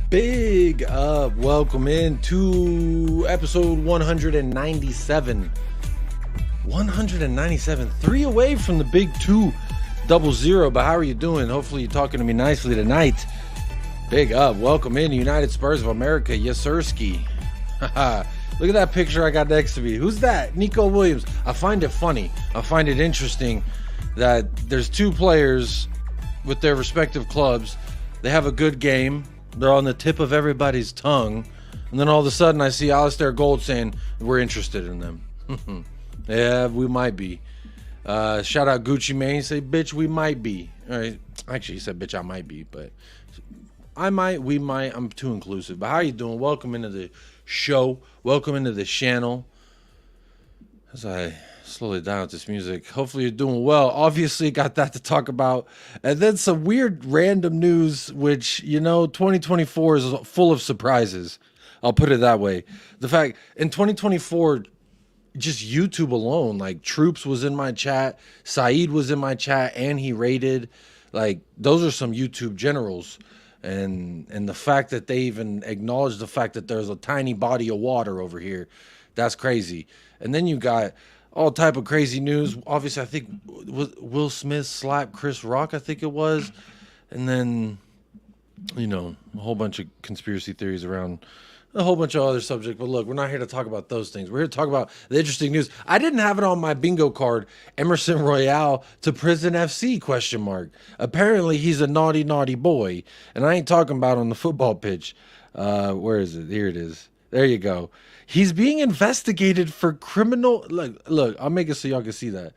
Big up. Welcome in to episode 197. 197. 3 away from the big 200. But how are you doing? Hopefully you're talking to me nicely tonight. Big up. Welcome in, United Spurs of America. Yes, sirski. Look at that picture I got next to me. Who's that? Nico Williams. I find it funny. I find it interesting that there's two players with their respective clubs. They have a good game. They're on the tip of everybody's tongue. And then all of a sudden I see Alistair Gold saying, we're interested in them. Yeah, we might be. Shout out Gucci Mane. Say, bitch, we might be. All right. Actually, he said, bitch, I might be. But I might, we might. I'm too inclusive. But how you doing? Welcome into the show. Welcome into the channel. As I slowly down with this music. Hopefully you're doing well. Obviously got that to talk about. And then some weird random news, which, 2024 is full of surprises. I'll put it that way. The fact, in 2024, just YouTube alone, like Troops was in my chat, Saeed was in my chat, and he rated. Like, those are some YouTube generals. And the fact that they even acknowledge the fact that there's a tiny body of water over here, that's crazy. And then you got all type of crazy news. Obviously, I think Will Smith slapped Chris Rock, I think it was. And then, a whole bunch of conspiracy theories around a whole bunch of other subjects. But look, we're not here to talk about those things. We're here to talk about the interesting news. I didn't have it on my bingo card. Emerson Royale to Prison FC, ? Apparently, he's a naughty, naughty boy. And I ain't talking about on the football pitch. Where is it? Here it is. There you go. He's being investigated for criminal... Look, I'll make it so y'all can see that.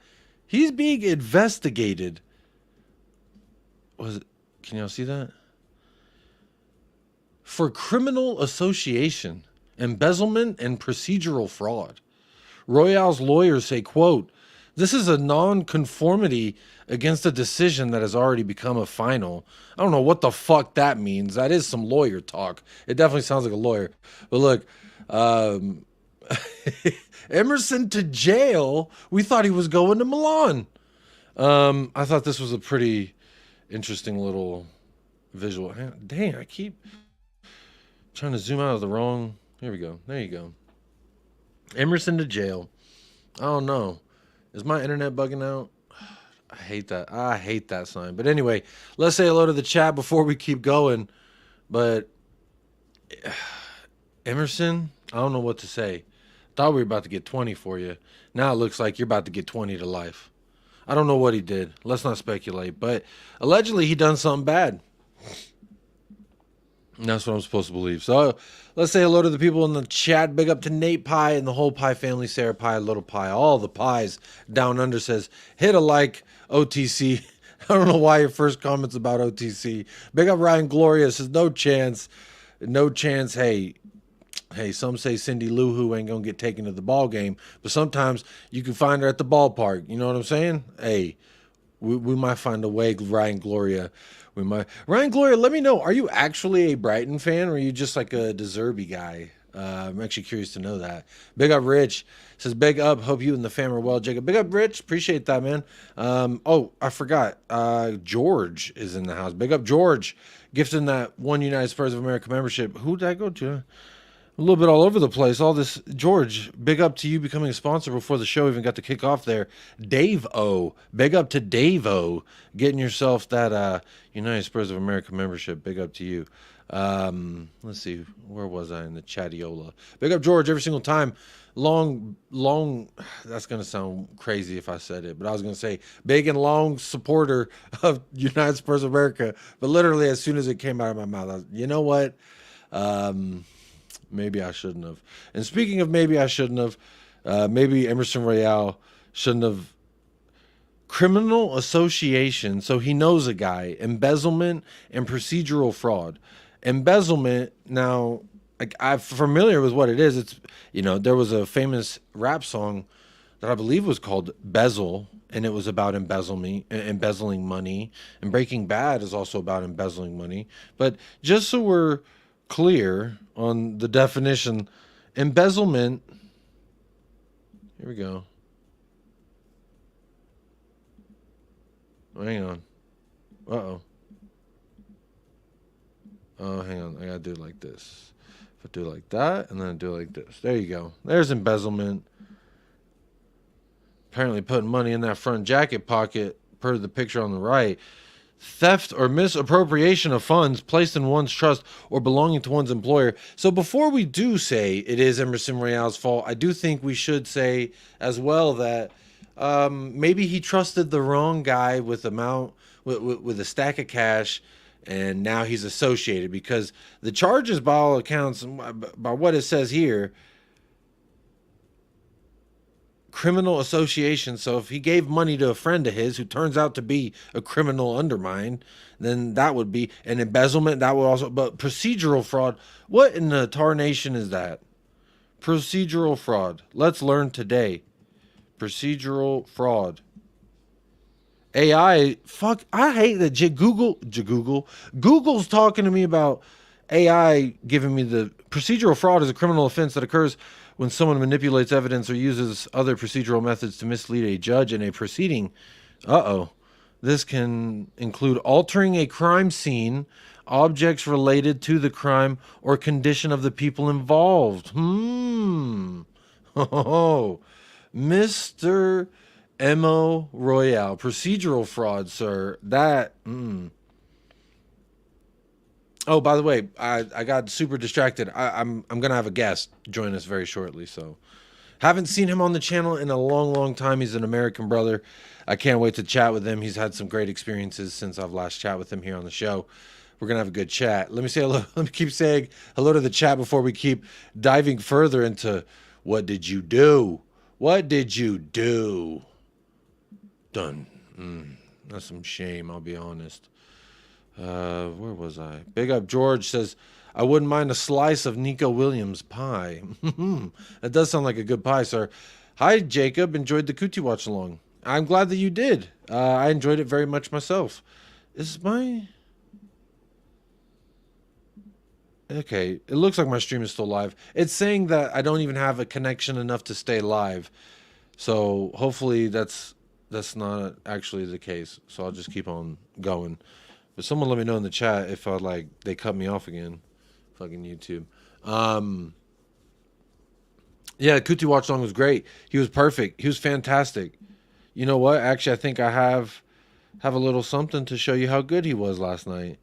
He's being investigated. Can y'all see that? For criminal association, embezzlement, and procedural fraud. Royale's lawyers say, quote, "This is a non-conformity against a decision that has already become a final." I don't know what the fuck that means. That is some lawyer talk. It definitely sounds like a lawyer. But look, Emerson to jail. We thought he was going to Milan. I thought this was a pretty interesting little visual. Dang, I keep trying to zoom out of the wrong. Here we go. There you go. Emerson to jail. I don't know. Is my internet bugging out? I hate that. I hate that sign. But anyway, let's say hello to the chat before we keep going. But Emerson, I don't know what to say. Thought we were about to get 20 for you. Now it looks like you're about to get 20 to life. I don't know what he did. Let's not speculate. But allegedly he done something bad. And that's what I'm supposed to believe. So let's say hello to the people in the chat. Big up to Nate Pie and the whole Pie family. Sarah Pie, Little Pie, all the pies down under says, hit a like, OTC. I don't know why your first comment's about OTC. Big up Ryan Gloria says, no chance. No chance. Hey, some say Cindy Lou Who ain't going to get taken to the ball game. But sometimes you can find her at the ballpark. You know what I'm saying? Hey, we might find a way, Ryan Gloria. Ryan Gloria, let me know. Are you actually a Brighton fan, or are you just like a De Zerbi guy? I'm actually curious to know that. Big up Rich says, big up. Hope you and the fam are well, Jacob. Big up Rich. Appreciate that, man. Oh, I forgot. George is in the house. Big up George. Gifting that one United Spurs of America membership. Who did I go to? A little bit all over the place. All this, George, big up to you becoming a sponsor before the show even got to kick off there. Dave O, big up to Dave O, getting yourself that United Spurs of America membership. Big up to you. Let's see, where was I in the chatiola? Big up George every single time. Long, that's going to sound crazy if I said it, but I was going to say big and long supporter of United Spurs of America. But literally as soon as it came out of my mouth, I was, you know what? Maybe I shouldn't have. And speaking of maybe I shouldn't have, maybe Emerson Royale shouldn't have. Criminal association, so he knows a guy. Embezzlement and procedural fraud. Embezzlement, now, like, I'm familiar with what it is. It's, there was a famous rap song that I believe was called Bezzle, and it was about embezzling money. And Breaking Bad is also about embezzling money. But just so we're clear on the definition, embezzlement, here we go. Hang on. Uh-oh. Oh, hang on. I got to do it like this. If I do it like that, and then I do it like this. There you go. There's embezzlement. Apparently putting money in that front jacket pocket, per the picture on the right. Theft or misappropriation of funds placed in one's trust or belonging to one's employer. So before we do say it is Emerson Royale's fault, I do think we should say as well that maybe he trusted the wrong guy with a stack of cash, and now he's associated, because the charges, by all accounts, by what it says here, criminal association. So if he gave money to a friend of his who turns out to be a criminal undermine, then that would be an embezzlement. That would also, but procedural fraud, what in the tarnation is that? Procedural fraud. Let's learn today. Procedural fraud. AI, fuck, I hate that Google's talking to me about AI giving me the procedural fraud is a criminal offense that occurs when someone manipulates evidence or uses other procedural methods to mislead a judge in a proceeding. This can include altering a crime scene, objects related to the crime, or condition of the people involved. Mr. M.O. Royale. Procedural fraud, sir. That, Oh, by the way, I got super distracted. I'm going to have a guest join us very shortly, so haven't seen him on the channel in a long time. He's an American brother. I can't wait to chat with him. He's had some great experiences since I've last chat with him here on the show. We're going to have a good chat. Let me say hello. Let me keep saying hello to the chat before we keep diving further into what did you do? What did you do? Done. That's some shame, I'll be honest. Where was I? Big Up George says, I wouldn't mind a slice of Nico Williams pie. That does sound like a good pie, sir. Hi, Jacob. Enjoyed the Cootie Watch along. I'm glad that you did. I enjoyed it very much myself. Okay, it looks like my stream is still live. It's saying that I don't even have a connection enough to stay live. So hopefully that's not actually the case. So I'll just keep on going. But someone let me know in the chat if they cut me off again. Fucking YouTube. Yeah, Kuti Watch Song was great. He was perfect. He was fantastic. You know what? Actually, I think I have a little something to show you how good he was last night.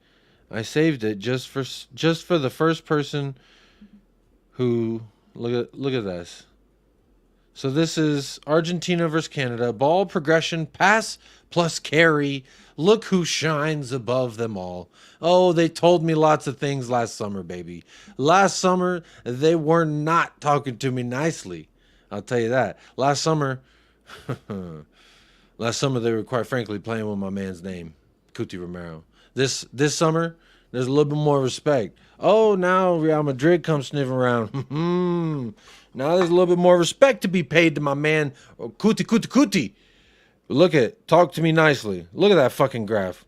I saved it just for the first person who look at this. So this is Argentina versus Canada. Ball progression, pass plus carry. Look who shines above them all. Oh, they told me lots of things last summer, baby. Last summer, they were not talking to me nicely. I'll tell you that. Last summer, they were quite frankly playing with my man's name, Cuti Romero. This summer, there's a little bit more respect. Oh, now Real Madrid comes sniffing around. Now there's a little bit more respect to be paid to my man, Cuti. Look at it. Talk to me nicely. Look at that fucking graph.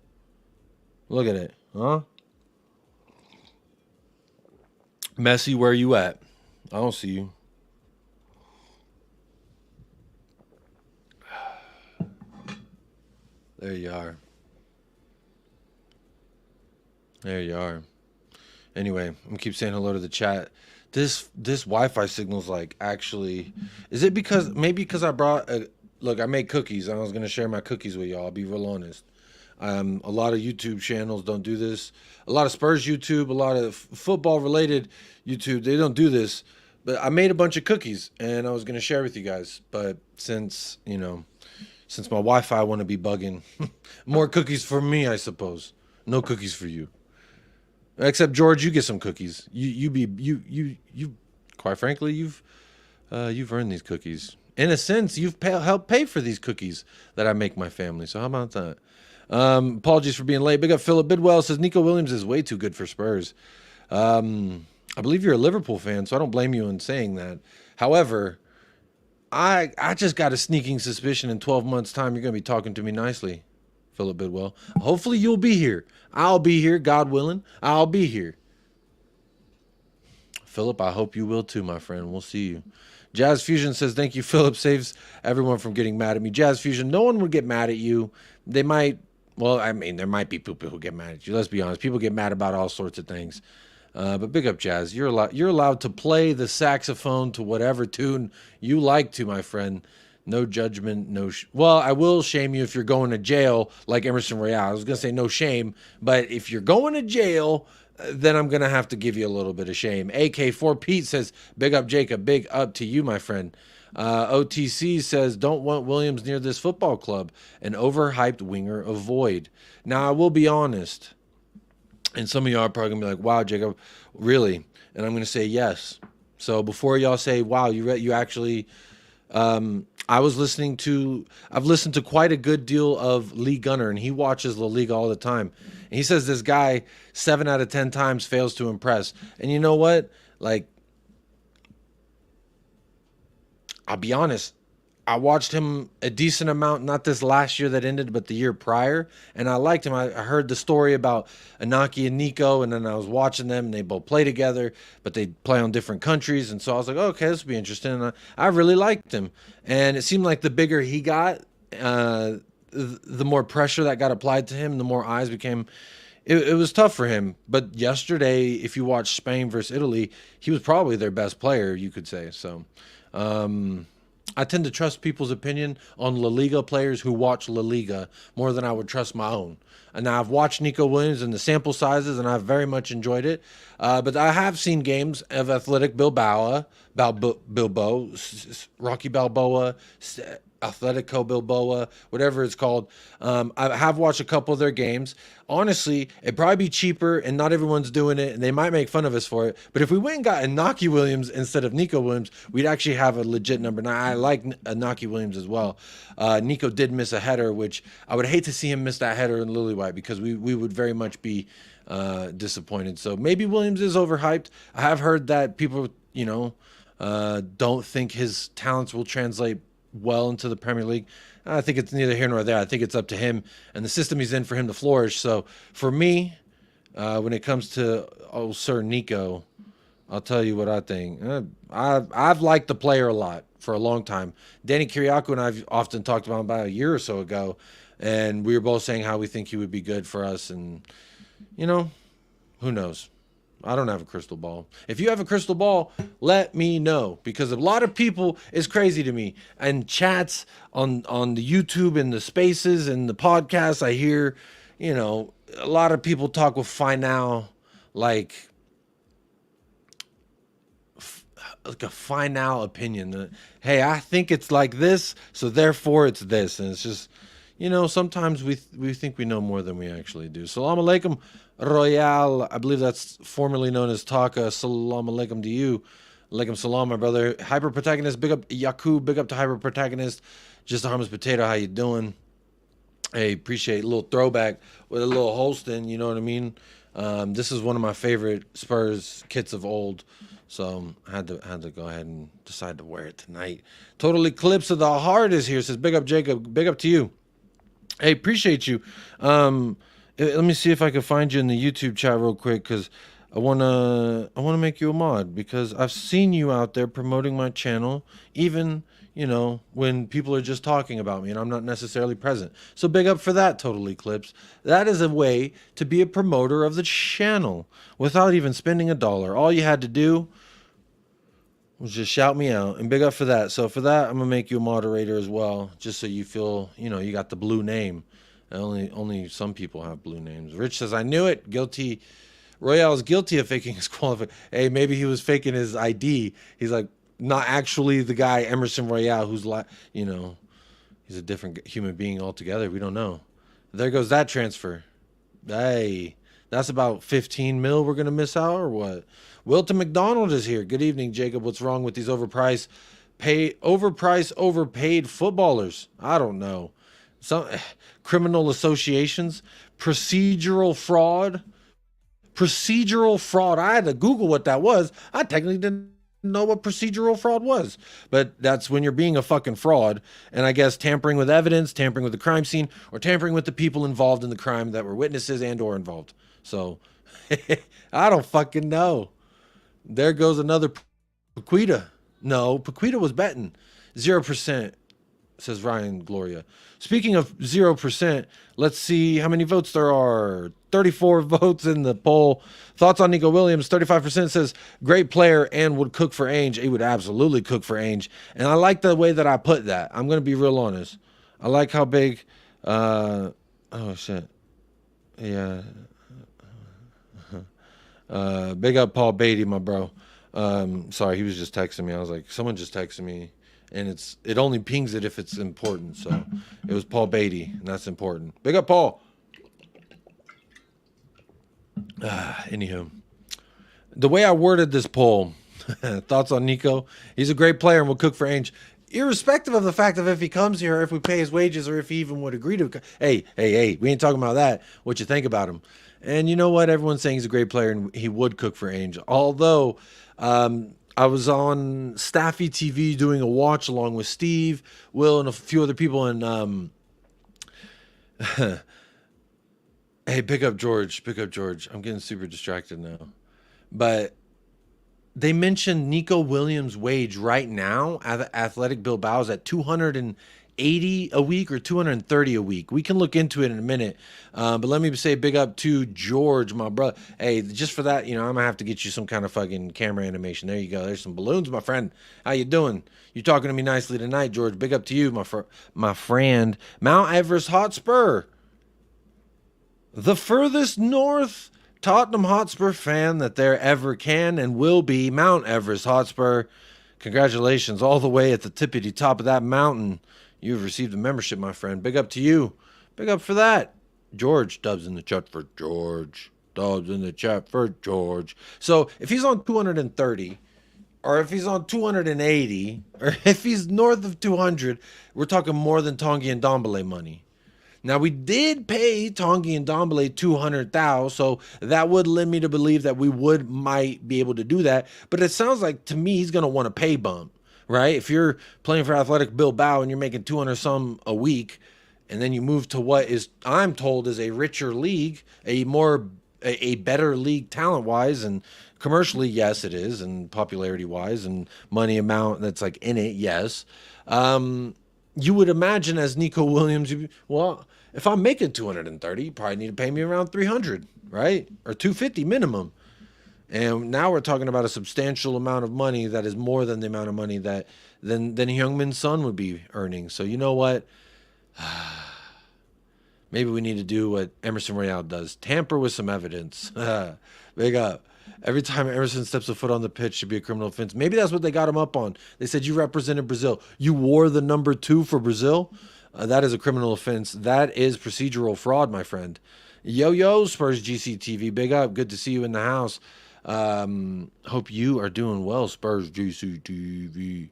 Look at it. Huh? Messi, where you at? I don't see you. There you are. There you are. Anyway, I'm gonna keep saying hello to the chat. This Wi-Fi signal's actually, is it because I brought look, I make cookies. I was gonna share my cookies with y'all. I'll be real honest. A lot of YouTube channels don't do this. A lot of Spurs YouTube, a lot of football related YouTube, they don't do this. But I made a bunch of cookies and I was gonna share with you guys. But since my Wi-Fi want to be bugging, more cookies for me, I suppose. No cookies for you. Except George, you get some cookies. You quite frankly, you've earned these cookies. In a sense, you've helped pay for these cookies that I make my family. So how about that? Apologies for being late. Big up Philip Bidwell says Nico Williams is way too good for Spurs. I believe you're a Liverpool fan, so I don't blame you in saying that. However, I just got a sneaking suspicion in 12 months' time you're going to be talking to me nicely, Philip Bidwell. Hopefully you'll be here. I'll be here, God willing. I'll be here. Philip, I hope you will too, my friend. We'll see you. Jazz Fusion says, thank you, Philip. Saves everyone from getting mad at me. Jazz Fusion, no one would get mad at you. They might Well, I mean, there might be people who get mad at you. Let's be honest. People get mad about all sorts of things. But big up, Jazz. You're allowed to play the saxophone to whatever tune you like to, my friend. No judgment, well, I will shame you if you're going to jail like Emerson Royale. I was gonna say no shame, but if you're going to jail, then I'm gonna have to give you a little bit of shame. AK4 Pete says, "Big up, Jacob. Big up to you, my friend." OTC says, "Don't want Williams near this football club. An overhyped winger avoid." Now, I will be honest, and some of y'all are probably gonna be like, "Wow, Jacob, really?" And I'm gonna say yes. So before y'all say, "Wow, you actually," I've listened to quite a good deal of Lee Gunner, and he watches La Liga all the time. And he says this guy 7 out of 10 times fails to impress. And you know what? Like, I'll be honest. I watched him a decent amount, not this last year that ended, but the year prior, and I liked him. I heard the story about Inaki and Nico, and then I was watching them, and they both play together, but they play on different countries, and so I was like, oh, okay, this will be interesting, and I really liked him. And it seemed like the bigger he got, the more pressure that got applied to him, the more eyes became. It was tough for him. But yesterday, if you watch Spain versus Italy, he was probably their best player, you could say. So, I tend to trust people's opinion on La Liga players who watch La Liga more than I would trust my own. And now I've watched Nico Williams and the sample sizes, and I've very much enjoyed it. But I have seen games of Athletic Bilbao, Rocky Balboa, Atletico Bilbao, whatever it's called. I have watched a couple of their games. Honestly, it'd probably be cheaper, and not everyone's doing it, and they might make fun of us for it. But if we went and got Inaki Williams instead of Nico Williams, we'd actually have a legit number. Now, I like Inaki Williams as well. Nico did miss a header, which I would hate to see him miss that header in Lily White, because we would very much be disappointed. So maybe Williams is overhyped. I have heard that people, don't think his talents will translate well into the Premier League. I think it's neither here nor there. I think it's up to him and the system he's in for him to flourish. So for me, when it comes to Sir Nico, I'll tell you what I think. I've liked the player a lot for a long time. Danny Kiriakou and I've often talked about a year or so ago, and we were both saying how we think he would be good for us. And who knows? I don't have a crystal ball. If you have a crystal ball, let me know, because a lot of people is crazy to me. And chats on the YouTube and the spaces and the podcasts, I hear, a lot of people talk with final, like a final opinion. Hey, I think it's like this, so therefore it's this. And it's just, sometimes we think we know more than we actually do. Salam alaikum. Royale, I believe that's formerly known as Taka. Salam alaikum to you. Alaikum salam, my brother. Hyper Protagonist, big up Yaku, big up to Hyper Protagonist. Just a harmless potato, how you doing? Hey, appreciate a little throwback with a little Holston, you know what I mean? This is one of my favorite Spurs kits of old, so I had to go ahead and decide to wear it tonight. Total Eclipse of the Heart is here. Says, big up Jacob, big up to you. Hey, appreciate you. Let me see if I can find you in the YouTube chat real quick, because I wanna make you a mod, because I've seen you out there promoting my channel, even when people are just talking about me and I'm not necessarily present. So big up for that, Total Eclipse. That is a way to be a promoter of the channel without even spending $1. All you had to do was just shout me out, and big up for that. So for that, I'm gonna make you a moderator as well, just so you feel you got the blue name. Only some people have blue names. Rich says, I knew it. Guilty. Royale is guilty of faking his qualification. Hey, maybe he was faking his ID. He's like not actually the guy Emerson Royale, who's he's a different human being altogether. We don't know. There goes that transfer. Hey, that's about 15 mil we're gonna miss out, or what? Wilton McDonald is here. Good evening, Jacob. What's wrong with these overpriced, overpaid footballers? I don't know. Some criminal associations, procedural fraud. I had to Google what that was. I technically didn't know what procedural fraud was, but that's when you're being a fucking fraud. And I guess tampering with evidence, tampering with the crime scene, or tampering with the people involved in the crime that were witnesses and or involved. So I don't fucking know. There goes another Paquita. No, Paquita was betting 0%. says Ryan Gloria. Speaking of 0%, let's see how many votes there are. 34 votes in the poll. Thoughts on Nico Williams? 35% says great player and would cook for Ainge. He would absolutely cook for Ainge. And I like the way that I put that. I'm going to be real honest. I like how big. Oh, shit. Yeah. Big up Paul Beatty, my bro. Sorry, he was just texting me. I was like, someone just texted me. And it only pings it if it's important. So it was Paul Beatty, and that's important. Big up, Paul. Anywho, the way I worded this poll, thoughts on Nico? He's a great player and will cook for Ainge, irrespective of the fact of if he comes here, or if we pay his wages, or if he even would agree to. Hey, we ain't talking about that. What you think about him? And you know what? Everyone's saying he's a great player and he would cook for Ainge. Although, I was on Staffy TV doing a watch along with Steve, Will, and a few other people. And hey, pick up George. I'm getting super distracted now. But they mentioned Nico Williams' wage right now at Athletic Bilbao is at 280 a week or 230 a week. We can look into it in a minute. But let me say big up to George, my brother. Hey, just for that, I'm going to have to get you some kind of fucking camera animation. There you go. There's some balloons, my friend. How you doing? You talking to me nicely tonight, George. Big up to you, my friend. Mount Everest Hotspur. The furthest north Tottenham Hotspur fan that there ever can and will be. Mount Everest Hotspur. Congratulations all the way at the tippity top of that mountain. You've received a membership, my friend. Big up to you. Big up for that. George, dubs in the chat for George. Dubs in the chat for George. So if he's on 230, or if he's on 280, or if he's north of 200, we're talking more than Tanguy and Ndombele money. Now, we did pay Tanguy and Ndombele 200,000, so that would lead me to believe that we might be able to do that. But it sounds like, to me, he's going to want a pay bump, right? If you're playing for Athletic Bilbao and you're making 200 some a week, and then you move to what is, I'm told, is a richer league, a better league talent-wise, and commercially, yes, it is, and popularity-wise, and money amount that's like in it, yes. You would imagine as Nico Williams, if I'm making 230, you probably need to pay me around 300, right? Or 250 minimum. And now we're talking about a substantial amount of money that is more than the amount of money that than Heung-Min Son would be earning. So you know what? Maybe we need to do what Emerson Royale does. Tamper with some evidence. Big up. Every time Emerson steps a foot on the pitch should be a criminal offense. Maybe that's what they got him up on. They said you represented Brazil. You wore the number 2 for Brazil. That is a criminal offense. That is procedural fraud, my friend. Yo, Spurs GCTV. Big up. Good to see you in the house. Hope you are doing well, Spurs GCTV.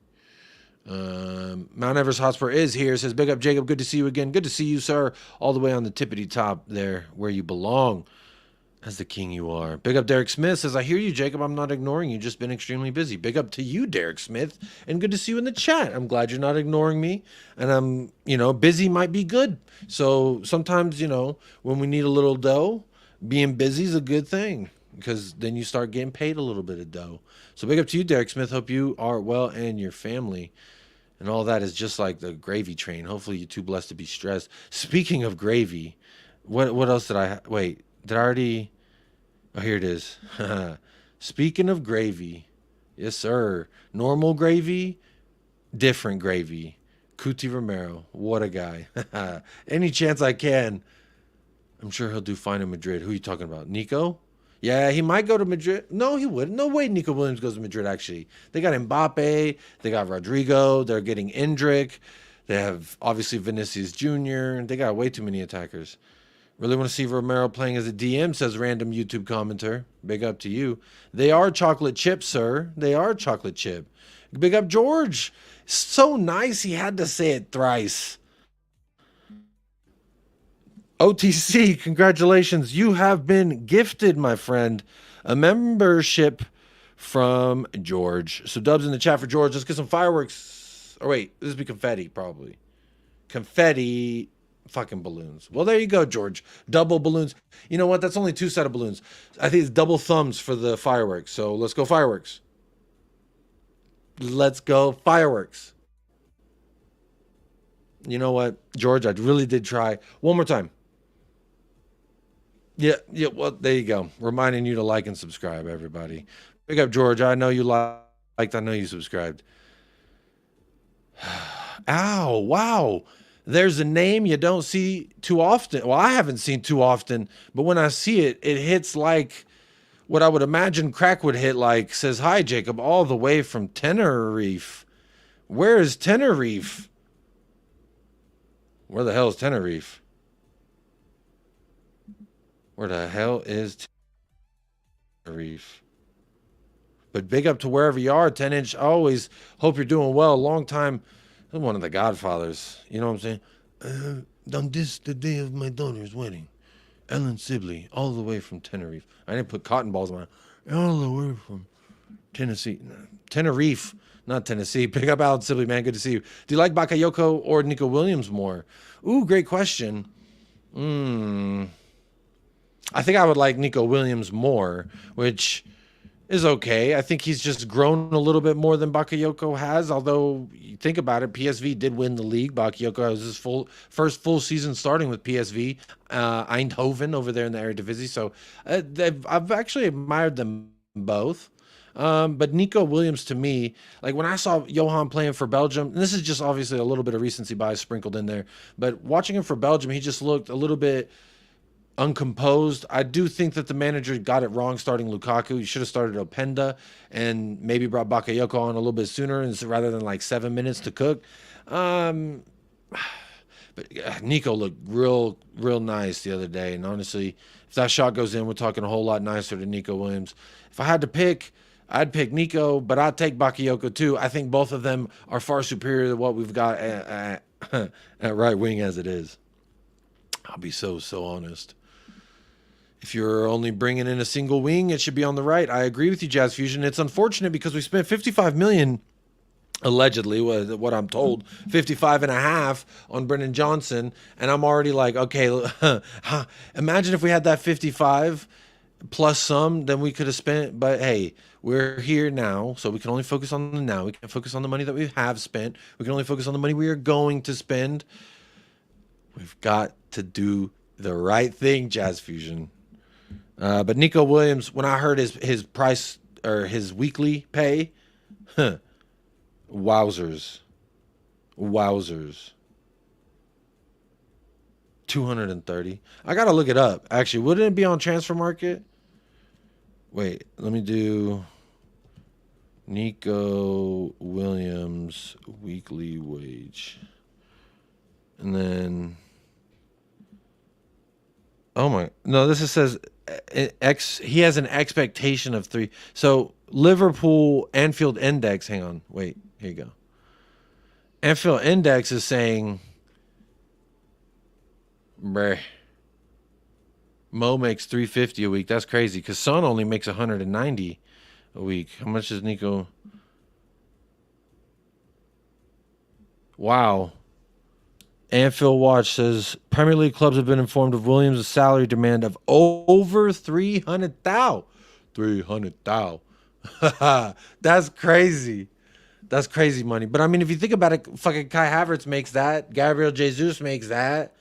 Mount Everest Hotspur is here. Says, big up, Jacob. Good to see you again. Good to see you, sir. All the way on the tippity top there where you belong. As the king you are. Big up Derek Smith. Says, I hear you, Jacob. I'm not ignoring you. Just been extremely busy. Big up to you, Derek Smith. And good to see you in the chat. I'm glad you're not ignoring me. And I'm, busy might be good. So sometimes, when we need a little dough, being busy is a good thing. Because then you start getting paid a little bit of dough. So big up to you, Derek Smith. Hope you are well and your family. And all that is just like the gravy train. Hopefully you're too blessed to be stressed. Speaking of gravy, what else did I... Wait, did I already... Oh, here it is. Speaking of gravy, yes, sir. Normal gravy, different gravy. Cuti Romero, what a guy. Any chance I can. I'm sure he'll do fine in Madrid. Who are you talking about? Nico? Yeah, he might go to Madrid. No, he wouldn't. No way Nico Williams goes to Madrid, actually. They got Mbappe. They got Rodrigo. They're getting Endrick. They have, obviously, Vinicius Jr. They got way too many attackers. Really want to see Romero playing as a DM, says random YouTube commenter. Big up to you. They are chocolate chip, sir. They are chocolate chip. Big up George. So nice he had to say it thrice. OTC, congratulations. You have been gifted, my friend, a membership from George. So dubs in the chat for George. Let's get some fireworks. Or wait, this would be confetti, probably. Confetti... fucking balloons. Well, there you go, George. Double balloons. You know what? That's only 2 sets of balloons. I think it's double thumbs for the fireworks. So let's go fireworks. Let's go fireworks. You know what, George? I really did try. One more time. Yeah, yeah. Well, there you go. Reminding you to like and subscribe, everybody. Big up, George. I know you liked. I know you subscribed. Ow! Wow. There's a name you don't see too often. Well, I haven't seen too often, but when I see it, it hits like what I would imagine crack would hit. Like says, "Hi, Jacob, all the way from Tenerife." Where is Tenerife? Where the hell is Tenerife? Where the hell is Tenerife? But big up to wherever you are, 10-inch. Always hope you're doing well. Long time. One of the Godfathers. You know what I'm saying? On this, the day of my daughter's wedding, Ellen Sibley, all the way from Tenerife. I didn't put cotton balls on my. All the way from Tennessee. Tenerife, not Tennessee. Pick up Alan Sibley, man. Good to see you. Do you like Bakayoko or Nico Williams more? Ooh, great question. I think I would like Nico Williams more, which is okay. I think he's just grown a little bit more than Bakayoko has. Although you think about it, PSV did win the league. Bakayoko has his first full season starting with PSV, Eindhoven over there in the Eredivisie. So I've actually admired them both. But Nico Williams, to me, like when I saw Johan playing for Belgium, and this is just obviously a little bit of recency bias sprinkled in there, but watching him for Belgium, he just looked a little bit uncomposed. I do think that the manager got it wrong starting Lukaku. He should have started Openda and maybe brought Bakayoko on a little bit sooner rather than like 7 minutes to cook. But Nico looked real nice the other day. And honestly, if that shot goes in, we're talking a whole lot nicer than Nico Williams. If I had to pick, I'd pick Nico, but I'd take Bakayoko too. I think both of them are far superior to what we've got at right wing as it is. I'll be so honest. If you're only bringing in a single wing, it should be on the right. I agree with you, Jazz Fusion. It's unfortunate because we spent 55 million, allegedly, what I'm told, 55 and a half on Brendan Johnson, and I'm already like, okay, imagine if we had that 55 plus some, then we could have spent. But hey, we're here now, so we can only focus on the now. We can't focus on the money that we have spent. We can only focus on the money we are going to spend. We've got to do the right thing, Jazz Fusion. But Nico Williams, when I heard his price or his weekly pay, wowzers. 230. I gotta look it up. Actually, wouldn't it be on Transfer Market? Wait, let me do Nico Williams weekly wage. And then oh my, no, this says he has an expectation of 3. So Liverpool Anfield Index, hang on, wait, here you go. Anfield Index is saying, bruh, Mo makes 350 a week. That's crazy because Son only makes 190 a week. How much is Nico? Wow. Anfield Watch says Premier League clubs have been informed of Williams' salary demand of over 300,000. 300,000. That's crazy. That's crazy money. But I mean, if you think about it, fucking Kai Havertz makes that. Gabriel Jesus makes that.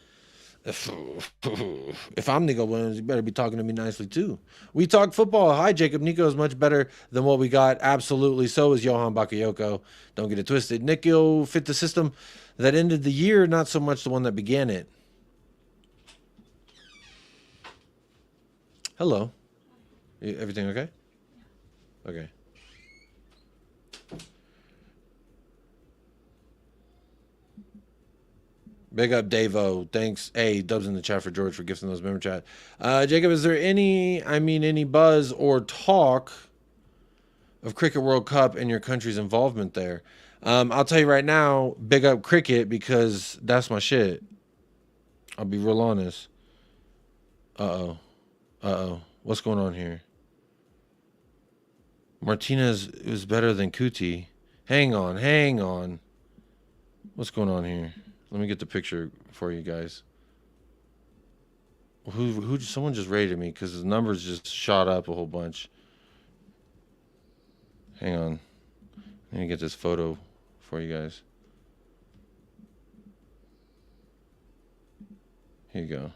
If I'm Nico Williams, you better be talking to me nicely too. We talk football. Hi, Jacob. Nico is much better than what we got. Absolutely. So is Johan Bakayoko. Don't get it twisted. Nico fit the system that ended the year, not so much the one that began it. Hello. Everything okay? Okay. Big up Davo. Thanks. Hey, dubs in the chat for George for gifting those member chat. Jacob, is there any buzz or talk of Cricket World Cup and your country's involvement there? I'll tell you right now, big up cricket because that's my shit. I'll be real honest. Uh-oh. What's going on here? Martinez is better than Kuti. Hang on. What's going on here? Let me get the picture for you guys. Someone just rated me because the numbers just shot up a whole bunch. Hang on. Let me get this photo for you guys. Here you go.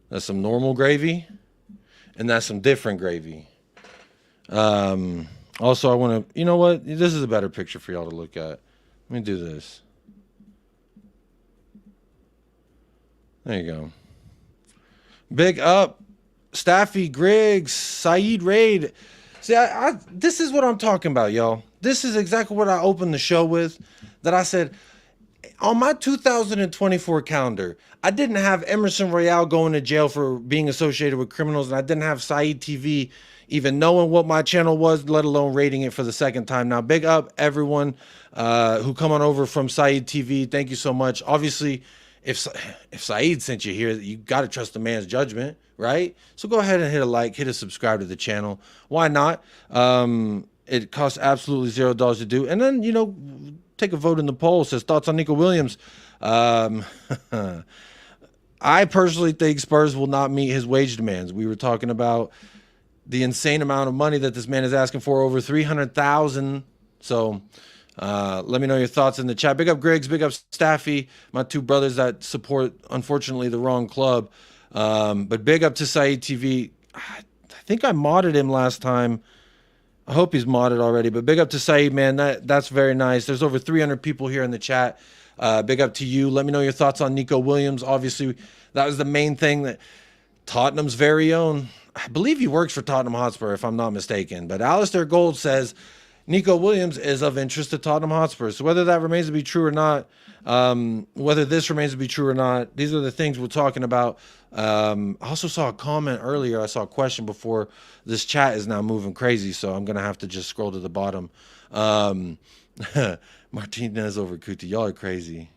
That's some normal gravy, and that's some different gravy. Also, I want to, you know what? This is a better picture for y'all to look at. Let me do this. There you go. Big up, Staffy, Griggs, Saeed Raid. See, this is what I'm talking about, y'all. This is exactly what I opened the show with. That I said, on my 2024 calendar, I didn't have Emerson Royale going to jail for being associated with criminals, and I didn't have Saeed TV even knowing what my channel was, let alone rating it for the second time. Now, big up everyone who come on over from Saeed TV. Thank you so much. Obviously, if Saeed sent you here, you got to trust the man's judgment, right? So go ahead and hit a like, hit a subscribe to the channel. Why not? It costs absolutely $0 to do. And then, you know, take a vote in the poll. It says thoughts on Nico Williams. I personally think Spurs will not meet his wage demands. We were talking about the insane amount of money that this man is asking for, over $300,000. So let me know your thoughts in the chat. Big up Griggs, big up Staffy, my two brothers that support, unfortunately, the wrong club. But big up to Saeed TV. I think I modded him last time. I hope he's modded already. But big up to Saeed, man. That's very nice. There's over 300 people here in the chat. Big up to you. Let me know your thoughts on Nico Williams. Obviously, that was the main thing that Tottenham's very own. I believe he works for Tottenham Hotspur, if I'm not mistaken. But Alistair Gold says Nico Williams is of interest to Tottenham Hotspur. So whether that remains to be true or not, whether this remains to be true or not, these are the things we're talking about. I also saw a comment earlier. I saw a question before. This chat is now moving crazy, so I'm going to have to just scroll to the bottom. Martinez over Kuti. Y'all are crazy.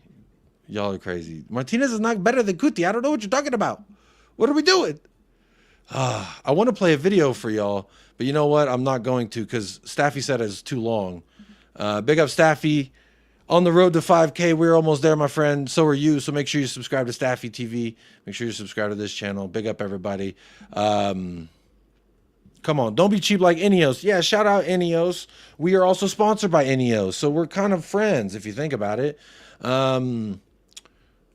Y'all are crazy. Martinez is not better than Kuti. I don't know what you're talking about. What are we doing? I want to play a video for y'all, but you know what? I'm not going to because Staffy said it's too long. Big up Staffy. On the road to 5K. We're almost there, my friend. So are you. So make sure you subscribe to Staffy TV. Make sure you subscribe to this channel. Big up everybody. Come on. Don't be cheap like Ineos. Yeah, shout out Ineos. We are also sponsored by Ineos. So we're kind of friends if you think about it.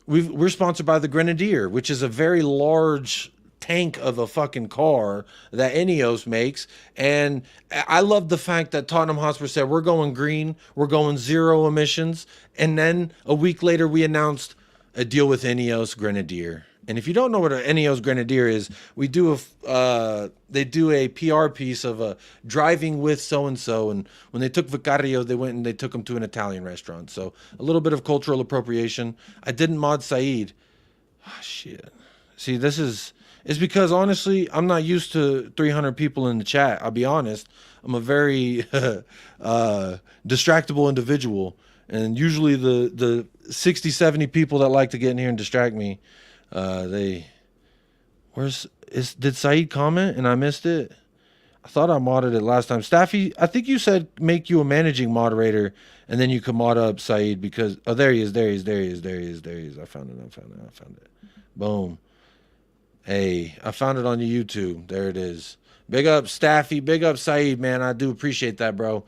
We're sponsored by the Grenadier, which is a very large tank of a fucking car that Ineos makes. And I love the fact that Tottenham Hotspur said we're going green, we're going zero emissions, and then a week later we announced a deal with Ineos Grenadier. And if you don't know what an Ineos Grenadier is, we do they do a PR piece of driving with so-and-so, and when they took Vicario, they went and they took him to an Italian restaurant. So a little bit of cultural appropriation. I didn't mod Saeed. Oh, shit. See, it's because, honestly, I'm not used to 300 people in the chat. I'll be honest. I'm a very distractible individual. And usually the 60, 70 people that like to get in here and distract me, did Saeed comment and I missed it? I thought I modded it last time. Staffy, I think you said make you a managing moderator and then you can mod up Saeed because, oh, there he is. I found it. Boom. Hey, I found it on your YouTube. There it is. Big up Staffy. Big up Saeed, man. I do appreciate that, bro.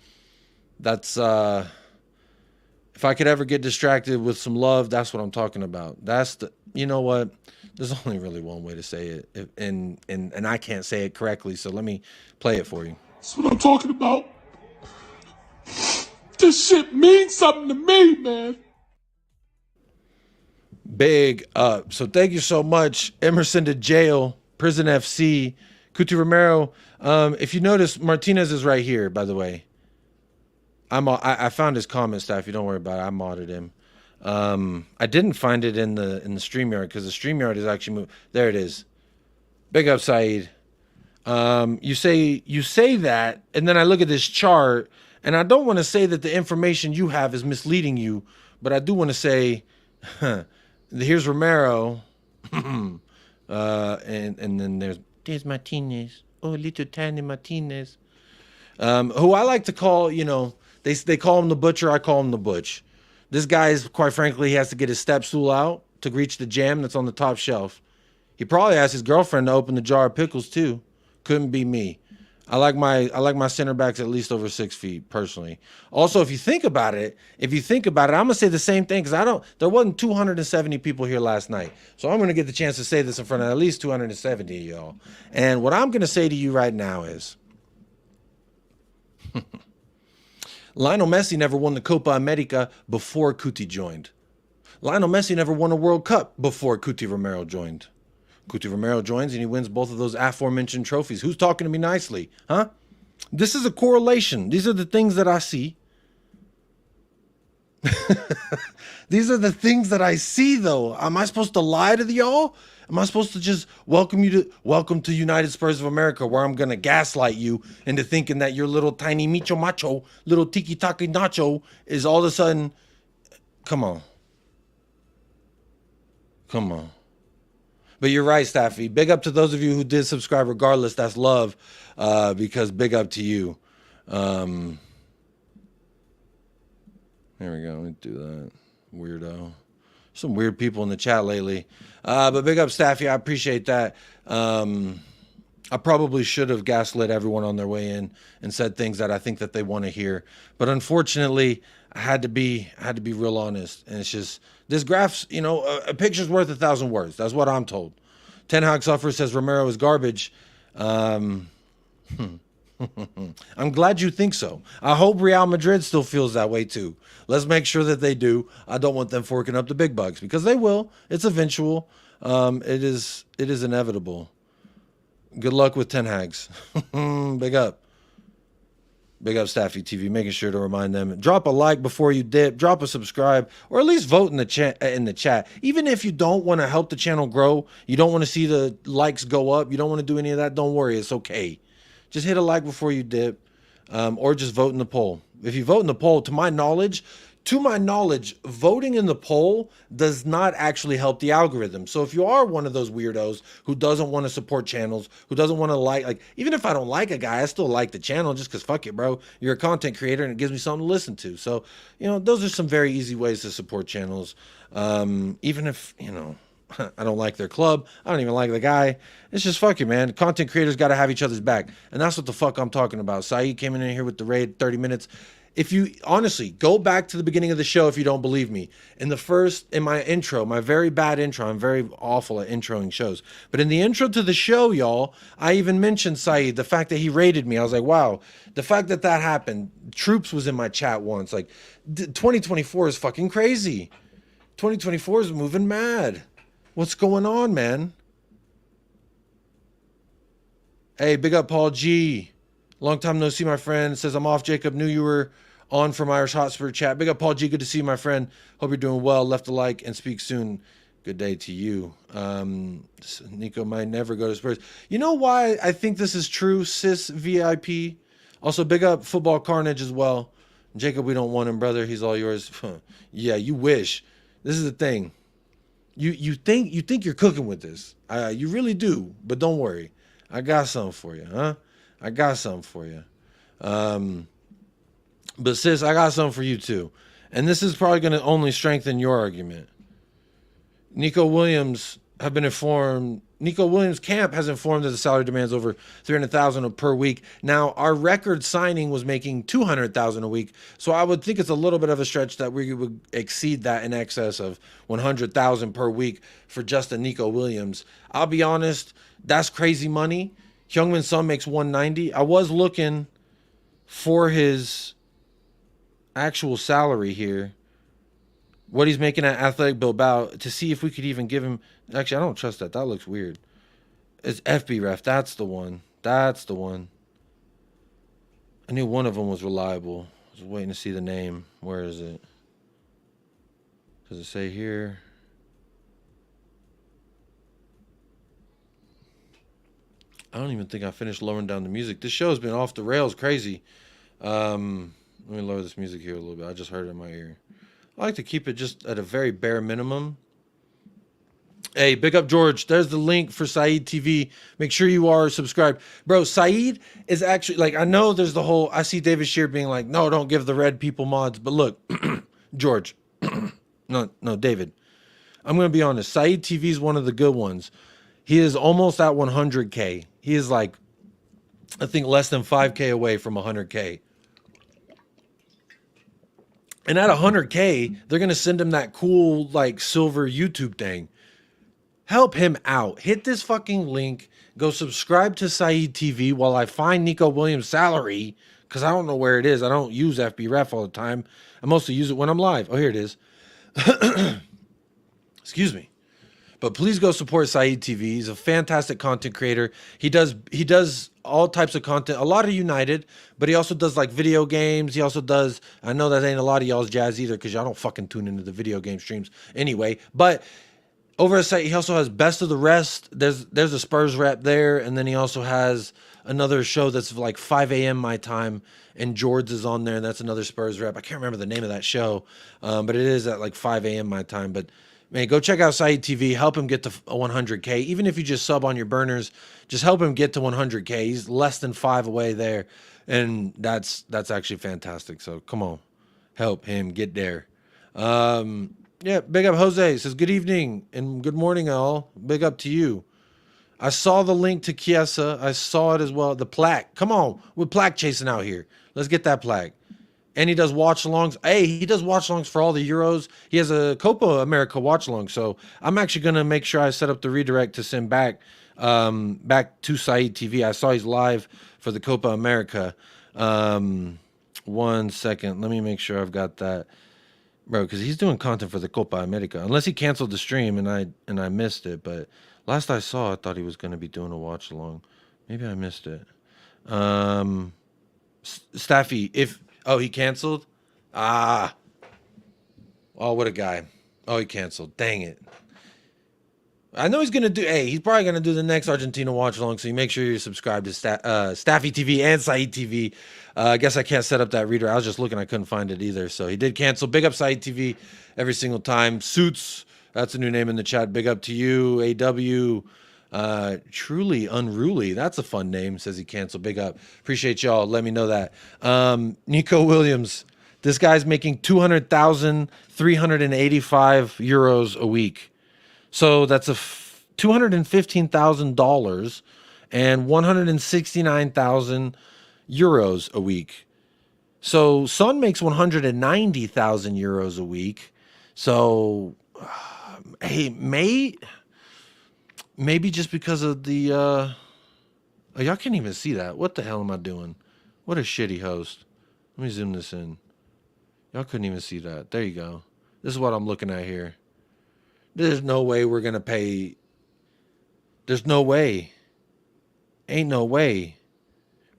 That's, if I could ever get distracted with some love, that's what I'm talking about. That's the, you know what? There's only really one way to say it. And I can't say it correctly. So let me play it for you. That's what I'm talking about. This shit means something to me, man. Big up. So thank you so much. Emerson to jail, Prison FC, Kuti Romero. If you notice, Martinez is right here, by the way. I found his comment, Staff. You don't worry about it. I modded him. I didn't find it in the StreamYard because the StreamYard is actually moved. There it is. Big up, Saeed. You say that, and then I look at this chart, and I don't want to say that the information you have is misleading you, but I do want to say, here's Romero, and then there's Martinez. Oh, little tiny Martinez, who I like to call, they call him the Butcher. I call him the Butch. This guy is, quite frankly, he has to get his step stool out to reach the jam that's on the top shelf. He probably asked his girlfriend to open the jar of pickles too. Couldn't be me. I like my center backs at least over 6 feet personally. Also, if you think about it, I'm gonna say the same thing because there wasn't 270 people here last night, so I'm gonna get the chance to say this in front of at least 270 of y'all. And what I'm gonna say to you right now is, Lionel Messi never won the Copa America before Cuti joined. Lionel Messi never won a World Cup before Cuti Romero joined. Cuti Romero joins and he wins both of those aforementioned trophies. Who's talking to me nicely? Huh? This is a correlation. These are the things that I see. These are the things that I see, though. Am I supposed to lie to y'all? Am I supposed to just welcome to United Spurs of America, where I'm going to gaslight you into thinking that your little tiny micho macho, little tiki-taki nacho is all of a sudden... Come on. But you're right, Staffy. Big up to those of you who did subscribe regardless. That's love, because big up to you. There we go. Let me do that. Weirdo. Some weird people in the chat lately. But big up, Staffy. I appreciate that. I probably should have gaslit everyone on their way in and said things that I think that they want to hear. But unfortunately, I had to be real honest. And it's just, this graph's, a picture's worth 1,000 words. That's what I'm told. Ten Hag Suffer says Romero is garbage. I'm glad you think so. I hope Real Madrid still feels that way too. Let's make sure that they do. I don't want them forking up the big bucks, because they will. It's eventual. It is inevitable. Good luck with Ten Hags. Big up. Big up Staffy TV, making sure to remind them. Drop a like before you dip. Drop a subscribe, or at least vote in the chat. Even if you don't want to help the channel grow, you don't want to see the likes go up, you don't want to do any of that, don't worry. It's okay. Just hit a like before you dip, or just vote in the poll. If you vote in the poll, to my knowledge, voting in the poll does not actually help the algorithm. So if you are one of those weirdos who doesn't want to support channels, who doesn't want to like, even if I don't like a guy, I still like the channel just because fuck it, bro. You're a content creator and it gives me something to listen to. So, those are some very easy ways to support channels. Even if, I don't like their club, I don't even like the guy. It's just fuck it, man. Content creators got to have each other's back. And that's what the fuck I'm talking about. Saeed came in here with the raid 30 minutes. If you honestly go back to the beginning of the show, if you don't believe me, in my intro, my very bad intro, I'm very awful at introing shows, but in the intro to the show, y'all, I even mentioned Saeed, the fact that he raided me. I was like, wow, the fact that happened. Troops was in my chat once. Like, 2024 is fucking crazy. 2024 is moving mad. What's going on, man? Hey, big up Paul G. Long time no see, my friend. It says, I'm off, Jacob. Knew you were on from Irish Hotspur chat. Big up Paul G. Good to see you, my friend. Hope you're doing well. Left a like and speak soon. Good day to you. Nico might never go to Spurs. You know why I think this is true, sis VIP? Also, big up Football Carnage as well. Jacob, we don't want him, brother. He's all yours. Yeah, you wish. This is the thing. You think you're cooking with this. You really do, but don't worry. I got something for you, huh? I got something for you. But sis, I got something for you too. And this is probably going to only strengthen your argument. Nico Williams camp has informed that the salary demands over $300,000 per week. Now, our record signing was making $200,000 a week, so I would think it's a little bit of a stretch that we would exceed that in excess of $100,000 per week for just a Nico Williams. I'll be honest, that's crazy money. Heung-min Son makes $190. I was looking for his actual salary here, what he's making at Athletic Bilbao, to see if we could even give him. Actually, I don't trust that. That looks weird. It's FB Ref. That's the one. That's the one. I knew one of them was reliable. I was waiting to see the name. Where is it? Does it say here? I don't even think I finished lowering down the music. This show's been off the rails crazy. Let me lower this music here a little bit. I just heard it in my ear. I like to keep it just at a very bare minimum. Hey, big up George. There's the link for Saeed TV. Make sure you are subscribed. Bro, Saeed is actually, like, I know there's the whole, I see David Shear being like, no, don't give the red people mods. But look, George, no, David, I'm going to be honest. Saeed TV is one of the good ones. He is almost at 100K. He is like I think less than 5K away from 100K. And at 100K, they're going to send him that cool, like, silver YouTube thing. Help him out. Hit this fucking link. Go subscribe to Saeed TV while I find Nico Williams' salary, because I don't know where it is. I don't use FBref all the time. I mostly use it when I'm live. Oh, here it is. Excuse me. But please go support Saeed TV. He's a fantastic content creator. He does all types of content, a lot of United, but he also does like video games. He also does, I know that ain't a lot of y'all's jazz either, because y'all don't fucking tune into the video game streams anyway. But over at site, he also has Best of the Rest. There's a Spurs rep there, and then he also has another show that's like 5 a.m. my time, and George is on there, and that's another Spurs rep. I can't remember the name of that show, but it is at like 5 a.m. my time. But man, go check out Saeed TV. Help him get to 100K. Even if you just sub on your burners, just help him get to 100K. He's less than 5 away there, and that's actually fantastic. So come on, help him get there. Yeah, big up Jose. Says good evening and good morning all. Big up to you. I saw the link to Chiesa. I saw it as well. The plaque. Come on, we're plaque chasing out here. Let's get that plaque. And he does watch-alongs. Hey, he does watch-alongs for all the Euros. He has a Copa America watch-along. So I'm actually going to make sure I set up the redirect to send back to Saeed TV. I saw he's live for the Copa America. 1 second. Let me make sure I've got that. Bro, because he's doing content for the Copa America. Unless he canceled the stream and I missed it. But last I saw, I thought he was going to be doing a watch-along. Maybe I missed it. Staffy, if... Oh, he canceled? Ah. Oh, what a guy. Oh, he canceled. Dang it. I know he's going to do... Hey, he's probably going to do the next Argentina watch-along, so you make sure you're subscribed to Staffy TV and Saeed TV. I guess I can't set up that reader. I was just looking. I couldn't find it either, so he did cancel. Big up Saeed TV every single time. Suits, that's a new name in the chat. Big up to you. AW... Truly Unruly. That's a fun name. Says he canceled. Big up. Appreciate y'all. Let me know that. Nico Williams. This guy's making 200,385 euros a week. So that's $215,000 and 169,000 euros a week. So Son makes 190,000 euros a week. So, hey, maybe just because of the, oh, y'all can't even see that. What the hell am I doing? What a shitty host. Let me zoom this in. Y'all couldn't even see that. There you go. This is what I'm looking at here. There's no way we're going to pay. There's no way. Ain't no way.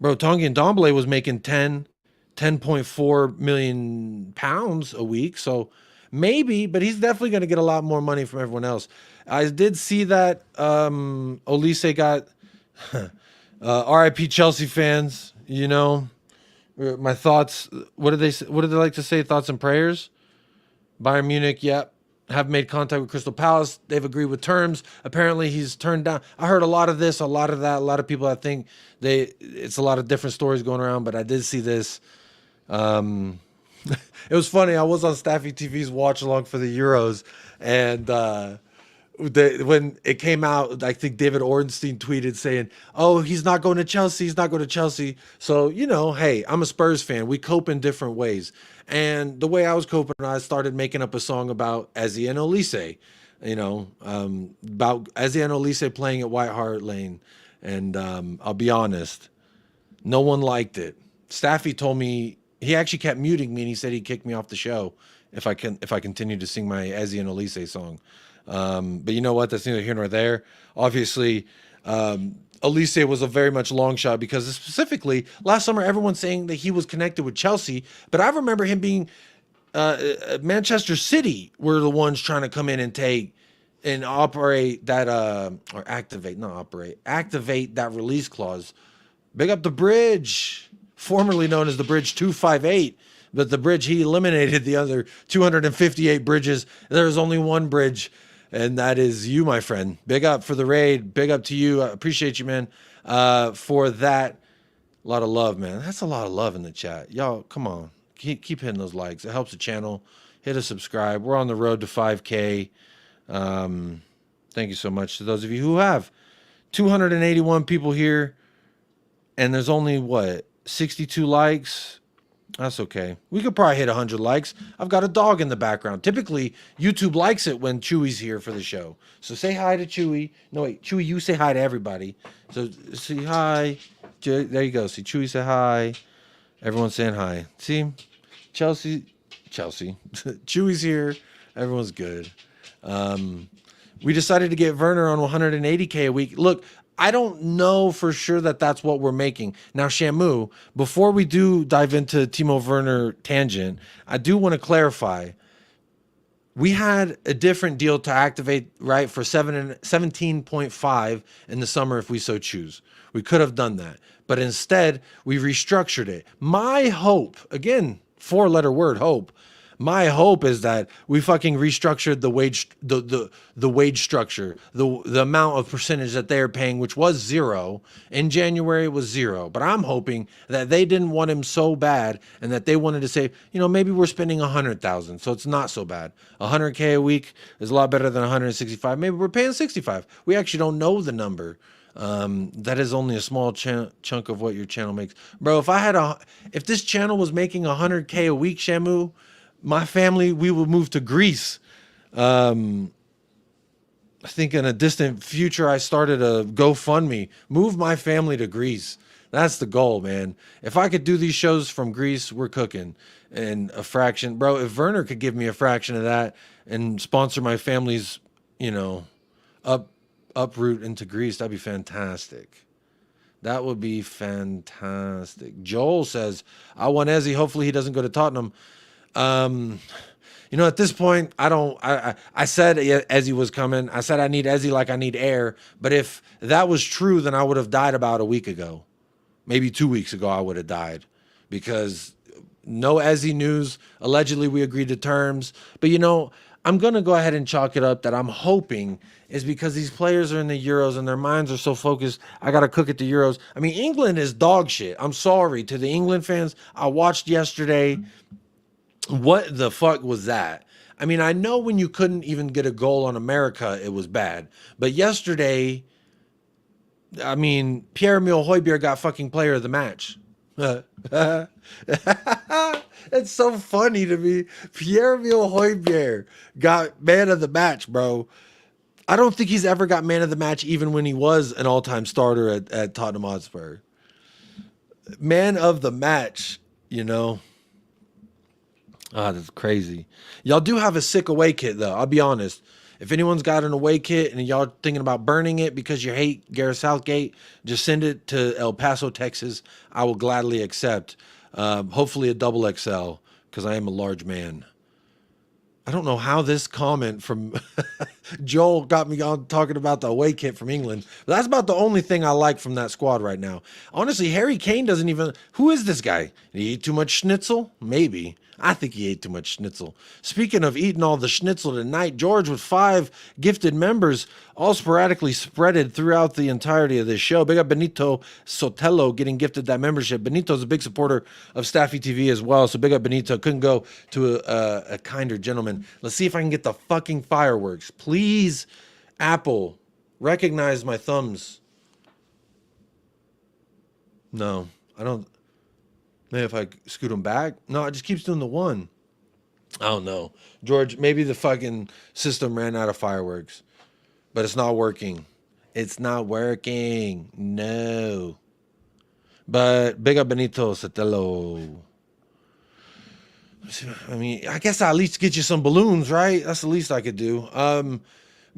Bro, Tongi and Dombele was making 10.4 million pounds a week. So maybe, but he's definitely going to get a lot more money from everyone else. I did see that Olise got RIP Chelsea fans, you know. My thoughts, what did they like to say? Thoughts and prayers? Bayern Munich, yep. Have made contact with Crystal Palace. They've agreed with terms. Apparently he's turned down. I heard a lot of this, a lot of that, a lot of people, I think it's a lot of different stories going around, but I did see this. It was funny. I was on Staffy TV's watch along for the Euros, and when it came out, I think David Ornstein tweeted saying, "Oh, he's not going to Chelsea. He's not going to Chelsea." So, you know, hey, I'm a Spurs fan. We cope in different ways. And the way I was coping, I started making up a song about Eze and Olise, you know, about Eze and Olise playing at White Hart Lane. And I'll be honest, no one liked it. Staffy told me, he actually kept muting me, and he said he'd kick me off the show if I continue to sing my Eze and Olise song. But you know what? That's neither here nor there. Obviously, Olise was a very much long shot, because specifically last summer, everyone's saying that he was connected with Chelsea, but I remember him being Manchester City were the ones trying to come in and take and operate that or activate that release clause. Big up the Bridge, formerly known as the Bridge 258, but the Bridge, he eliminated the other 258 bridges. There's only one bridge, and that is you, my friend. Big up for the raid. Big up to you. I appreciate you, man, for that. A lot of love, man. That's a lot of love in the chat. Y'all, come on. Keep hitting those likes. It helps the channel. Hit a subscribe. We're on the road to 5K. Thank you so much to those of you who have. 281 people here. and there's only, what, 62 likes? That's okay. We could probably hit 100 likes. I've got a dog in the background. Typically, YouTube likes it when Chewy's here for the show. So say hi to Chewy. No, wait, Chewy, you say hi to everybody. So say hi. There you go. See, Chewy say hi. Everyone's saying hi. See, Chelsea. Chewy's here. Everyone's good. We decided to get Werner on 180K a week. Look, I don't know for sure that that's what we're making. Now, Shamu, before we do dive into Timo Werner tangent, I do want to clarify. We had a different deal to activate, right, for 17.5 in the summer if we so choose. We could have done that. But instead, we restructured it. My hope, again, 4-letter word, hope. My hope is that we fucking restructured the wage, the wage structure, the amount of percentage that they're paying, which was 0 in January. It was 0, but I'm hoping that they didn't want him so bad, and that they wanted to say, you know, maybe we're spending 100,000, so it's not so bad. 100K a week is a lot better than 165. Maybe we're paying 65. We actually don't know the number. That is only a small chunk of what your channel makes, bro. If this channel was making 100K a week, Shamu, my family, we will move to Greece. I think in a distant future, I started a GoFundMe. Move my family to Greece. That's the goal, man. If I could do these shows from Greece, we're cooking. And a fraction, bro, if Werner could give me a fraction of that and sponsor my family's, you know, uproot into Greece, that'd be fantastic. That would be fantastic. Joel says, I want Ezzy. Hopefully he doesn't go to Tottenham. You know, at this point, I said Ezzy was coming. I said I need Ezzy like I need air. But if that was true, then I would have died about a week ago. Maybe 2 weeks ago, I would have died. Because no Ezzy news. Allegedly, we agreed to terms. But, you know, I'm going to go ahead and chalk it up that I'm hoping is because these players are in the Euros and their minds are so focused. I got to cook at the Euros. I mean, England is dog shit. I'm sorry to the England fans. I watched yesterday. What the fuck was that? I mean, I know when you couldn't even get a goal on America, it was bad. But yesterday, I mean, Pierre-Emile Højbjerg got fucking player of the match. It's so funny to me. Pierre-Emile Højbjerg got man of the match, bro. I don't think he's ever got man of the match even when he was an all-time starter at Tottenham Hotspur. Man of the match, you know. Ah, that's crazy. Y'all do have a sick away kit, though. I'll be honest. If anyone's got an away kit and y'all thinking about burning it because you hate Gareth Southgate, just send it to El Paso, Texas. I will gladly accept. Hopefully a double XL because I am a large man. I don't know how this comment from Joel got me on talking about the away kit from England. But that's about the only thing I like from that squad right now. Honestly, Harry Kane doesn't even... Who is this guy? Did he eat too much schnitzel? Maybe. I think he ate too much schnitzel. Speaking of eating all the schnitzel tonight, George with 5 gifted members, all sporadically spreaded throughout the entirety of this show. Big up Benito Sotelo getting gifted that membership. Benito's a big supporter of Staffy TV as well, so big up Benito. Couldn't go to a kinder gentleman. Let's see if I can get the fucking fireworks. Please, Apple, recognize my thumbs. No, I don't... Maybe if I scoot them back. No, it just keeps doing the one. I don't know. George, maybe the fucking system ran out of fireworks. But it's not working. It's not working. No. But big up Benito Sotelo. I mean, I guess I'll at least get you some balloons, right? That's the least I could do.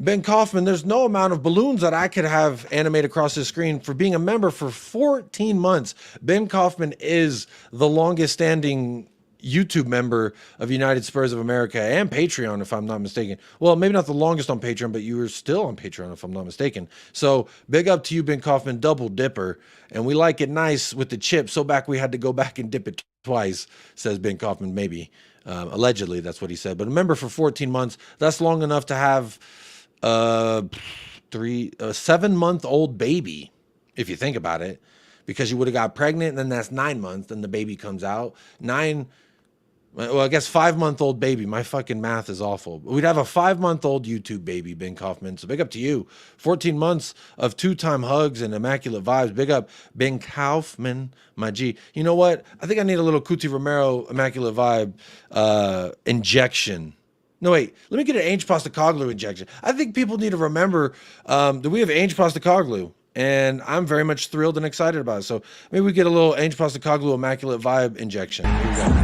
Ben Kaufman, there's no amount of balloons that I could have animate across the screen for being a member for 14 months. Ben Kaufman is the longest standing YouTube member of United Spurs of America and Patreon, if I'm not mistaken. Well, maybe not the longest on Patreon, but you were still on Patreon, if I'm not mistaken. So big up to you, Ben Kaufman, double dipper. And we like it nice with the chip. So back we had to go back and dip it twice, says Ben Kaufman, maybe. Allegedly, that's what he said. But a member for 14 months, that's long enough to have... a 7-month-old baby, if you think about it, because you would have got pregnant and then that's 9 months, then the baby comes out. 9 Well, I guess 5-month-old baby. My fucking math is awful. We'd have a 5-month-old YouTube baby, Ben Kaufman. So big up to you. 14 months of 2-time hugs and immaculate vibes. Big up, Ben Kaufman, my G. You know what? I think I need a little Cuti Romero immaculate vibe injection. No, wait. Let me get an Ange Postecoglou injection. I think people need to remember that we have Ange Postecoglou. And I'm very much thrilled and excited about it. So maybe we get a little Ange Postecoglou immaculate vibe injection. Here we go.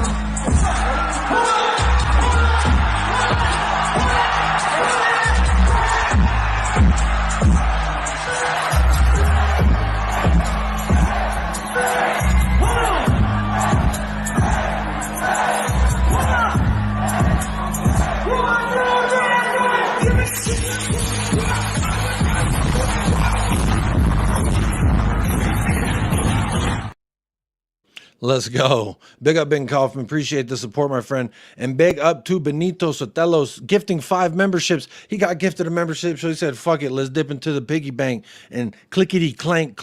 Let's go. Big up, Ben Kaufman. Appreciate the support, my friend. And big up to Benito Sotelos, gifting 5 memberships. He got gifted a membership, so he said, fuck it, let's dip into the piggy bank. And clickety clank,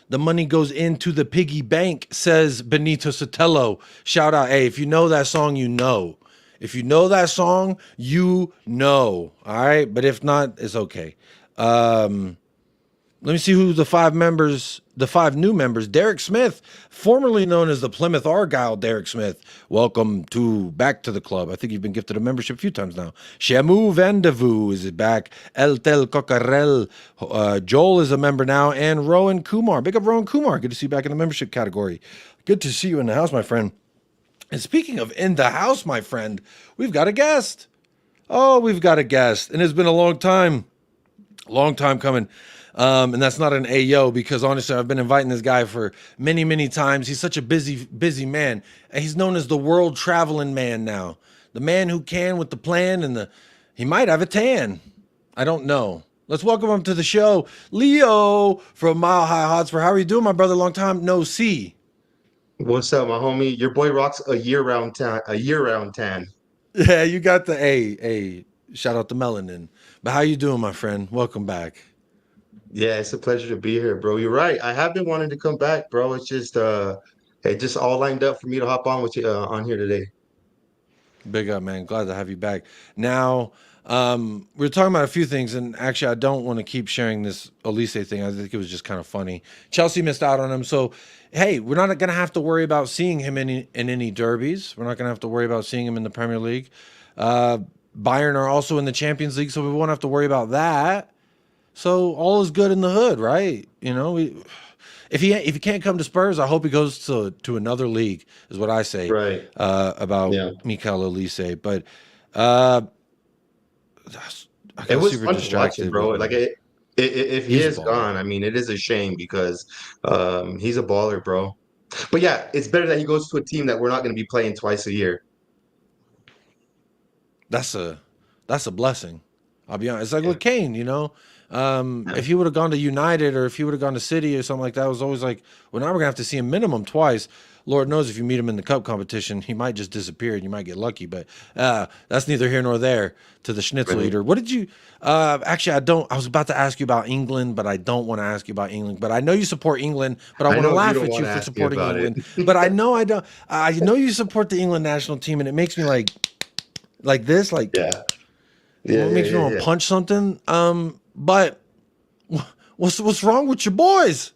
the money goes into the piggy bank, says Benito Sotelo. Shout out. Hey, if you know that song, you know. If you know that song, you know. All right? But if not, it's okay. Let me see who the 5 new members. Derek Smith, formerly known as the Plymouth Argyle Derek Smith. Welcome back to the club. I think you've been gifted a membership a few times now. Shamu Vandevu is back. El Tel Cocarel. Joel is a member now. And Rowan Kumar. Big up Rowan Kumar. Good to see you back in the membership category. Good to see you in the house, my friend. And speaking of in the house, my friend, we've got a guest. Oh, we've got a guest. And it's been a long time coming. And that's not an Ayo, because honestly, I've been inviting this guy for many, many times. He's such a busy man. And he's known as the world traveling man now. The man who can with the plan, and he might have a tan. I don't know. Let's welcome him to the show. Leo from Mile High Hotspur. How are you doing, my brother? Long time no see. What's up, my homie? Your boy rocks a year-round tan. Yeah, you got the A. Shout out to Melanin. But how you doing, my friend? Welcome back. Yeah, it's a pleasure to be here, bro. You're right. I have been wanting to come back, bro. It's just it just all lined up for me to hop on with you on here today. Big up, man. Glad to have you back. Now, we're talking about a few things, and actually, I don't want to keep sharing this Elise thing. I think it was just kind of funny. Chelsea missed out on him, so hey, we're not going to have to worry about seeing him in any derbies. We're not going to have to worry about seeing him in the Premier League. Bayern are also in the Champions League, so we won't have to worry about that. So all is good in the hood, right? You know, if he can't come to Spurs, I hope he goes to another league, is what I say. Right. About Mikel Olise. But it was fun to watch it, bro. Like if he is gone, I mean, it is a shame because he's a baller, bro. But yeah, it's better that he goes to a team that we're not going to be playing twice a year. That's a blessing. I'll be honest. It's like with Kane, you know. If he would have gone to United, or if he would have gone to City or something like that, it was always like, well, now we're gonna have to see him minimum twice. Lord knows if you meet him in the cup competition, he might just disappear and you might get lucky. But that's neither here nor there to the Schnitzel eater. What did you? Actually, I was about to ask you about England, but I don't want to ask you about England. But I know you support England, but I want to laugh at you for supporting England. But I know I don't. I know you support the England national team, and it makes me like this, like it makes me want to punch something. But what's wrong with your boys?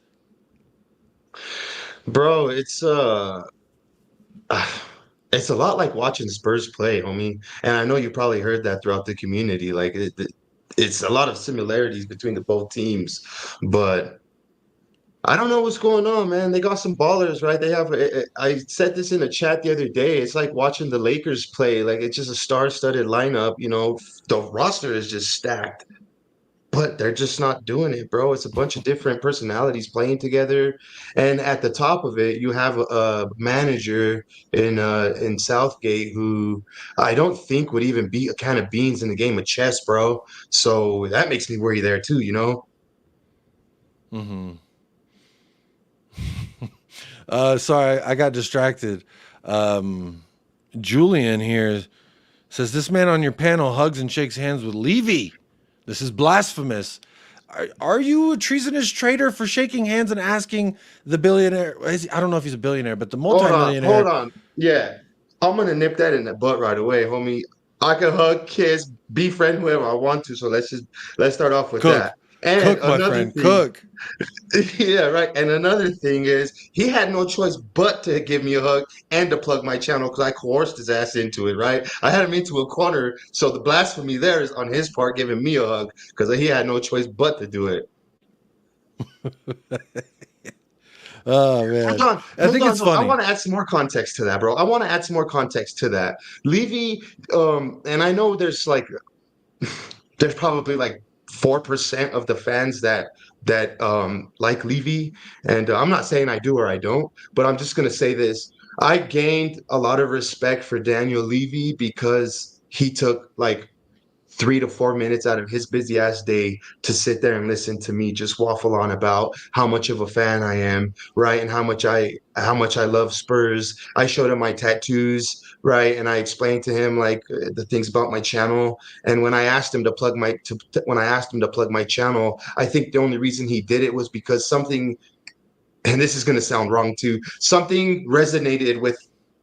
Bro, it's a lot like watching Spurs play, homie. And I know you probably heard that throughout the community. Like it's a lot of similarities between the both teams, but I don't know what's going on, man. They got some ballers, right? They have. I said this in a chat the other day. It's like watching the Lakers play. Like it's just a star-studded lineup. You know, the roster is just stacked. But they're just not doing it, bro. It's a bunch of different personalities playing together, and at the top of it, you have a manager in Southgate who I don't think would even beat a can of beans in the game of chess, bro. So that makes me worry there too, you know. Mm-hmm. Sorry, I got distracted. Julian here says this man on your panel hugs and shakes hands with Levy. This is blasphemous. Are you a treasonous traitor for shaking hands and asking the billionaire? I don't know if he's a billionaire, but the multimillionaire. Hold on. Yeah. I'm gonna nip that in the butt right away, homie. I can hug, kiss, be friend whoever I want to. So let's start off with Cook, that. And cook, my another friend, thing, cook. yeah, right. And another thing is he had no choice but to give me a hug and to plug my channel because I coerced his ass into it, right? I had him into a corner. So the blasphemy there is on his part giving me a hug because he had no choice but to do it. Oh man, I Hold think on. it's No, I funny. want to add some more context to that, bro. I want to add some more context to that. Levy, and I know there's probably like 4% of the fans that like Levy, and I'm not saying I do or I don't, but I'm just gonna say this. I gained a lot of respect for Daniel Levy because he took like 3 to 4 minutes out of his busy ass day to sit there and listen to me just waffle on about how much of a fan I am, right? And how much I love Spurs. I showed him my tattoos, right? And I explained to him like the things about my channel. And when I asked him to when I asked him to plug my channel, I think the only reason he did it was because something, and this is going to sound wrong too, something resonated with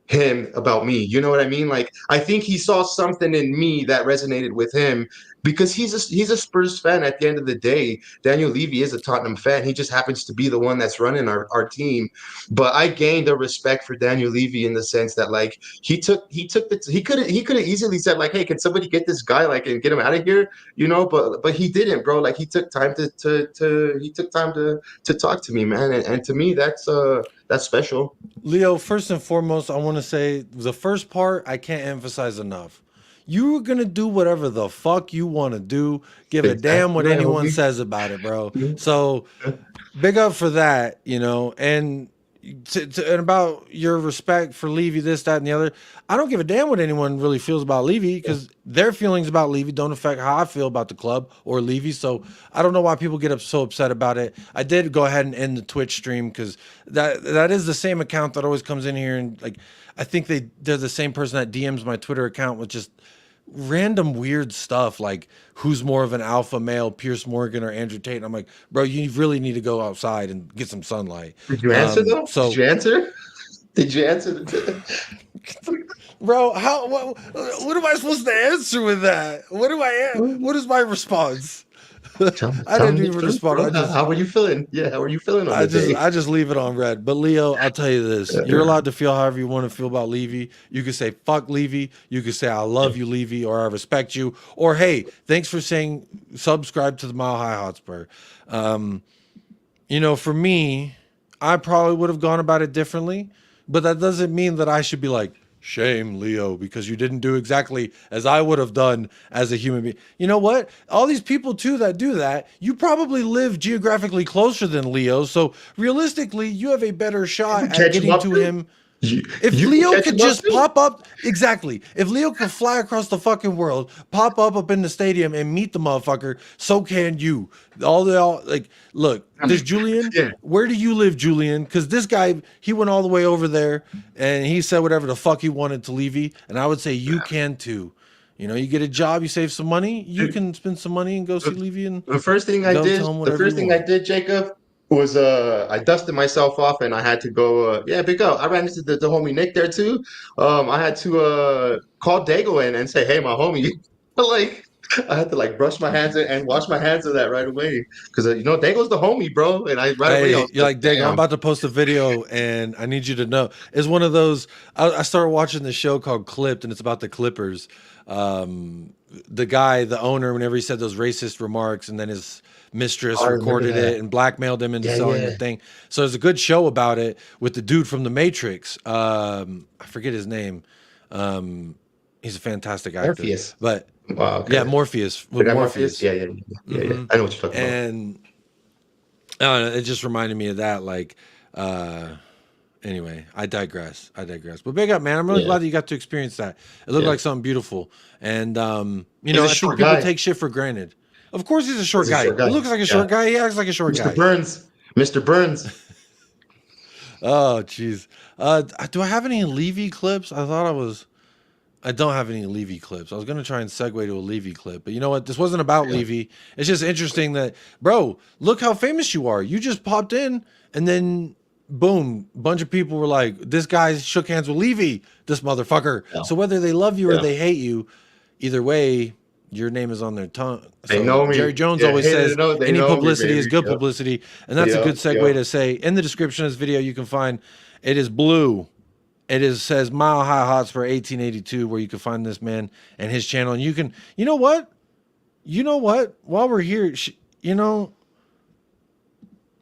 him about me. You know what I mean? Like I think he saw something in me that resonated with him because he's a Spurs fan at the end of the day. Daniel Levy is a Tottenham fan. He just happens to be the one that's running our team. But I gained a respect for Daniel Levy in the sense that like he could have easily said like, hey, can somebody get this guy like and get him out of here? You know, but he didn't, bro. Like he took time to talk to me, man. And to me, that's special. Leo, first and foremost, I want to say the first part I can't emphasize enough. You're gonna do whatever the fuck you want to do. Give a damn what Exactly right, anyone homie. says about it, bro. Mhm. So big up for that, and and about your respect for Levy, this, that, and the other. I don't give a damn what anyone really feels about Levy because their feelings about Levy don't affect how I feel about the club or Levy. So I don't know why people get so upset about it. I did go ahead and end the Twitch stream because that is the same account that always comes in here and like I think they're the same person that DMs my Twitter account with just random weird stuff like who's more of an alpha male, Pierce Morgan or Andrew Tate. And I'm like, bro, you really need to go outside and get some sunlight. Did you answer though? Did So, you answer? Did you answer? bro, what am I supposed to answer with that? What is my response? I Tell didn't me the even truth, respond. bro. How are you feeling? Yeah, how are you feeling on the day? I just leave it on red. But Leo, I'll tell you this: you're allowed to feel however you want to feel about Levy. You could say "fuck Levy," you could say "I love you, Levy," or "I respect you," or "Hey, thanks for saying subscribe to the Mile High Hotspur." For me, I probably would have gone about it differently, but that doesn't mean that I should be like, shame, Leo, because you didn't do exactly as I would have done as a human being. You know what? All these people, too, that do that, you probably live geographically closer than Leo. So realistically, you have a better You shot can at catch him getting up to too. him. You, If you can Leo catch could him up just too. pop up, exactly. If Leo could fly across the fucking world, pop up in the stadium and meet the motherfucker, so can you. Like, look, there's Julian. Yeah. Where do you live, Julian? Because this guy, he went all the way over there and he said whatever the fuck he wanted to Levy. And I would say you can too. You get a job, you save some money, you can spend some money and go see Levy and The first thing I go did, tell him the whatever first you thing I want. did, Jacob, was I dusted myself off and I had to go. Yeah, big up. I ran into the homie Nick there too. I had to call Dago in and say, "Hey, my homie," like I had to like brush my hands and wash my hands of that right away because Dago's the homie, bro. And I right away I Hey, was you're like, like, Dago, I'm "Damn." about to post a video and I need you to know. It's one of those. I started watching this show called Clipped and it's about the Clippers. The guy, the owner, whenever he said those racist remarks and then his mistress I remember recorded that. it and blackmailed him into Yeah, selling yeah. the thing. So there's a good show about it with the dude from The Matrix. I forget his name. He's a fantastic actor. Morpheus. But Wow. yeah, Okay. Morpheus The with guy Morpheus. Morpheus. Yeah, yeah, yeah, yeah. I know what you're talking about. And I don't know, it just reminded me of that. Like, anyway, I digress. But big up, man. I'm really Yeah. glad that you got to experience that. It looked Yeah. like something beautiful. And, He's a I think short people guy. take shit for granted. Of course, he's a short He's a guy. short He guy. looks like a Yeah. short guy. He acts like a short Mr. guy. Burns. Mr. Burns. Oh, jeez. Do I have any Levy clips? I don't have any Levy clips. I was going to try and segue to a Levy clip, but you know what? This wasn't about Levy. It's just interesting that, bro, look how famous you are. You just popped in and then boom, a bunch of people were like, this guy shook hands with Levy, this motherfucker. Yeah. So whether they love you or Yeah. they hate you, either way, your name is on their tongue. They So know me. Jerry Jones Yeah, always hate it says or no, they any know me, publicity is baby. good Yep. publicity. And that's a good segue to say, in the description of this video, you can find, it is blue. Says Mile High Hotspur 1882, where you can find this man and his channel. And you can, you know what? While we're here,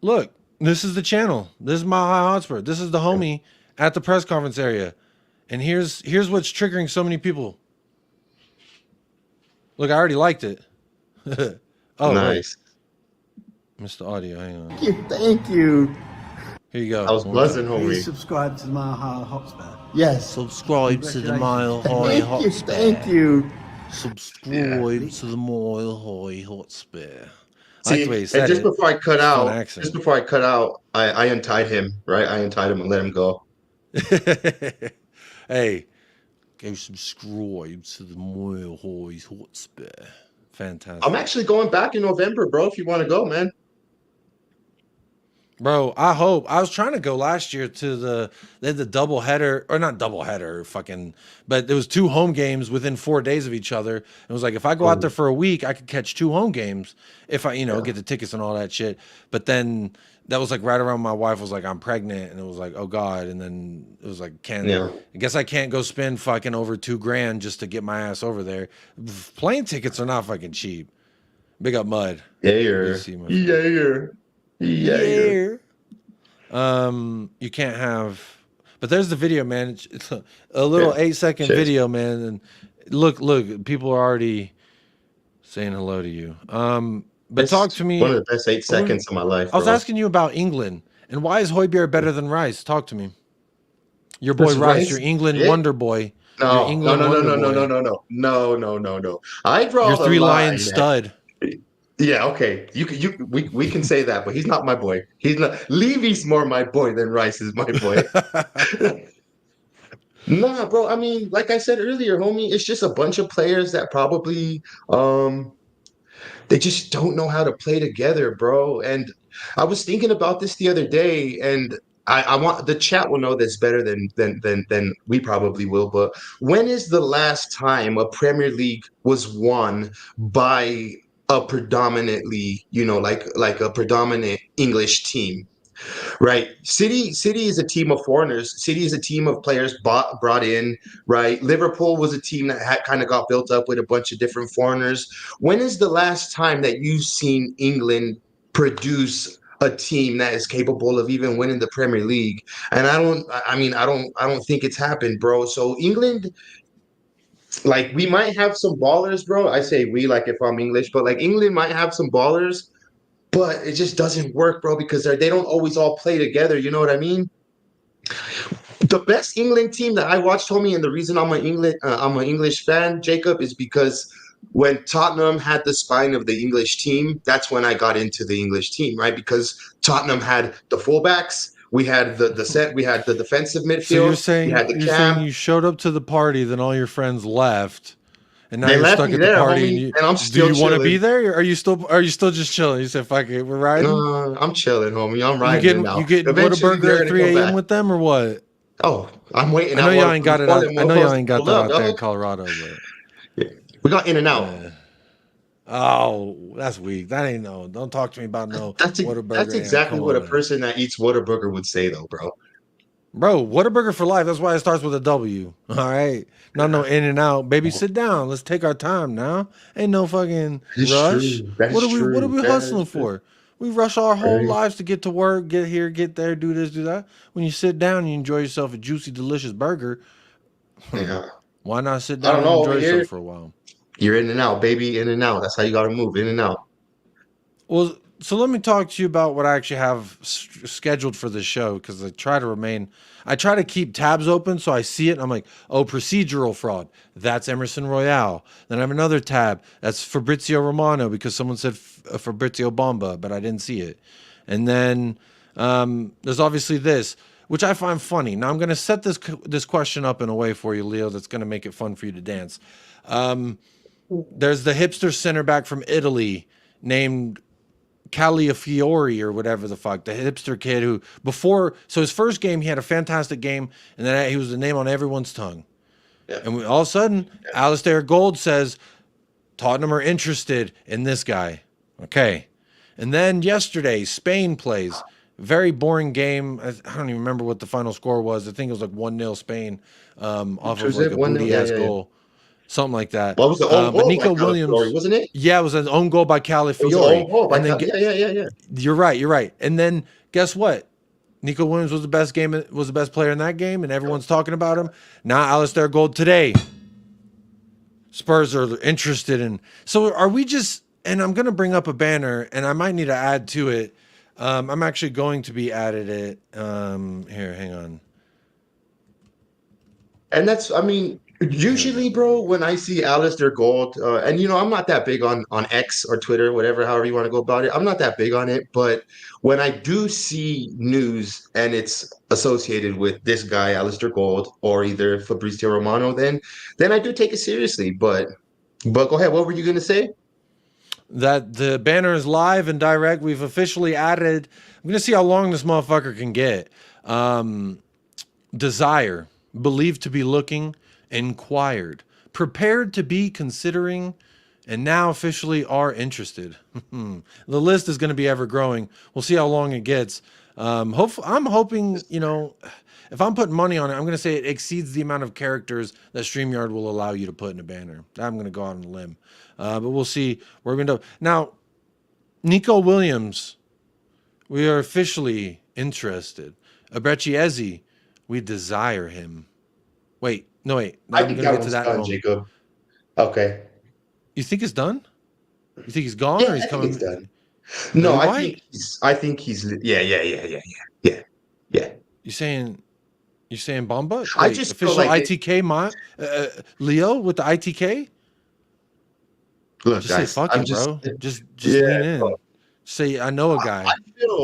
look, this is the channel. This is Mile High Hotspur. This is the homie at the press conference area. And here's what's triggering so many people. Look, I already liked it. Oh, nice. Wait. Missed the audio. Hang on. Thank you. Here you go. I was buzzing, Please homie. subscribe to the Mile High Hotspur. Yes. Subscribe to the Mile High Hotspur. Thank you. Subscribe to the Mile High Hotspur. See, and just before I cut out, accent. I untied him, right? I untied him and let him go. Hey, go subscribe to the Mile High Hotspur. Fantastic. I'm actually going back in November, bro, if you want to go, man. Bro, I hope. I was trying to go last year to they had the double header, or not double header, but there was 2 home games within 4 days of each other. It was like, if I go out there for a week, I could catch 2 home games if I, get the tickets and all that shit. But then that was like right around my wife was like, I'm pregnant, and it was like, oh God. And then it was like, I guess I can't go spend fucking over $2,000 just to get my ass over there. Plane tickets are not fucking cheap. Big up Mud. Yeah. You can't have, but there's the video, man. It's a little 8-second video, man. And look, people are already saying hello to you. But talk to me. One of the best 8 seconds of my life. I was asking you about England and why is Højbjerg better than Rice? Talk to me. Your boy Rice, your England wonder boy. No. I draw your the 3 line, lion man. stud. Yeah, okay. We can say that, but he's not my boy. He's not. Levy's more my boy than Rice is my boy. Nah, bro. I mean, like I said earlier, homie, it's just a bunch of players that probably they just don't know how to play together, bro. And I was thinking about this the other day, and I want the chat will know this better than we probably will. But when is the last time a Premier League was won by a predominantly, like a predominant English team, right? City is a team of foreigners. City is a team of players brought in, right? Liverpool was a team that had kind of got built up with a bunch of different foreigners. When is the last time that you've seen England produce a team that is capable of even winning the Premier League? And I don't think it's happened, bro. So England, like, we might have some ballers, bro. I say we, like, if I'm English, but like England might have some ballers, but it just doesn't work, bro, because they don't always all play together. You know what I mean? The best England team that I watched, homie, and the reason I'm an English fan, Jacob, is because when Tottenham had the spine of the English team, that's when I got into the English team, right? Because Tottenham had the fullbacks. We had the set. We had the defensive midfield. So you're saying we had the saying you showed up to the party, then all your friends left, and now They you're left stuck me at there, the party. homie, and I'm still do you want to be chilling. there? Or are you still just chilling? You said, "Fuck it, we're riding." No, I'm chilling, homie. I'm riding now. You getting Eventually, Whataburger they're at gonna 3 come a.m. back. with them or what? Oh, I'm waiting. I know y'all ain't got it out. I know y'all ain't got Hold that up, out there in dog. Colorado, but We got In and Out. oh, that's weak. That ain't no. Don't talk to me about no Whataburger. That's exactly what a person that eats Whataburger would say, though, bro. Bro, Whataburger for life. That's why it starts with a W. All right. Not no In and Out. Baby, sit down. Let's take our time now. Ain't no fucking rush. What are we hustling for? We rush our whole lives to get to work, get here, get there, do this, do that. When you sit down, you enjoy yourself a juicy, delicious burger. Yeah. Why not sit down and enjoy yourself for a while? You're In and Out, baby. In and Out. That's how you got to move. In and Out. Well, so let me talk to you about what I actually have scheduled for this show, because I try to keep tabs open so I see it. And I'm like, oh, procedural fraud. That's Emerson Royale. Then I have another tab. That's Fabrizio Romano, because someone said Fabrizio Bomba, but I didn't see it. And then there's obviously this, which I find funny. Now I'm going to set this question up in a way for you, Leo, that's going to make it fun for you to dance. There's the hipster center back from Italy named Califiore or whatever the fuck, the hipster kid who so his first game, he had a fantastic game, and then he was the name on everyone's tongue. Yeah. And all of a sudden, Alistair Gold says, Tottenham are interested in this guy. Okay. And then yesterday, Spain plays. Very boring game. I don't even remember what the final score was. I think it was like 1-0 Spain off of like a booty-ass goal. Something like that. What was the own goal? Nico Williams, wasn't it? Yeah, it was an own goal by Califiore. It was an own goal by yeah. You're right. And then guess what? Nico Williams was the best player in that game, and everyone's talking about him. Now Alistair Gold today. Spurs are interested in. So are we just? And I'm going to bring up a banner, and I might need to add to it. I'm actually going to be added it. Here, hang on. And that's, I mean, usually, bro, when I see Alistair Gold, and I'm not that big on X or Twitter, whatever, however you want to go about it. I'm not that big on it, but when I do see news and it's associated with this guy, Alistair Gold, or either Fabrizio Romano, then I do take it seriously. But go ahead. What were you going to say? That the banner is live and direct. We've officially added. I'm going to see how long this motherfucker can get. Desire, believed to be looking, inquired, prepared to be considering, and now officially are interested. The list is going to be ever growing. We'll see how long it gets. I'm hoping, if I'm putting money on it, I'm going to say it exceeds the amount of characters that StreamYard will allow you to put in a banner. I'm going to go out on a limb. But we'll see where we're going to. Now, Nico Williams, we are officially interested. Abrechiezi, we desire him. Wait. I'm going to get to that done, Jacob. Okay. You think it's done? You think he's gone or he's coming? He's done. No, I think he's yeah. You saying Bomba? Wait, I just official like ITK Leo with the ITK? Look, just guys, say fuck it, bro. Just lean in. Bro. Say I know a guy.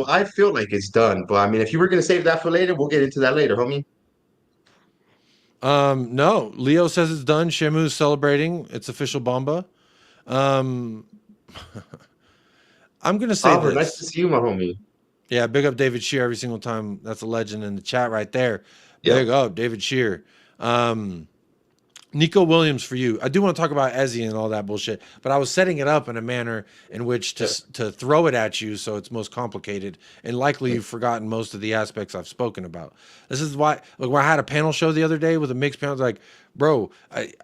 I feel like it's done, but I mean, if you were gonna save that for later, we'll get into that later, homie. No. Leo says it's done. Shemu's celebrating. It's official Bomba. I'm gonna say this. Nice to see you, my homie. Yeah, big up David Shear every single time. That's a legend in the chat right there. Big up David Shear. Nico Williams for you. I do want to talk about Ezzy and all that bullshit, but I was setting it up in a manner in which to throw it at you, so it's most complicated, and likely you've forgotten most of the aspects I've spoken about. This is why, like, when I had a panel show the other day with a mixed panel, like, bro,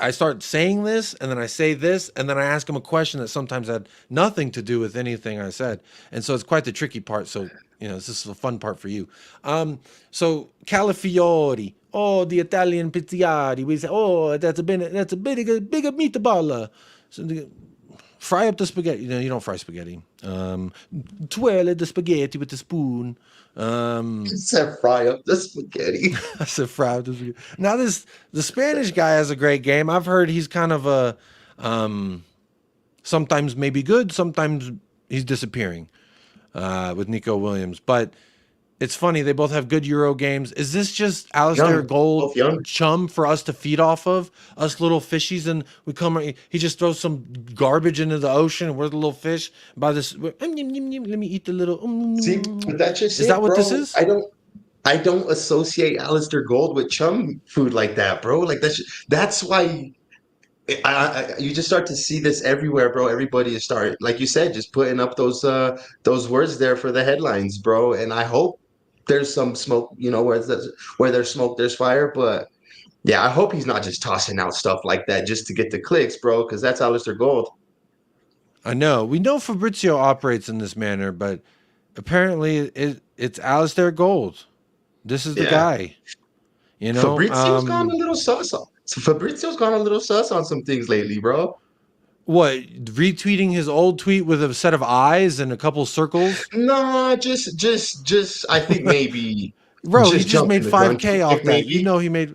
I start saying this, and then I say this, and then I ask him a question that sometimes had nothing to do with anything I said, and so it's quite the tricky part. So this is the fun part for you. So Califiore. Oh, the Italian pizziati. We say, oh, that's a bigger meatball. So, fry up the spaghetti. You don't fry spaghetti. Twirl the spaghetti with the spoon. You said fry up the spaghetti. I said fry up the spaghetti. Now the Spanish guy has a great game. I've heard he's kind of a sometimes maybe good, sometimes he's disappearing with Nico Williams, but. It's funny, they both have good Euro games. Is this just Alistair Gold chum for us to feed off of? Us little fishies, and he just throws some garbage into the ocean, and we're the little fish. By this, let me eat the little. See, but that's just is that what this is? I don't associate Alistair Gold with chum food like that, bro. Like that's why you just start to see this everywhere, bro. Everybody is like you said, just putting up those words there for the headlines, bro. And I hope there's some smoke, where there's smoke, there's fire. But yeah, I hope he's not just tossing out stuff like that just to get the clicks, bro, because that's Alistair Gold. I know. We know Fabrizio operates in this manner, but apparently it's Alistair Gold. This is the guy. Fabrizio's gone a little sus. Fabrizio's gone a little sus on some things lately, bro. What, retweeting his old tweet with a set of eyes and a couple circles? Nah, just I think maybe. Bro, he just made 5K off that. Maybe. He made.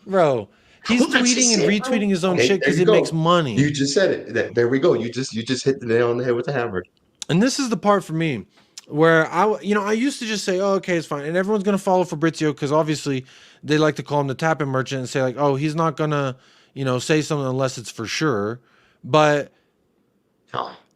Bro, he's tweeting and retweeting his own shit because it makes money. You just said it. There we go. You just hit the nail on the head with the hammer. And this is the part for me where I used to just say, oh, okay, it's fine. And everyone's going to follow Fabrizio because obviously they like to call him the tap-in merchant and say like, oh, he's not going to, say something unless it's for sure. But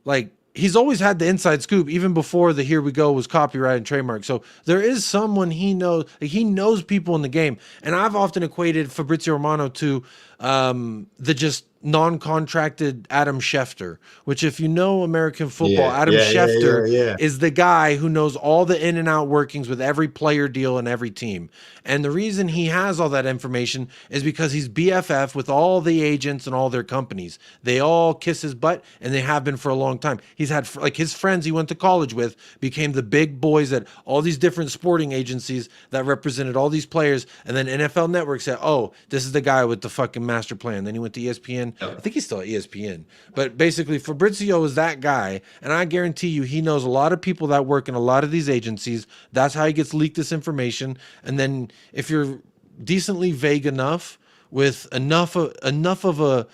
like he's always had the inside scoop, even before the "Here We Go" was copyright and trademark. So there is someone he knows. He knows people in the game, and I've often equated Fabrizio Romano to the just non-contracted Adam Schefter. Which, if you know American football, Adam Schefter is the guy who knows all the in and out workings with every player deal and every team. And the reason he has all that information is because he's BFF with all the agents and all their companies. They all kiss his butt, and they have been for a long time. He's had, like, his friends he went to college with became the big boys at all these different sporting agencies that represented all these players. And then NFL Network said, oh, this is the guy with the fucking master plan. Then he went to ESPN. I think he's still at ESPN. But basically, Fabrizio is that guy. And I guarantee you, he knows a lot of people that work in a lot of these agencies. That's how he gets leaked this information. And then if you're decently vague enough with enough of a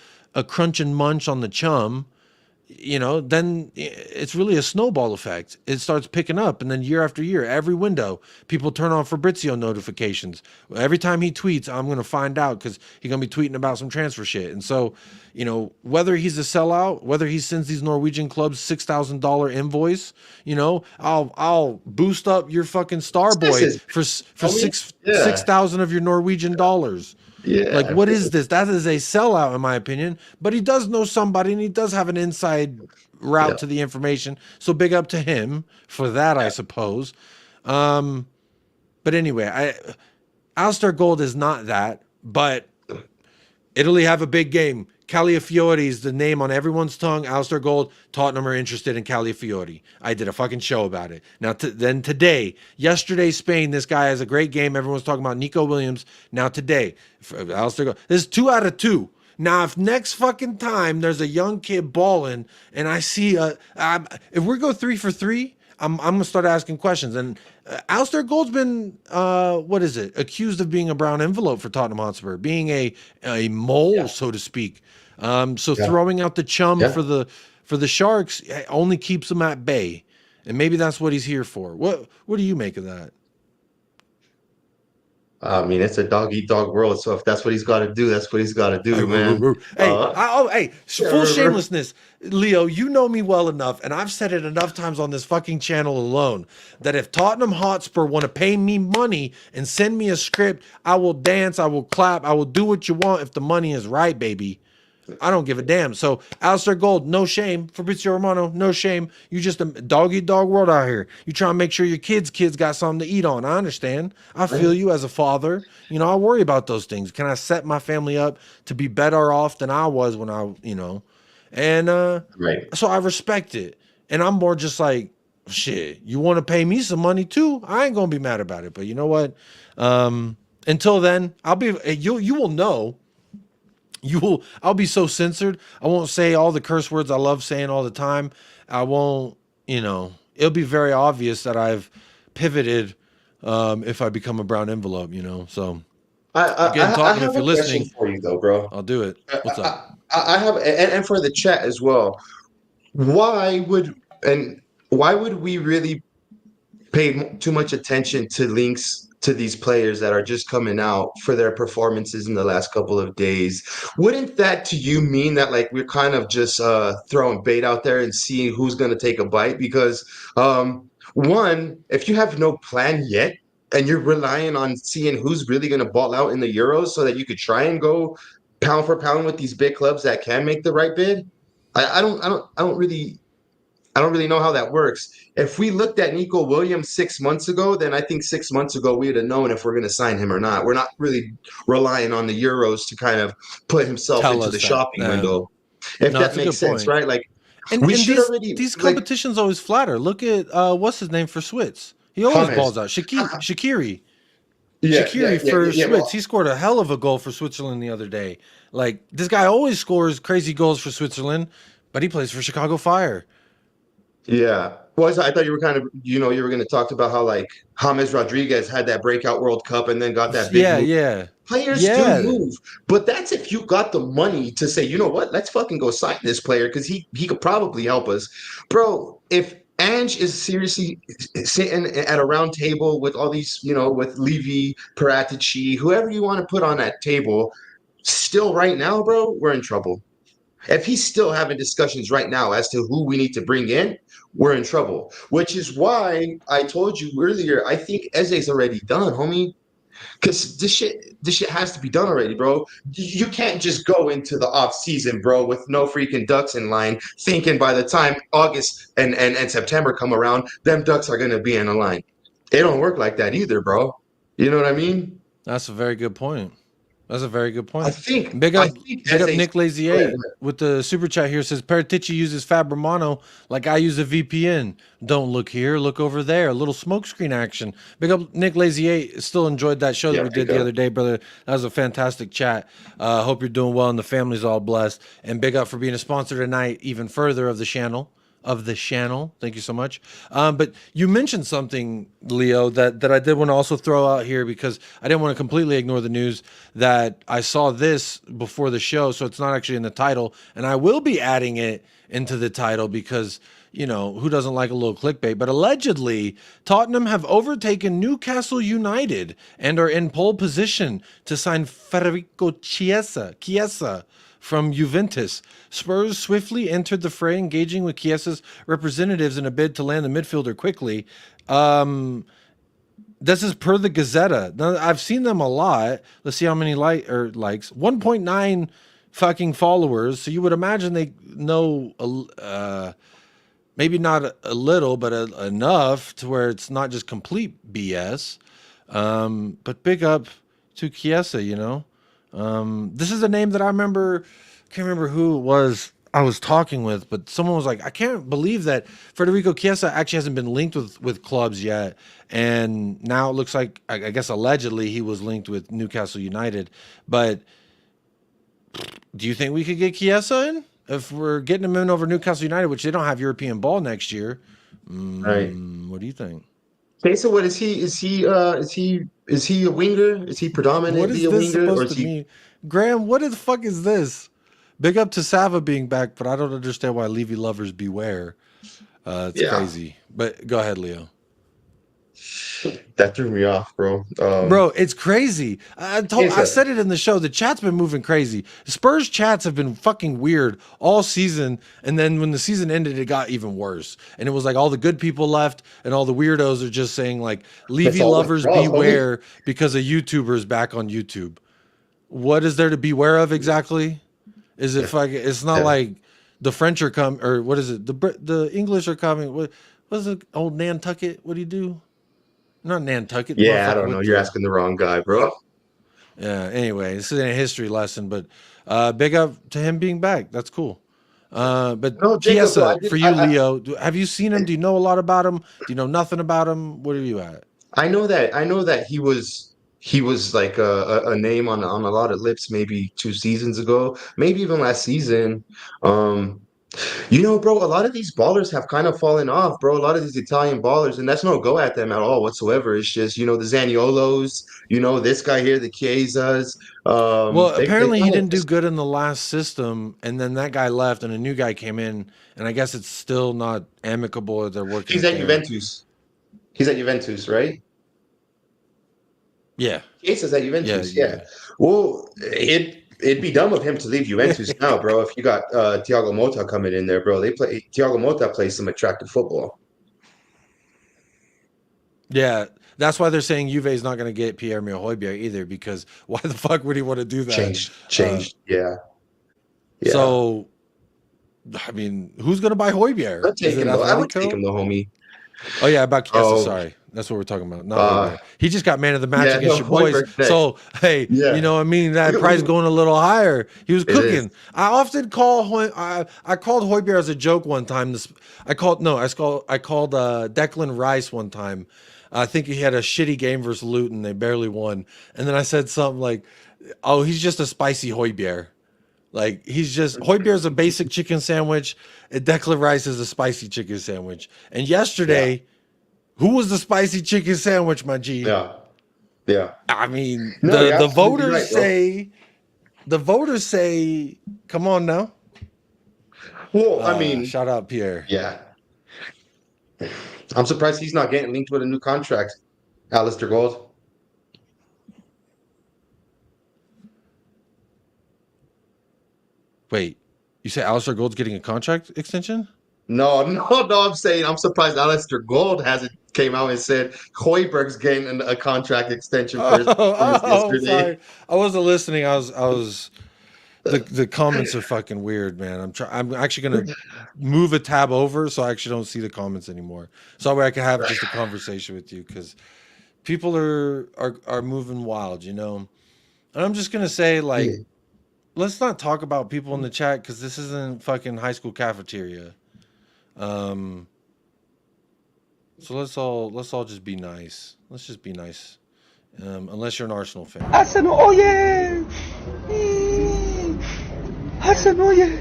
crunch and munch on the chum, you know, then it's really a snowball effect. It starts picking up, and then year after year, every window, people turn on Fabrizio notifications. Every time he tweets, I'm going to find out because he's going to be tweeting about some transfer shit. And so, you know, whether he's a sellout, whether he sends these Norwegian clubs $6,000 invoice, you know, I'll boost up your fucking star boy for 6,000 of your Norwegian dollars. Yeah. Like, what is this? That is a sellout, in my opinion. But he does know somebody, and he does have an inside route to the information. So big up to him for that, I suppose. But anyway, Alistair Gold is not that. But Italy have a big game. Calafiori is the name on everyone's tongue. Alistair Gold, Tottenham are interested in Calafiori. I did a fucking show about it. Now, then today, yesterday, Spain, this guy has a great game. Everyone's talking about Nico Williams. Now today, Alistair Gold, this is 2 out of 2. Now, if next fucking time there's a young kid balling and I see if we go 3 for 3, I'm gonna start asking questions. And Alistair Gold's been accused of being a brown envelope for Tottenham Hotspur, being a mole, so to speak. Throwing out the chum for the Sharks only keeps them at bay, and maybe that's what he's here for. What do you make of that? I mean, it's a dog-eat-dog world, so if that's what he's got to do, that's what he's got to do, man. Full shamelessness. Leo, you know me well enough, and I've said it enough times on this fucking channel alone, that if Tottenham Hotspur want to pay me money and send me a script, I will dance, I will clap, I will do what you want if the money is right, baby. I don't give a damn. So, Alistair Gold, no shame. Fabrizio Romano, no shame. You just a dog-eat-dog world out here. You trying to make sure your kids got something to eat on. I understand. I feel you as a father. You know, I worry about those things. Can I set my family up to be better off than I was when I, you know? And so I respect it. And I'm more just like, shit, you want to pay me some money too? I ain't going to be mad about it. But you know what? Until then, you will know. I'll be so censored. I won't say all the curse words I love saying all the time. I won't, you know, it'll be very obvious that I've pivoted if I become a brown envelope, you know. So I have a question for you though, bro. I'll do it. What's up? I have, and for the chat as well. Why would we really pay too much attention to links to these players that are just coming out for their performances in the last couple of days? Wouldn't that to you mean that like we're kind of just throwing bait out there and seeing who's going to take a bite? Because one, if you have no plan yet and you're relying on seeing who's really going to ball out in the Euros so that you could try and go pound for pound with these big clubs that can make the right bid, I don't really know how that works. If we looked at Nico Williams 6 months ago, then I think 6 months ago we would have known if we're going to sign him or not. We're not really relying on the Euros to kind of put himself into the shopping window. If that makes sense, right? Like, these competitions always flatter. Look at what's his name for Switz. He always balls out. Shaqiri. Shaqiri for Switz. He scored a hell of a goal for Switzerland the other day. Like, this guy always scores crazy goals for Switzerland, but he plays for Chicago Fire. Yeah. Well, I thought you were kind of, you were going to talk about how like James Rodriguez had that breakout World Cup and then got that big move. Yeah. Players do move, but that's if you got the money to say, you know what, let's fucking go sign this player because he could probably help us. Bro, if Ange is seriously sitting at a round table with all these, with Levy, Paratici, whoever you want to put on that table, still right now, bro, we're in trouble. If he's still having discussions right now as to who we need to bring in, we're in trouble. Which is why I told you earlier, I think Eze's already done, homie. Because this shit has to be done already, bro. You can't just go into the off season, bro, with no freaking ducks in line, thinking by the time August and September come around, them ducks are gonna be in a line. It don't work like that either, bro. You know what I mean? That's a very good point. That's a very good I point. think Big I up, think big up Eze's Nick Lazier with the super chat here. Says Paratici uses Fabromano like I use a VPN. Don't look here, look over there. A little smokescreen action. Big up Nick Lazier. Still enjoyed that show that we did the other day, brother. That was a fantastic chat. Hope you're doing well and the family's all blessed. And big up for being a sponsor tonight, even further of the channel. Thank you so much. But you mentioned something, Leo, that I did want to also throw out here because I didn't want to completely ignore the news that I saw this before the show, so it's not actually in the title, and I will be adding it into the title because, you know, who doesn't like a little clickbait? But allegedly, Tottenham have overtaken Newcastle United and are in pole position to sign Federico Chiesa from Juventus. Spurs swiftly entered the fray, engaging with Chiesa's representatives in a bid to land the midfielder quickly. This is per the Gazzetta. Now, I've seen them a lot. Let's see how many likes. 1.9 fucking followers. So you would imagine they know, maybe not a little, but enough to where it's not just complete BS. But big up to Chiesa, you know. This is a name that I remember. Can't remember who it was I was talking with, but someone was like, I can't believe that Federico Chiesa actually hasn't been linked with clubs yet. And now it looks like, I guess allegedly he was linked with Newcastle United. But do you think we could get Chiesa in? If we're getting him in over Newcastle United, which they don't have European ball next year. Right. What do you think? Okay, so what is he? Is he a winger? Is he What predominantly is a this winger, or supposed is to he? mean? Graham, what the fuck is this? Big up to Sava being back, but I don't understand why Levy lovers beware. It's Yeah, crazy. But go ahead, Leo. that threw me off, bro. Bro, it's crazy. I Chiesa. said it in the show. The chat's been moving crazy. Spurs chats have been fucking weird all season, and then when the season ended, it got even worse. And it was like all the good people left, and all the weirdos are just saying like, That's "Levy all lovers withdrawals, homie. beware," because a YouTuber is back on YouTube. What is there to beware of exactly? Is it fucking? It's not Yeah. like the French are coming, or what is it? The English are coming. What's it? Old Nantucket? What do you do? Not Nantucket, the Yeah, I motherfucker don't know. with You're the. asking the wrong guy, bro. Yeah. Anyway, this is a history lesson, but big up to him being back. That's cool. But No, Jacob, bro. Chiesa, for you, Leo, have you seen him? Do you know a lot about him? Do you know nothing about him? What are you at? I know that. I know that he was like a name on a lot of lips maybe 2 seasons ago, maybe even last season. Um, bro, a lot of these ballers have kind of fallen off, bro. A lot of these Italian ballers, and that's no go at them at all whatsoever. It's just, the Zaniolos, this guy here, the Chiesas. Well, They apparently he kind of didn't do good in the last system, and then that guy left, and a new guy came in, and I guess it's still not amicable. They're working he's it at there. Juventus. He's at Juventus, right? Yeah. Chiesa's at Yeah. Juventus, yeah. Well, it'd be dumb of him to leave Juventus now, bro. If you got Thiago Motta coming in there, bro. Thiago Motta plays some attractive football. Yeah. That's why they're saying Juve is not going to get Pierre-Emile Højbjerg either, because why the fuck would he want to do that? Changed. Yeah. So, I mean, who's going to buy Højbjerg? I'd take him though. I would take him though, homie. Oh yeah, about Chiesa. Oh, Sorry, that's what we're talking about. Not Højbjerg. He just got man of the match yeah, against no, your boys. Højbjerg's next. So hey, Yeah. you know, what I mean, that We- price we- going a little higher. He was It is. cooking. I often call I called Højbjerg as a joke one time. I called Declan Rice one time. I think he had a shitty game versus Luton. They barely won, and then I said something like, "Oh, he's just a spicy Højbjerg." Like Højbjerg's a basic chicken sandwich, and Declan Rice is a spicy chicken sandwich. And yesterday, who was the spicy chicken sandwich, my G? Yeah. I mean, No, you're the absolutely voters right, bro. say, come on now. Well, I mean, Shout out Pierre. yeah. I'm surprised he's not getting linked with a new contract, Alistair Gold. Wait, You say Alistair Gold's getting a contract extension? No. I'm saying I'm surprised Alistair Gold hasn't came out and said Hoiberg's getting a contract extension for his performance yesterday. Sorry. I wasn't listening. I was. The comments are fucking weird, man. I'm actually gonna move a tab over so I actually don't see the comments anymore. So that way I can have just a conversation with you because people are moving wild, And I'm just gonna say, like, let's not talk about people in the chat because this isn't fucking high school cafeteria. So let's all just be nice. Let's just be nice. Unless you're an Arsenal fan. Arsenal, oh yeah! Arsenal, oh yeah!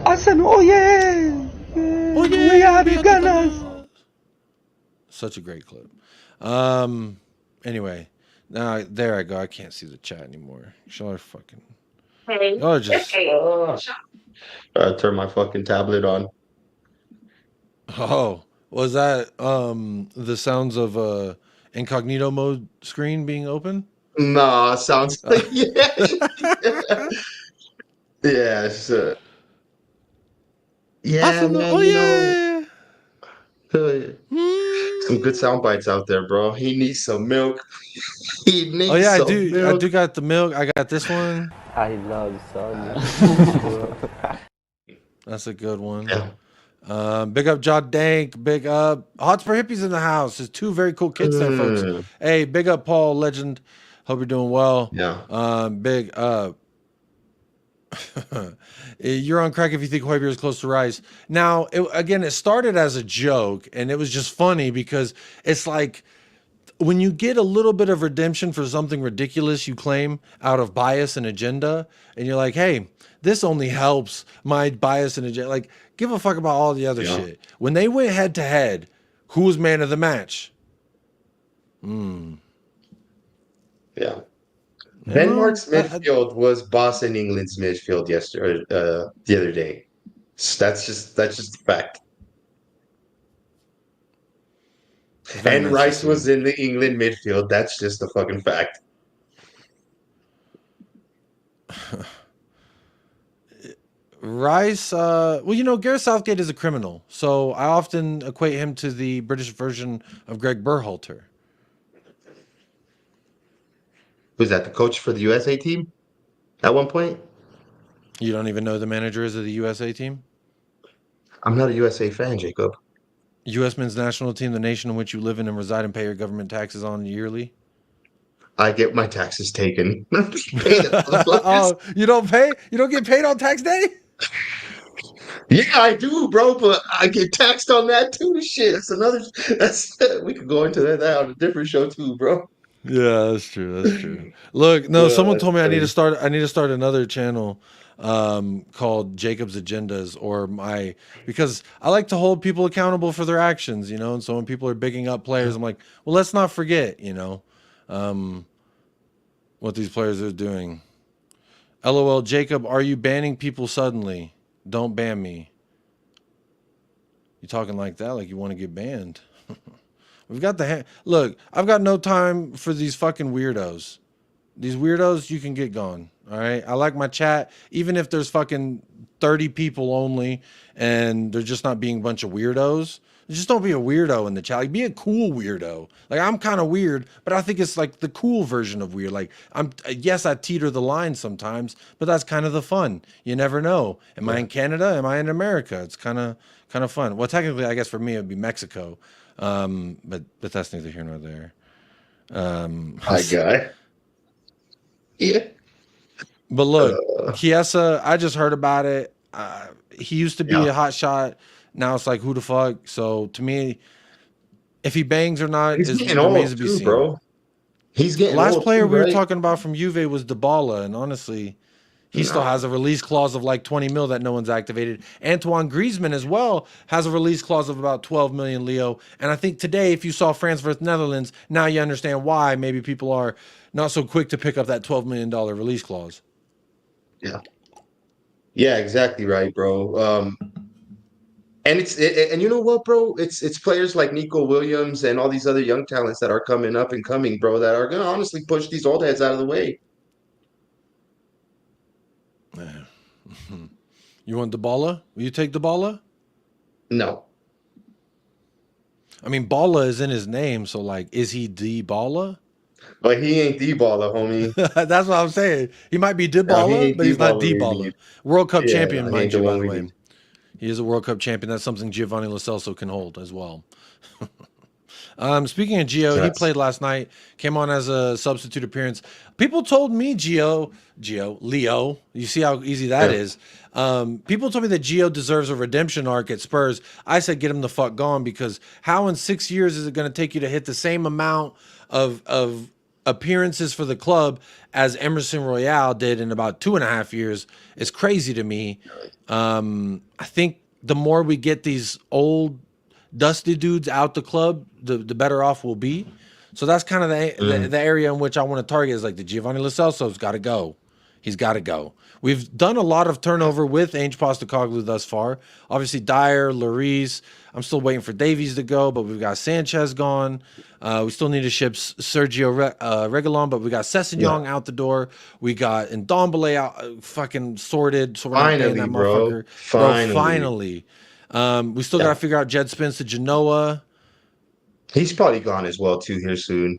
Arsenal, oh yeah! Oh, yeah, We are the Gunners! Such a great clip. Anyway, now there I go. I can't see the chat anymore. Y'all are fucking. Y'all are just. I turned my fucking tablet on. Oh, was that the sounds of incognito mode screen being open? Nah, sounds like yeah. Yeah, sure. Yeah, man, Oh yeah. Some good sound bites out there, bro. He needs some milk. He needs Oh yeah, some I milk. do got the milk. I got this one. I love Son. That's a good one. Yeah. Big up Jaw Dank. Big up Hotspur Hippies in the house. There's two very cool kids there, folks. Hey, big up Paul Legend. Hope you're doing well. Yeah. Big up. You're on crack if you think Hoiberg is close to Rice. Now, it started as a joke, and it was just funny because it's like when you get a little bit of redemption for something ridiculous you claim out of bias and agenda, and you're like, hey, this only helps my bias and agenda. Like, give a fuck about all the other shit. When they went head to head, who was man of the match? Yeah. Denmark's midfield was boss in England's midfield yesterday, the other day. That's just a fact. And Rice was in the England midfield. That's just a fucking fact. Rice, Gareth Southgate is a criminal, so I often equate him to the British version of Greg Berhalter. Who's that, the coach for the USA team at one point? You don't even know who the manager is of the USA team? I'm not a USA fan, Jacob. U.S. men's national team, the nation in which you live in and reside and pay your government taxes on yearly? I get my taxes taken. Oh, you don't pay? You don't get paid on tax day? Yeah, I do, bro, but I get taxed on that too. Shit, we could go into that on a different show too, bro. Yeah, that's true. Look, no, someone told me I need to start another channel called Jacob's Agendas because I like to hold people accountable for their actions, and so when people are bigging up players, I'm like, well, let's not forget, what these players are doing. LOL, Jacob, are you banning people suddenly? Don't ban me. You talking like that, like you want to get banned. We've got look, I've got no time for these fucking weirdos. These weirdos, you can get gone. All right. I like my chat, even if there's fucking 30 people only and they're just not being a bunch of weirdos. Just don't be a weirdo in the chat. Like, be a cool weirdo. Like, I'm kind of weird, but I think it's like the cool version of weird. Like, yes, I teeter the line sometimes, but that's kind of the fun. You never know. Am I in Canada? Am I in America? It's kind of fun. Well, technically, I guess for me, it'd be Mexico. But that's neither here nor there. Hi, guy. Yeah. But look, Chiesa, I just heard about it. He used to be a hot shot. Now it's like, who the fuck? So to me, if he bangs or not He's is getting remains old to be too, seen. bro. He's getting Last old player too, we were right? talking about from Juve was Dybala, and honestly, he still has a release clause of like 20 mil that no one's activated. Antoine Griezmann as well has a release clause of about 12 million, Leo. And I think today, if you saw France versus Netherlands, now you understand why maybe people are not so quick to pick up that $12 million release clause. Yeah. Yeah, exactly right, bro. And and you know what, bro? It's players like Nico Williams and all these other young talents that are coming up and coming, bro, that are gonna honestly push these old heads out of the way. You want Dybala? Will you take Dybala? No. I mean, Balla is in his name, so like, is he Dybala? But he ain't D-baller, homie. That's what I'm saying. He might be No, he Dybala, ain't but he's not D-baller we Dybala. need. World Cup Yeah, champion, no, he mind ain't the you, by one the we way. need. He is a World Cup champion. That's something Giovanni Lo Celso can hold as well. Speaking of Gio, he Yes. played last night, came on as a substitute appearance. People told me Leo, you see how easy that Yeah. is. People told me that Gio deserves a redemption arc at Spurs. I said, get him the fuck gone, because how in 6 years is it going to take you to hit the same amount of appearances for the club as Emerson Royale did in about 2.5 years? Is crazy to me. I think the more we get these old dusty dudes out the club, the better off we'll be. So that's kind of the area in which I want to target, is like the Giovanni Lo Celso's got to go. He's got to go. We've done a lot of turnover with Ange Postecoglou thus far. Obviously, Dyer, Lloris. I'm still waiting for Davies to go, but we've got Sanchez gone. We still need to ship Sergio Reguilon, but we got Sessegnon out the door. We got Ndombele out, fucking sorted. So we're not paying that Bro. motherfucker. Finally. We still got to figure out Jed Spence to Genoa. He's probably gone as well, too, here soon.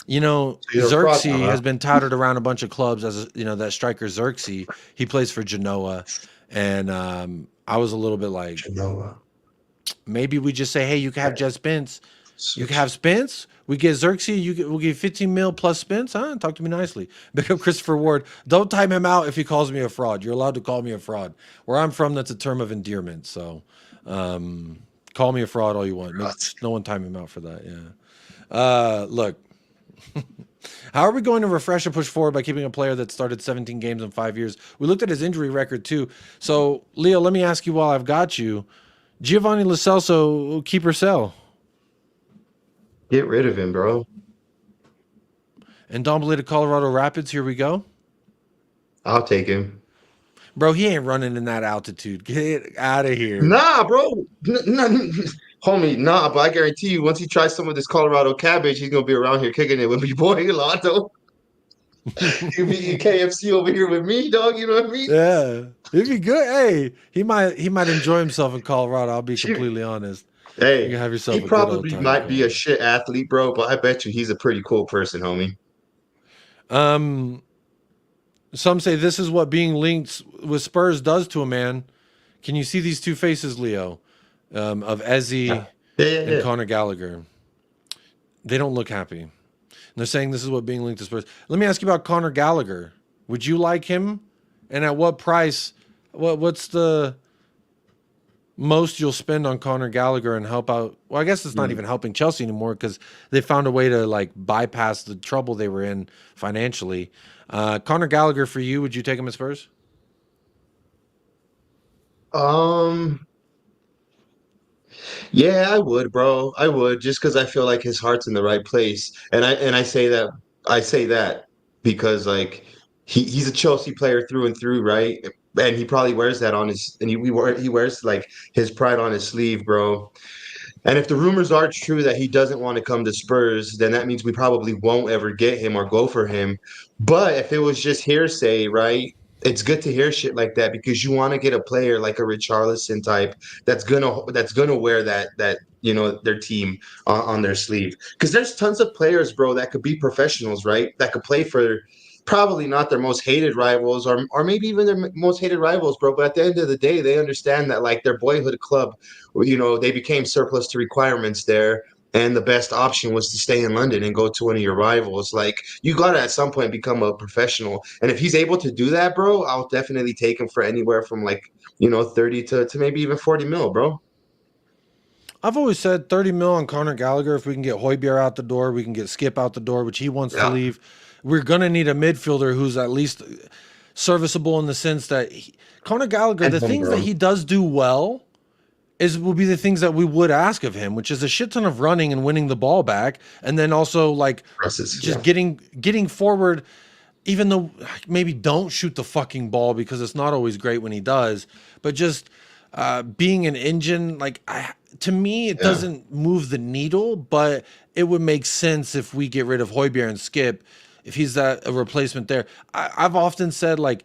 You know, So you're a fraud, Xerxes huh? has been touted around a bunch of clubs as, that striker Xerxes. He plays for Genoa. And I was a little bit like, Noah. maybe we just say, hey, you can have Jed Spence. You can have Spence. We get Xerxes. We'll give 15 mil plus Spence. Huh? Talk to me nicely. Pick up Christopher Ward. Don't time him out if he calls me a fraud. You're allowed to call me a fraud. Where I'm from, that's a term of endearment. So call me a fraud all you want. No one time him out for that. Yeah. Look. How are we going to refresh and push forward by keeping a player that started 17 games in 5 years? We looked at his injury record too. So, Leo, let me ask you while I've got you. Giovanni Lo Celso, keep or sell? Get rid of him, bro. And Ndombele to Colorado Rapids, here we go. I'll take him. Bro, he ain't running in that altitude. Get out of here. Nah, bro. Homie, nah, but I guarantee you, once he tries some of this Colorado cabbage, he's gonna be around here kicking it with me boy Lotto. He'll be eating KFC over here with me, dog. You know what I mean? Yeah. It'd be good. Hey, he might enjoy himself in Colorado. I'll be completely honest. Hey, You can have yourself he a good old probably time, might be a Colorado. shit athlete, bro, but I bet you he's a pretty cool person, homie. Some say this is what being linked with Spurs does to a man. Can you see these two faces, Leo, of Ezzy and Conor Gallagher? They don't look happy. And they're saying this is what being linked to Spurs. Let me ask you about Conor Gallagher. Would you like him? And at what price? What's the most you'll spend on Conor Gallagher and help out? Well, I guess it's not even helping Chelsea anymore because they found a way to like bypass the trouble they were in financially. Conor Gallagher, for you, would you take him at Spurs? Yeah, I would, bro. I would, just because I feel like his heart's in the right place. And I say that because like he's a Chelsea player through and through, right? And he probably wears that on his and he wears like his pride on his sleeve, bro. And if the rumors are true that he doesn't want to come to Spurs, then that means we probably won't ever get him or go for him. But if it was just hearsay, right? It's good to hear shit like that because you want to get a player like a Richarlison type that's gonna wear that their team on their sleeve. Because there's tons of players, bro, that could be professionals, right? That could play for probably not their most hated rivals or maybe even their most hated rivals, bro. But at the end of the day, they understand that like their boyhood club, they became surplus to requirements there. And the best option was to stay in London and go to one of your rivals. Like, you got to at some point become a professional. And if he's able to do that, bro, I'll definitely take him for anywhere from 30 to maybe even 40 mil, bro. I've always said 30 mil on Conor Gallagher. If we can get Højbjerg out the door, we can get Skip out the door, which he wants to leave. We're going to need a midfielder who's at least serviceable in the sense that Conor Gallagher, the things that he does do well will be the things that we would ask of him, which is a shit ton of running and winning the ball back. And then also like getting forward, even though maybe don't shoot the fucking ball because it's not always great when he does, but just being an engine, to me, it doesn't move the needle, but it would make sense if we get rid of Højbjerg and Skip a replacement there. I've often said like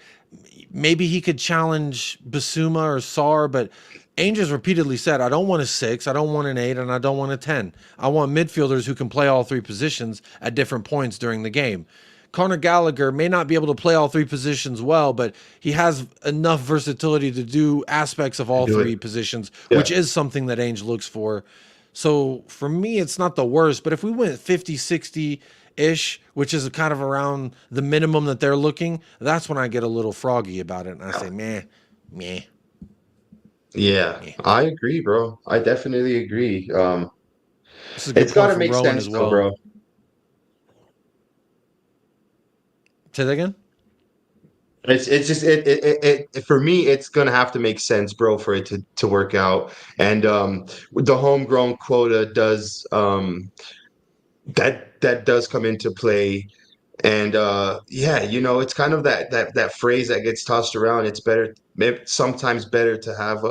maybe he could challenge Basuma or Sarr, but Ainge has repeatedly said, I don't want a 6, I don't want an 8, and I don't want a 10. I want midfielders who can play all three positions at different points during the game. Conor Gallagher may not be able to play all three positions well, but he has enough versatility to do aspects of all three positions, which is something that Ainge looks for. So for me, it's not the worst, but if we went 50, 60-ish, which is kind of around the minimum that they're looking, that's when I get a little froggy about it. And I say, meh. Yeah, I agree, bro. I definitely agree. This is a good It's got to point from make Rowan sense, as though, well. bro. Say that again? It's just it for me. It's gonna have to make sense, bro, for it to work out. And the homegrown quota does that does come into play. And yeah, you know, it's kind of that phrase that gets tossed around. It's better, maybe sometimes better to have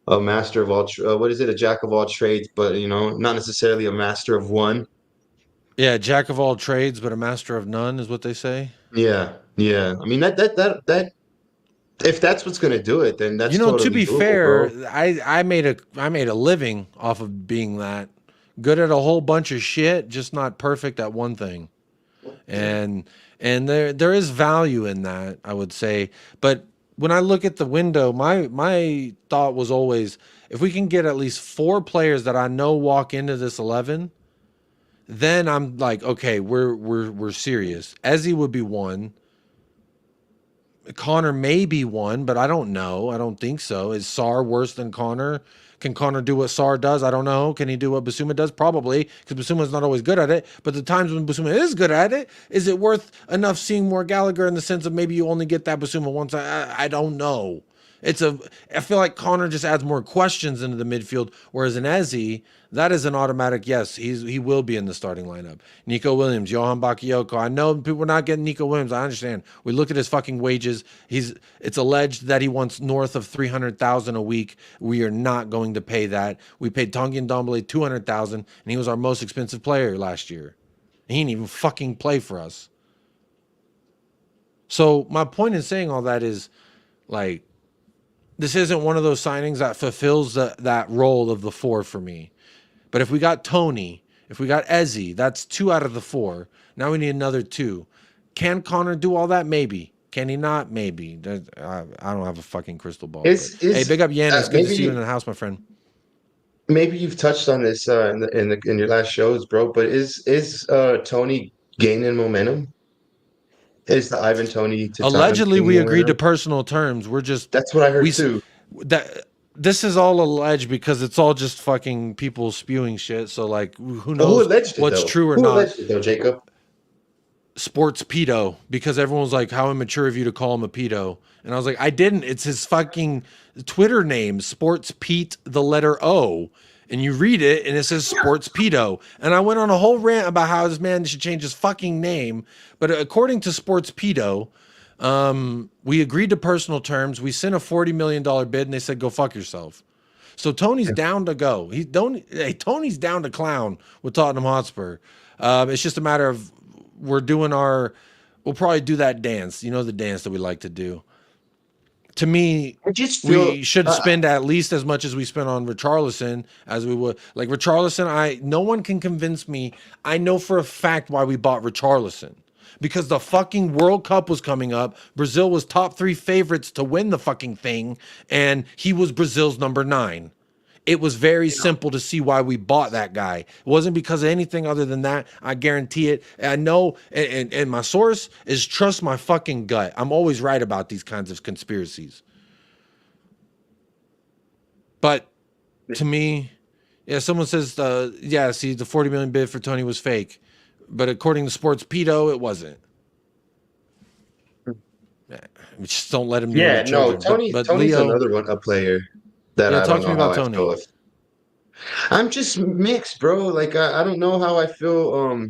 a master of all. What is it? A jack of all trades, but you know, not necessarily a master of one. Yeah, jack of all trades, but a master of none is what they say. Yeah, yeah. I mean that if that's what's gonna do it, then that's You know, to totally be doable, fair, bro. I made a living off of being that good at a whole bunch of shit, just not perfect at one thing. And there is value in that, I would say. But when I look at the window, my thought was always, if we can get at least 4 players that I know walk into this 11, then I'm like, okay, we're serious. Ezzy would be one. Connor may be one, but I don't know. I don't think so. Is Sarr worse than Connor? Can Connor do what Sarr does? I don't know. Can he do what Basuma does? Probably, because Basuma's not always good at it. But the times when Basuma is good at it, is it worth enough seeing more Gallagher in the sense of maybe you only get that Basuma once? I don't know. I feel like Connor just adds more questions into the midfield, whereas in Ezzy, that is an automatic yes. He will be in the starting lineup. Nico Williams, Johan Bakayoko. I know people are not getting Nico Williams. I understand. We look at his fucking wages. It's alleged that he wants north of 300,000 a week. We are not going to pay that. We paid Tanguy Ndombele 200,000, and he was our most expensive player last year. He didn't even fucking play for us. So my point in saying all that is, like, this isn't one of those signings that fulfills that role of the 4 for me. But if we got Tony, if we got Ezzy, that's 2 out of the 4. Now we need another 2. Can Connor do all that? Maybe. Can he not? Maybe. I don't have a fucking crystal ball. Hey, big up Yan. It's good to see you in the house, my friend. Maybe you've touched on this in your last shows, bro. But is Tony gaining momentum? Is the Ivan Tony to Allegedly, we agreed to momentum? personal terms. We're just That's what I heard too. This is all alleged because it's all just fucking people spewing shit. So like, who knows Who alleged it, what's though? true or Who not? alleged it, though, Jacob? Sports pedo, because everyone's like, how immature of you to call him a pedo. And I was like, I didn't. It's his fucking Twitter name, Sports Pete, the letter O. And you read it and it says Sports Pedo. And I went on a whole rant about how this man should change his fucking name. But according to Sports Pedo, we agreed to personal terms. We sent a $40 million bid and they said, go fuck yourself. So Tony's down to go. Tony's down to clown with Tottenham Hotspur. It's just a matter of we'll probably do that dance. You know, the dance that we like to do. To me, we should spend at least as much as we spent on Richarlison as we would. Like Richarlison, no one can convince me. I know for a fact why we bought Richarlison. Because the fucking World Cup was coming up. Brazil was top 3 favorites to win the fucking thing. And he was Brazil's number 9. It was very simple to see why we bought that guy. It wasn't because of anything other than that. I guarantee it. I know, and my source is trust my fucking gut. I'm always right about these kinds of conspiracies. But to me, yeah, someone says, see, the 40 million bid for Tony was fake. But according to Sports Pedo, it wasn't. We just don't let him do Yeah, no, Tony's Leo, another one, a player that I talk don't to me know about how I Tony. feel with. I'm just mixed, bro. Like I don't know how I feel.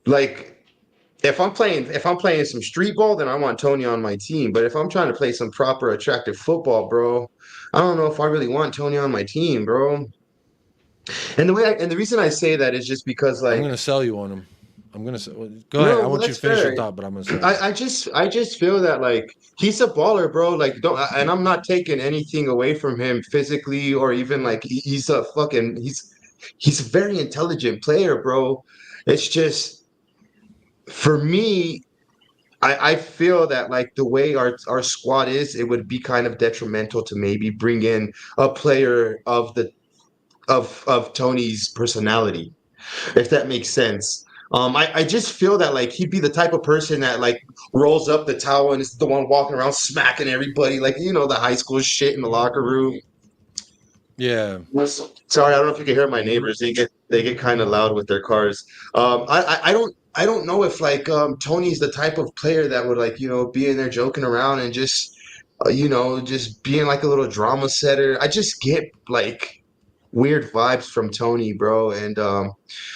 Like if I'm playing some street ball, then I want Tony on my team. But if I'm trying to play some proper attractive football, bro, I don't know if I really want Tony on my team, bro. And the reason I say that is just because, I'm like, going to sell you on him. I'm gonna say. Well, go ahead. No, I want you to that's finish your fair. thought, but I'm gonna say. I just feel that like he's a baller, bro. Like don't and I'm not taking anything away from him physically or even like he's a fucking he's a very intelligent player, bro. It's just for me, I feel that like the way our squad is, it would be kind of detrimental to maybe bring in a player of the of Tony's personality, if that makes sense. I just feel that like he'd be the type of person that like rolls up the towel and is the one walking around smacking everybody, like the high school shit in the locker room. Yeah. Sorry, I don't know if you can hear my neighbors. They get kind of loud with their cars. I don't know if like Tony's the type of player that would like be in there joking around and just just being like a little drama setter. I just get like weird vibes from Tony, bro. And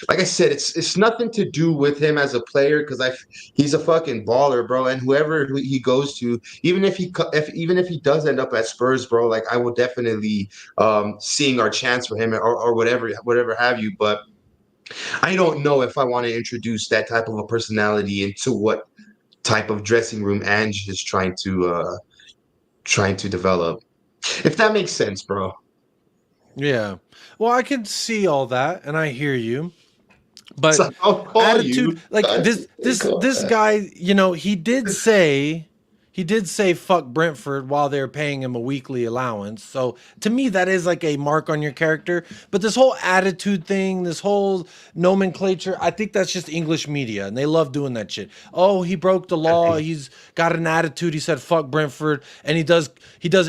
like I said, it's nothing to do with him as a player because he's a fucking baller, bro. And whoever he goes to, even if he does end up at Spurs, bro, like I will definitely seeing our chance for him or whatever have you. But I don't know if I want to introduce that type of a personality into what type of dressing room Ange is trying to develop. If that makes sense, bro. Yeah. Well, I can see all that, and I hear you. But So I'll call attitude, you. like this guy, he did say fuck Brentford while they were paying him a weekly allowance. So to me, that is like a mark on your character. But this whole attitude thing, this whole nomenclature, I think that's just English media, and they love doing that shit. Oh, he broke the law. He's got an attitude. He said fuck Brentford, and he does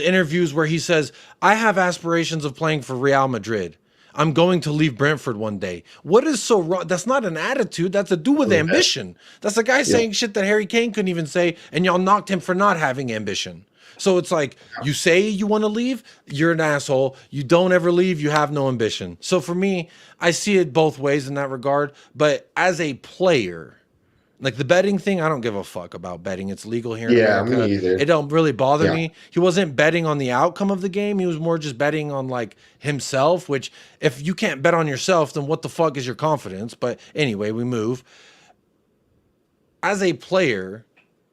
interviews where he says, I have aspirations of playing for Real Madrid. I'm going to leave Brentford one day. What is so wrong? That's not an attitude. That's a do with ambition. That's a guy saying shit that Harry Kane couldn't even say, and y'all knocked him for not having ambition. So it's like, you say you want to leave, you're an asshole. You don't ever leave, you have no ambition. So for me, I see it both ways in that regard. But as a player, like the betting thing, I don't give a fuck about betting. It's legal here in America. Me either. It don't really bother Yeah. me. He wasn't betting on the outcome of the game. He was more just betting on like himself, which if you can't bet on yourself, then what the fuck is your confidence? But anyway, we move. As a player,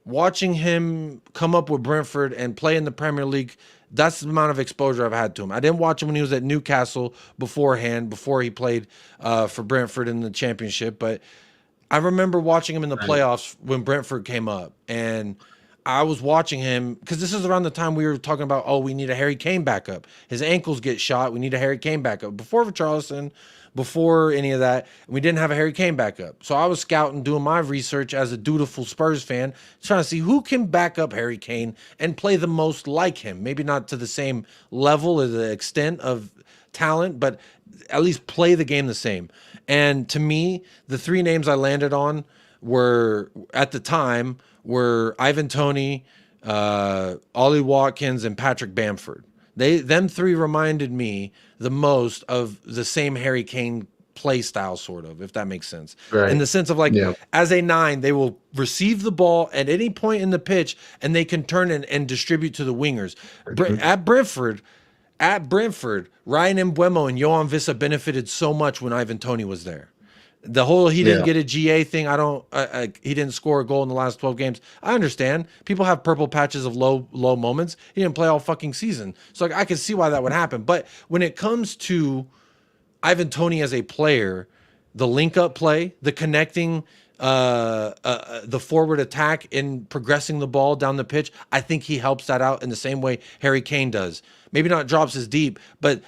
watching him come up with Brentford and play in the Premier League, that's the amount of exposure I've had to him. I didn't watch him when he was at Newcastle before he played for Brentford in the Championship, but I remember watching him in the playoffs when Brentford came up, and I was watching him because this is around the time we were talking about, oh, we need a Harry Kane backup. His ankles get shot. We need a Harry Kane backup. Before Richarlison, before any of that, we didn't have a Harry Kane backup. So I was scouting, doing my research as a dutiful Spurs fan, trying to see who can back up Harry Kane and play the most like him. Maybe not to the same level or the extent of talent, but at least play the game the same. And to me, the three names I landed on were, at the time, were Ivan Toney, Ollie Watkins, and Patrick Bamford. Them three reminded me the most of the same Harry Kane play style, sort of, if that makes sense. Right. In the sense of like, as a 9, they will receive the ball at any point in the pitch, and they can turn and distribute to the wingers. At Brentford, Ryan Mbeumo and Johan Vissa benefited so much when Ivan Toney was there. The whole he didn't get a GA thing, he didn't score a goal in the last 12 games. I understand. People have purple patches of low moments. He didn't play all fucking season. So like, I can see why that would happen. But when it comes to Ivan Toney as a player, the link-up play, the connecting, the forward attack in progressing the ball down the pitch, I think he helps that out in the same way Harry Kane does. Maybe not drops as deep, but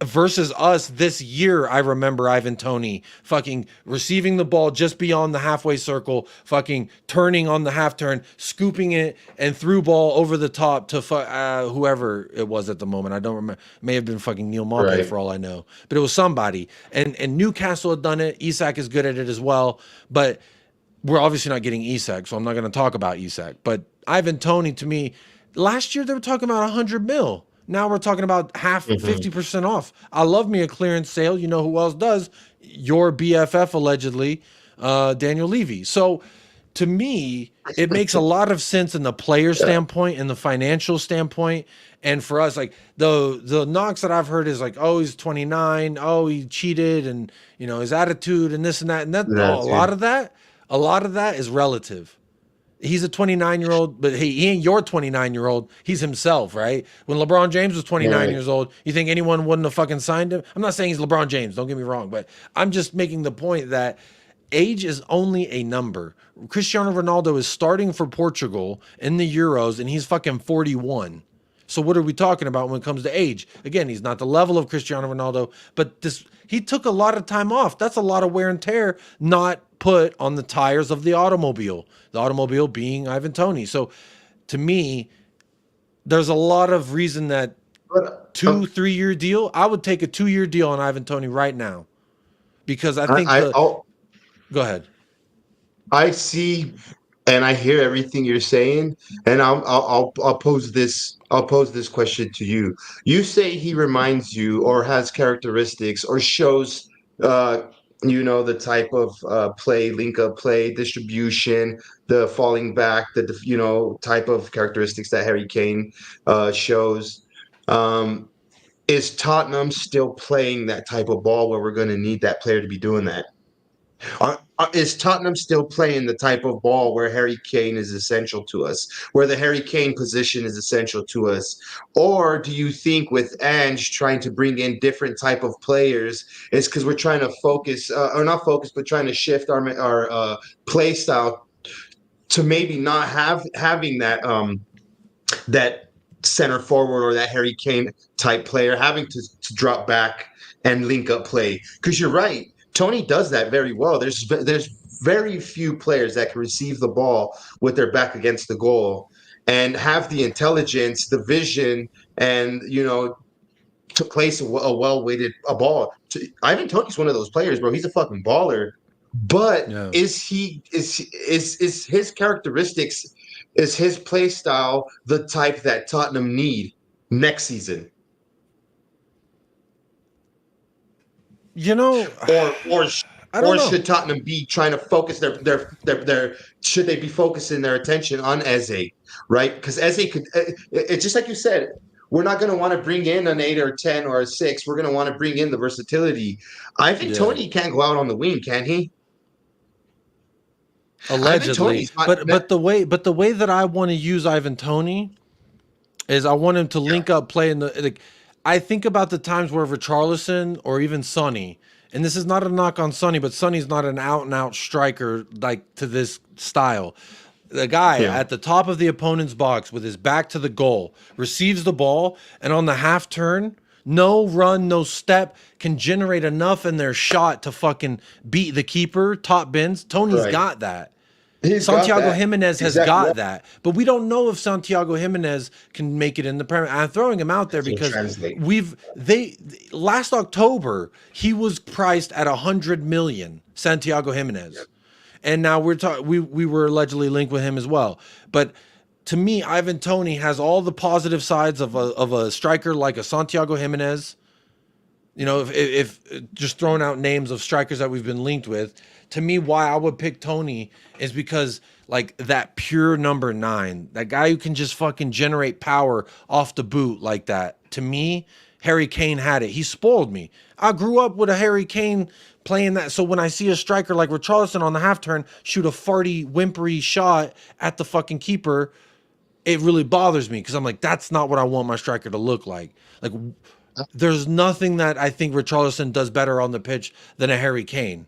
versus us this year, I remember Ivan Toney fucking receiving the ball just beyond the halfway circle, fucking turning on the half turn, scooping it, and through ball over the top to whoever it was at the moment. I don't remember. May have been fucking Neil Maupay for all I know, but it was somebody. And Newcastle had done it. Isak is good at it as well, but we're obviously not getting Isak, so I'm not going to talk about Isak. But Ivan Toney, to me, last year they were talking about 100 mil. Now we're talking about half, 50% off. I love me a clearance sale. You know who else does? Your BFF, allegedly, Daniel Levy. So to me, it makes a lot of sense in the player standpoint and the financial standpoint. And for us, like the knocks that I've heard is like, oh, he's 29. Oh, he cheated, and his attitude and this and that. And a lot of that A lot of that is relative. He's a 29-year-old, but he ain't your 29-year-old. He's himself, right? When LeBron James was 29 years old, you think anyone wouldn't have fucking signed him? I'm not saying he's LeBron James, don't get me wrong, but I'm just making the point that age is only a number. Cristiano Ronaldo is starting for Portugal in the Euros, and he's fucking 41. So what are we talking about when it comes to age? Again, he's not the level of Cristiano Ronaldo, but he took a lot of time off. That's a lot of wear and tear not put on the tires of the automobile being Ivan Toney. So to me, there's a lot of reason that 2-3 year deal. I would take a 2-year deal on Ivan Toney right now, because I think go ahead. I see and I hear everything you're saying, and I'll pose this question to you. You say he reminds you, or has characteristics, or shows, the type of play, link up play, distribution, the falling back, the type of characteristics that Harry Kane shows. Is Tottenham still playing that type of ball where we're going to need that player to be doing that? Is Tottenham still playing the type of ball where Harry Kane is essential to us, where the Harry Kane position is essential to us? Or do you think with Ange trying to bring in different type of players, it's because we're trying to focus, or not focus, but trying to shift our play style to maybe not having that center forward or that Harry Kane type player, having to drop back and link up play? Because you're right. Tony does that very well. There's very few players that can receive the ball with their back against the goal and have the intelligence, the vision, and to place a well-weighted ball. Ivan Toney's one of those players, bro. He's a fucking baller. But is his characteristics, is his play style the type that Tottenham need next season? Or should Tottenham be trying to focus their should they be focusing their attention on Eze, right? Because Eze could, it's just like you said, we're not going to want to bring in an 8 or 10 or a 6. We're going to want to bring in the versatility. Ivan Toney can't go out on the wing, can he? Allegedly, but the way that I want to use Ivan Toney is I want him to link up play in the. I think about the times where Richarlison or even Sonny, and this is not a knock on Sonny, but Sonny's not an out-and-out striker like to this style. The guy at the top of the opponent's box with his back to the goal receives the ball, and on the half turn, no run, no step, can generate enough in their shot to fucking beat the keeper, top bins. Tony's got that. Santiago Jimenez has got that, but we don't know if Santiago Jimenez can make it in the Premier. I'm throwing him out there because last October he was priced at 100 million, Santiago Jimenez, and now we were allegedly linked with him as well. But to me, Ivan Toney has all the positive sides of a striker like a Santiago Jimenez. If just throwing out names of strikers that we've been linked with. To me, why I would pick Toney is because like that pure number 9, that guy who can just fucking generate power off the boot like that. To me, Harry Kane had it. He spoiled me. I grew up with a Harry Kane playing that. So when I see a striker like Richarlison on the half turn shoot a farty, whimpery shot at the fucking keeper, it really bothers me because I'm like, that's not what I want my striker to look like. Like, there's nothing that I think Richarlison does better on the pitch than a Harry Kane.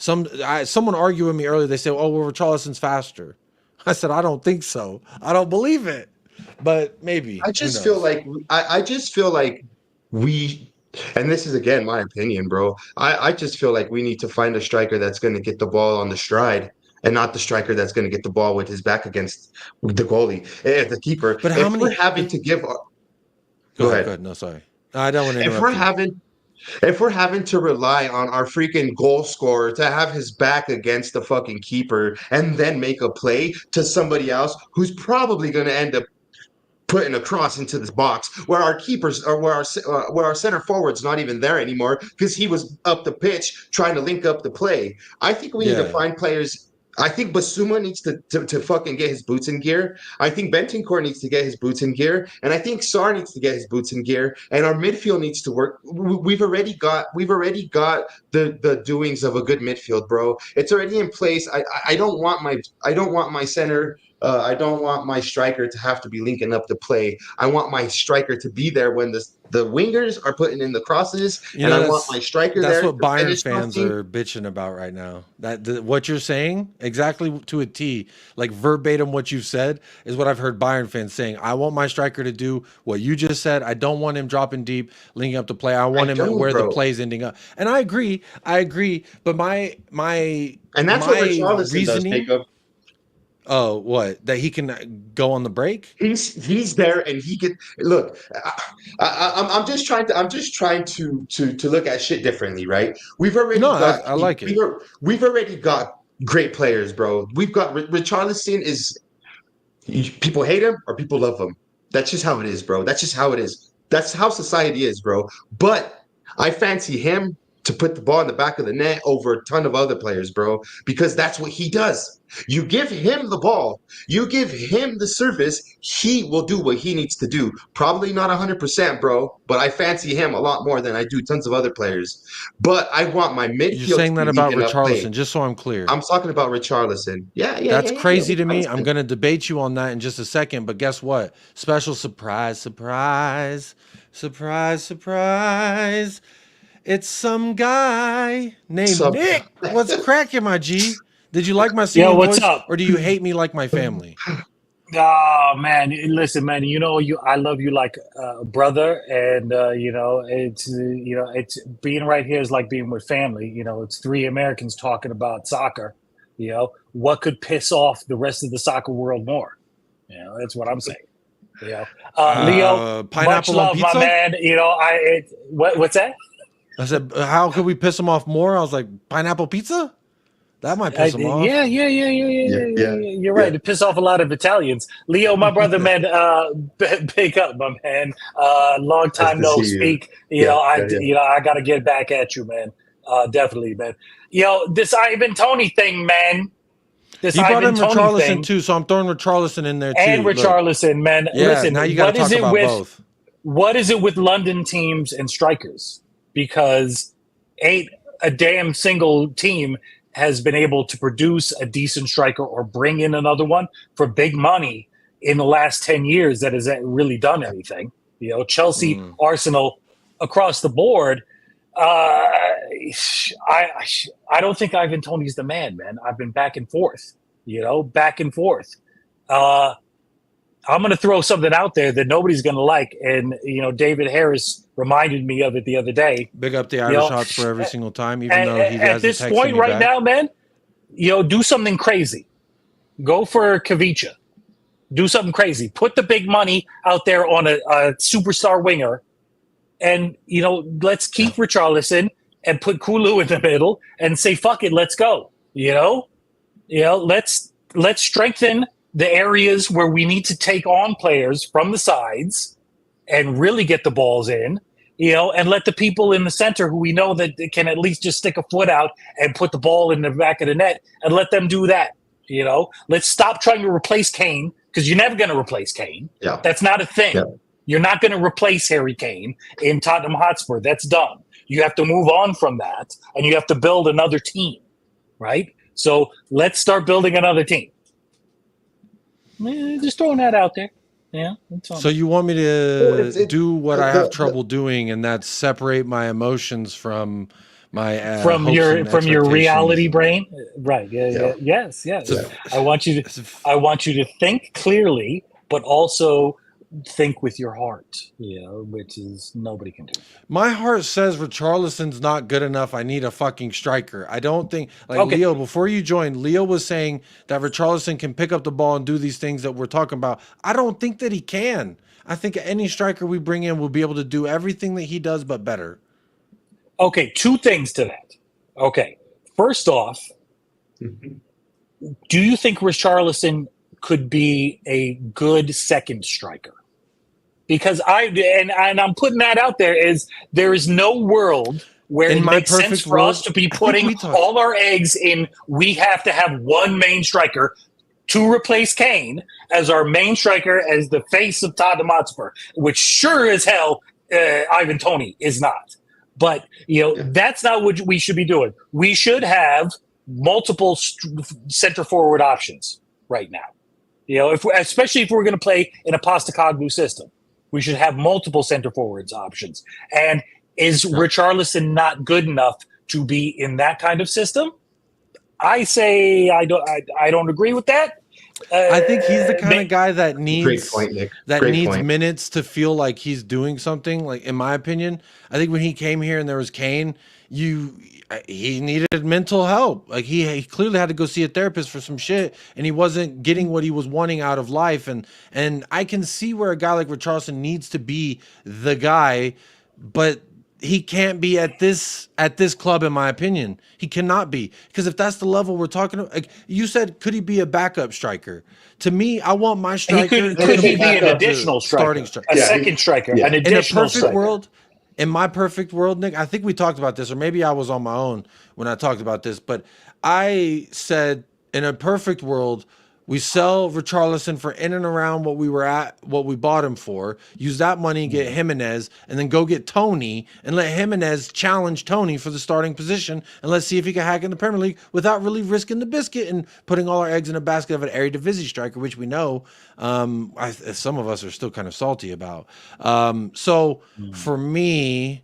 Someone argued with me earlier. They said, "Oh, well, Richarlison's faster." I said, "I don't think so. I don't believe it." But maybe. I just feel like we, and this is again my opinion, bro. I just feel like we need to find a striker that's going to get the ball on the stride, and not the striker that's going to get the ball with his back against the goalie, the keeper. But how many? We're having to give. Go ahead. No, sorry. I don't want to interrupt. If we're having to rely on our freaking goal scorer to have his back against the fucking keeper and then make a play to somebody else who's probably going to end up putting a cross into this box where our keepers or where our center forward's not even there anymore because he was up the pitch trying to link up the play. I think we need to find players. I think Basuma needs to fucking get his boots in gear. I think Bentancur needs to get his boots in gear, and I think Sarr needs to get his boots in gear. And our midfield needs to work. We've already got the doings of a good midfield, bro. It's already in place. I don't want my center. I don't want my striker to have to be linking up the play. I want my striker to be there when the wingers are putting in the crosses, and I want my striker there. That's what Bayern finish fans something. are bitching about right now. What you're saying, exactly to a T, like verbatim what you've said, is what I've heard Bayern fans saying. I want my striker to do what you just said. I don't want him dropping deep, linking up the play. I want him where the play's ending up. And I agree. But my and that's what Richarlison does, Jacob. Oh, what? That he can go on the break? He's there, and he can look. I'm just trying to look at shit differently, right? We've already got. I like it. We've already got great players, bro. We've got Richarlison is. People hate him or people love him. That's just how it is, bro. That's just how it is. That's how society is, bro. But I fancy him to put the ball in the back of the net over a ton of other players, bro, because that's what he does. You give him the ball, you give him the service, he will do what he needs to do. Probably not 100%, bro, but I fancy him a lot more than I do tons of other players. But I want my midfield. You're saying that about Richarlison, just so I'm clear. I'm talking about Richarlison. Yeah. That's crazy to me. I'm going to debate you on that in just a second, but guess what? Special surprise. It's some guy named Nick. What's cracking, my G? Did you like my singing voice, or do you hate me like my family? Oh man, listen, man. I love you like a brother, and it's being right here is like being with family. It's three Americans talking about soccer. What could piss off the rest of the soccer world more? That's what I'm saying. Leo, much love, my man. What's that? I said, how could we piss him off more? I was like, pineapple pizza? That might piss him off. Yeah. You're right. It piss off a lot of Italians. Leo, my brother, man, big up, my man. Long time no speak. I got to get back at you, man. Definitely, man. This Ivan Toney thing, man. He brought in Richarlison too, so I'm throwing Richarlison in there too. And Richarlison, man. Yeah, listen, now you got to talk about both. What is it with London teams and strikers? Because ain't a damn single team has been able to produce a decent striker or bring in another one for big money in the last 10 years that has really done anything. Chelsea, Arsenal, across the board. I don't think Ivan Toney's the man. I've been back and forth. I'm going to throw something out there that nobody's going to like. And, David Harris reminded me of it the other day. Big up the Irish Hotspur every single time, even though he hasn't at this point right now, man, do something crazy. Go for Kavicha. Do something crazy. Put the big money out there on a superstar winger. And, let's keep Richarlison and put Kulu in the middle and say, fuck it, let's go. Let's strengthen the areas where we need to take on players from the sides and really get the balls in, and let the people in the center who we know that can at least just stick a foot out and put the ball in the back of the net and let them do that. Let's stop trying to replace Kane, because you're never going to replace Kane. Yeah. That's not a thing. Yeah. You're not going to replace Harry Kane in Tottenham Hotspur. That's done. You have to move on from that, and you have to build another team, right? So let's start building another team. Just throwing that out there. Yeah. So you want me to do what I have trouble doing, and that's separate my emotions from my from your reality brain, right? Yeah. Yes. I want you to think clearly, but also think with your heart, which is nobody can do. My heart says Richarlison's not good enough. I need a fucking striker. I don't think, Leo, before you joined, Leo was saying that Richarlison can pick up the ball and do these things that we're talking about. I don't think that he can. I think any striker we bring in will be able to do everything that he does, but better. Okay, two things to that. Okay, first off, do you think Richarlison could be a good second striker? Because I'm putting that out there, there is no world where In it my makes sense perfect for us world, to be I think putting we talked- all our eggs in. We have to have one main striker to replace Kane as our main striker, as the face of Tottenham Hotspur, which sure as hell Ivan Toney is not. But, that's not what we should be doing. We should have multiple center forward options right now. Especially if we're going to play in a Postecoglou system, we should have multiple center forwards options. And is Richarlison not good enough to be in that kind of system? I say I don't agree with that. I think he's the kind of guy that needs point, Nick. that Great needs point. minutes to feel like he's doing something. Like, in my opinion, I think when he came here and there was Kane, he needed mental help. Like, he clearly had to go see a therapist for some shit, and he wasn't getting what he was wanting out of life. And I can see where a guy like Richarlison needs to be the guy, but he can't be at this club, in my opinion. He cannot be, because if that's the level we're talking about, like you said, could he be a backup striker? To me, I want my striker. Could he be an backup additional striker, starting striker, a second striker, an in a additional perfect striker? world? In my perfect world, Nick, I think we talked about this, or maybe I was on my own when I talked about this, but I said in a perfect world, we sell Richarlison for in and around what we bought him for, use that money, get Jimenez, and then go get Tony and let Jimenez challenge Tony for the starting position, and let's see if he can hack in the Premier League without really risking the biscuit and putting all our eggs in a basket of an Eredivisie striker, which we know some of us are still kind of salty about. So for me,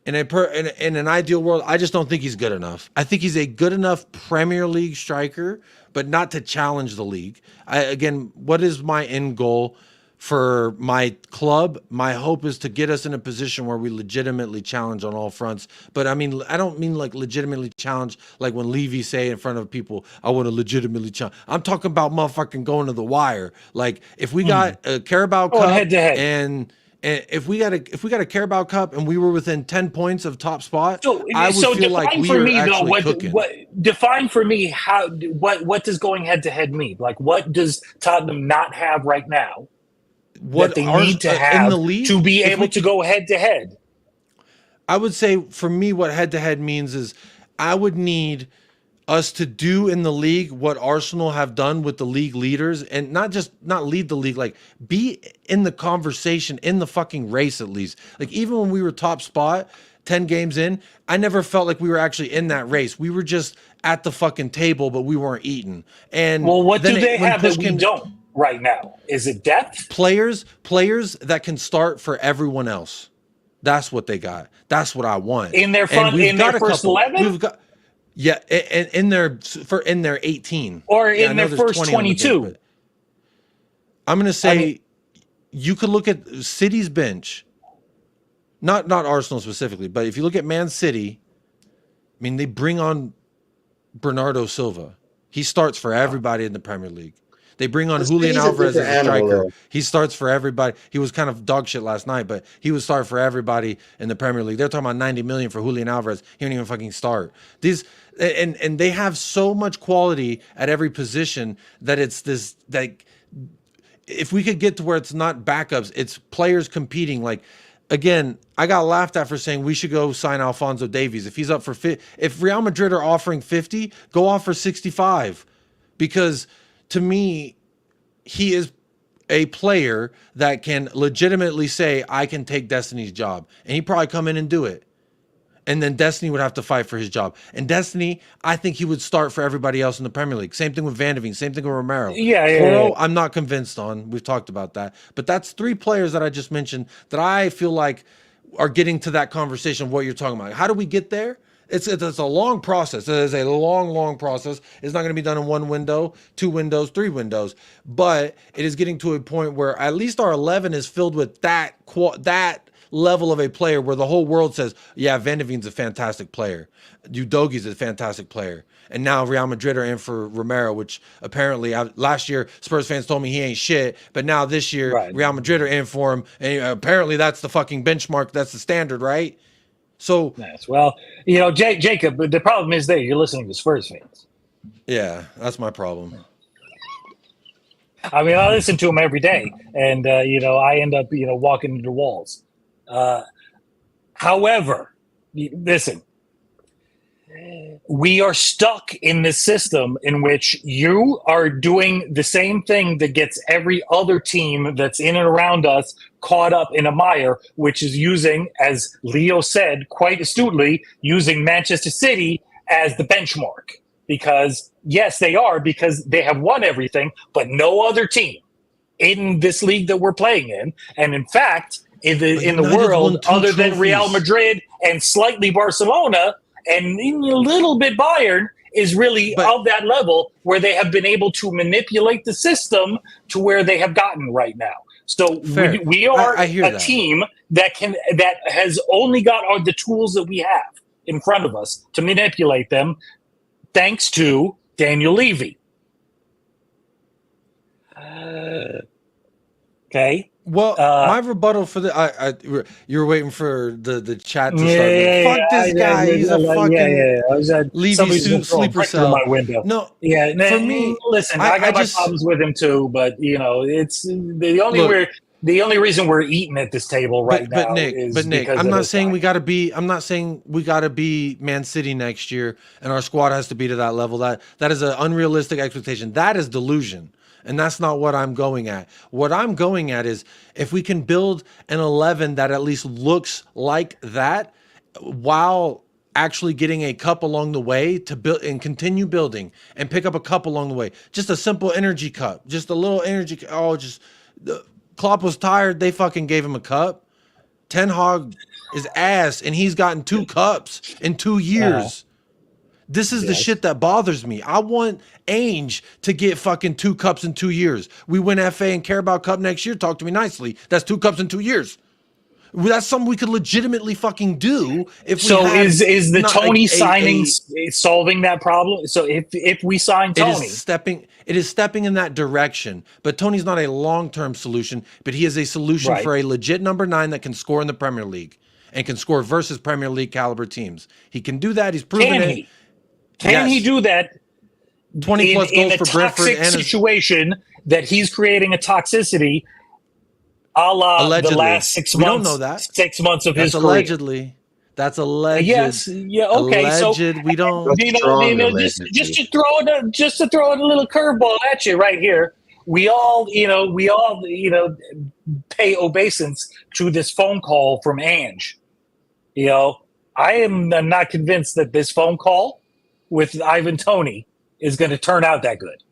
in an ideal world, I just don't think he's good enough. I think he's a good enough Premier League striker, but not to challenge the league. Again, what is my end goal for my club? My hope is to get us in a position where we legitimately challenge on all fronts. But I mean, I don't mean like legitimately challenge like when Levy say in front of people, I want to legitimately challenge. I'm talking about motherfucking going to the wire. Like, if we got a Carabao Cup head to head. and if we got a Carabao Cup and we were within 10 points of top spot, I would so feel like we were actually cooking. Define for me what does going head to head mean? Like, what does Tottenham not have right now that they need to have in the league, to be able to go head to head? I would say for me, what head to head means is I would need us to do in the league what Arsenal have done with the league leaders, and not lead the league, like be in the conversation, in the fucking race at least. Like, even when we were top spot 10 games in, I never felt like we were actually in that race. We were just at the fucking table, but we weren't eating. And well, what then do they have that we can, don't right now? Is it depth? Players that can start for everyone else. That's what they got. That's what I want. In their first 11? We've got. Yeah, in their 18 or in their first 22. Bench, I'm going to say you could look at City's bench, not Arsenal specifically, but if you look at Man City, I mean, they bring on Bernardo Silva. He starts for everybody in the Premier League. They bring on Julian Alvarez as a striker. He starts for everybody. He was kind of dog shit last night, but he would start for everybody in the Premier League. They're talking about 90 million for Julian Alvarez. He don't even fucking start. These and they have so much quality at every position that it's this, like, if we could get to where it's not backups, it's players competing. Like, again, I got laughed at for saying we should go sign Alphonso Davies. If he's up for if Real Madrid are offering 50, go offer 65, because to me, he is a player that can legitimately say, I can take Destiny's job. And he'd probably come in and do it. And then Destiny would have to fight for his job. And Destiny, I think he would start for everybody else in the Premier League. Same thing with Van de Ven. Same thing with Romero. Yeah. I'm not convinced on. We've talked about that. But that's three players that I just mentioned that I feel like are getting to that conversation of what you're talking about. How do we get there? It's a long process. It is a long process. It's not going to be done in one window, 2 windows, 3 windows. But it is getting to a point where at least our 11 is filled with that level of a player where the whole world says, yeah, Van de Ven's a fantastic player. Udogie's a fantastic player. And now Real Madrid are in for Romero, which apparently last year Spurs fans told me he ain't shit. But now this year, Real Madrid are in for him. And apparently that's the fucking benchmark. That's the standard, right? So, yes. Well, Jacob, the problem is you're listening to Spurs fans. Yeah, that's my problem. I mean, I listen to them every day, and I end up walking into walls. However, listen, we are stuck in this system in which you are doing the same thing that gets every other team that's in and around us caught up in a mire, which is using, as Leo said quite astutely, using Manchester City as the benchmark. Because, yes, they are, because they have won everything, but no other team in this league that we're playing in. And in fact, in the world, other than Real Madrid and slightly Barcelona, and even a little bit Bayern, is really of that level where they have been able to manipulate the system to where they have gotten right now. So we are a team that has only got the tools that we have in front of us to manipulate them, thanks to Daniel Levy. Okay. Well, my rebuttal for the you're waiting for the chat to start. Fuck this guy. He's a fucking Levy sleeper cell. My window. No, for me, listen, I got my problems with him too, but it's the only reason we're eating at this table right now. But Nick, I'm not saying we got to be. I'm not saying we got to be Man City next year, and our squad has to be to that level. That is an unrealistic expectation. That is delusion. And that's not what I'm going at. What I'm going at is if we can build an 11 that at least looks like that while actually getting a cup along the way to build and continue building and pick up a cup along the way. Just a simple energy cup. Just a little energy. Klopp was tired. They fucking gave him a cup. Ten Hag is ass and he's gotten 2 cups in 2 years. This is the shit that bothers me. I want Ainge to get fucking 2 cups in 2 years. We win FA and Carabao Cup next year. Talk to me nicely. That's 2 cups in 2 years. That's something we could legitimately fucking do. If so, is the Tony signing solving that problem? So if we sign Tony, it is stepping in that direction. But Tony's not a long-term solution. But he is a solution for a legit number 9 that can score in the Premier League and can score versus Premier League caliber teams. He can do that. He's proven it. Can he do that 20 plus goals for Brentford and situation that he's creating a toxicity a la the last 6 months? We don't know that. 6 months of his career. That's alleged. Yes. Yeah. Okay. Alleged. We don't. Just to throw a little curveball at you right here. We all pay obeisance to this phone call from Ange. I am not convinced that this phone call with Ivan Toney is going to turn out that good.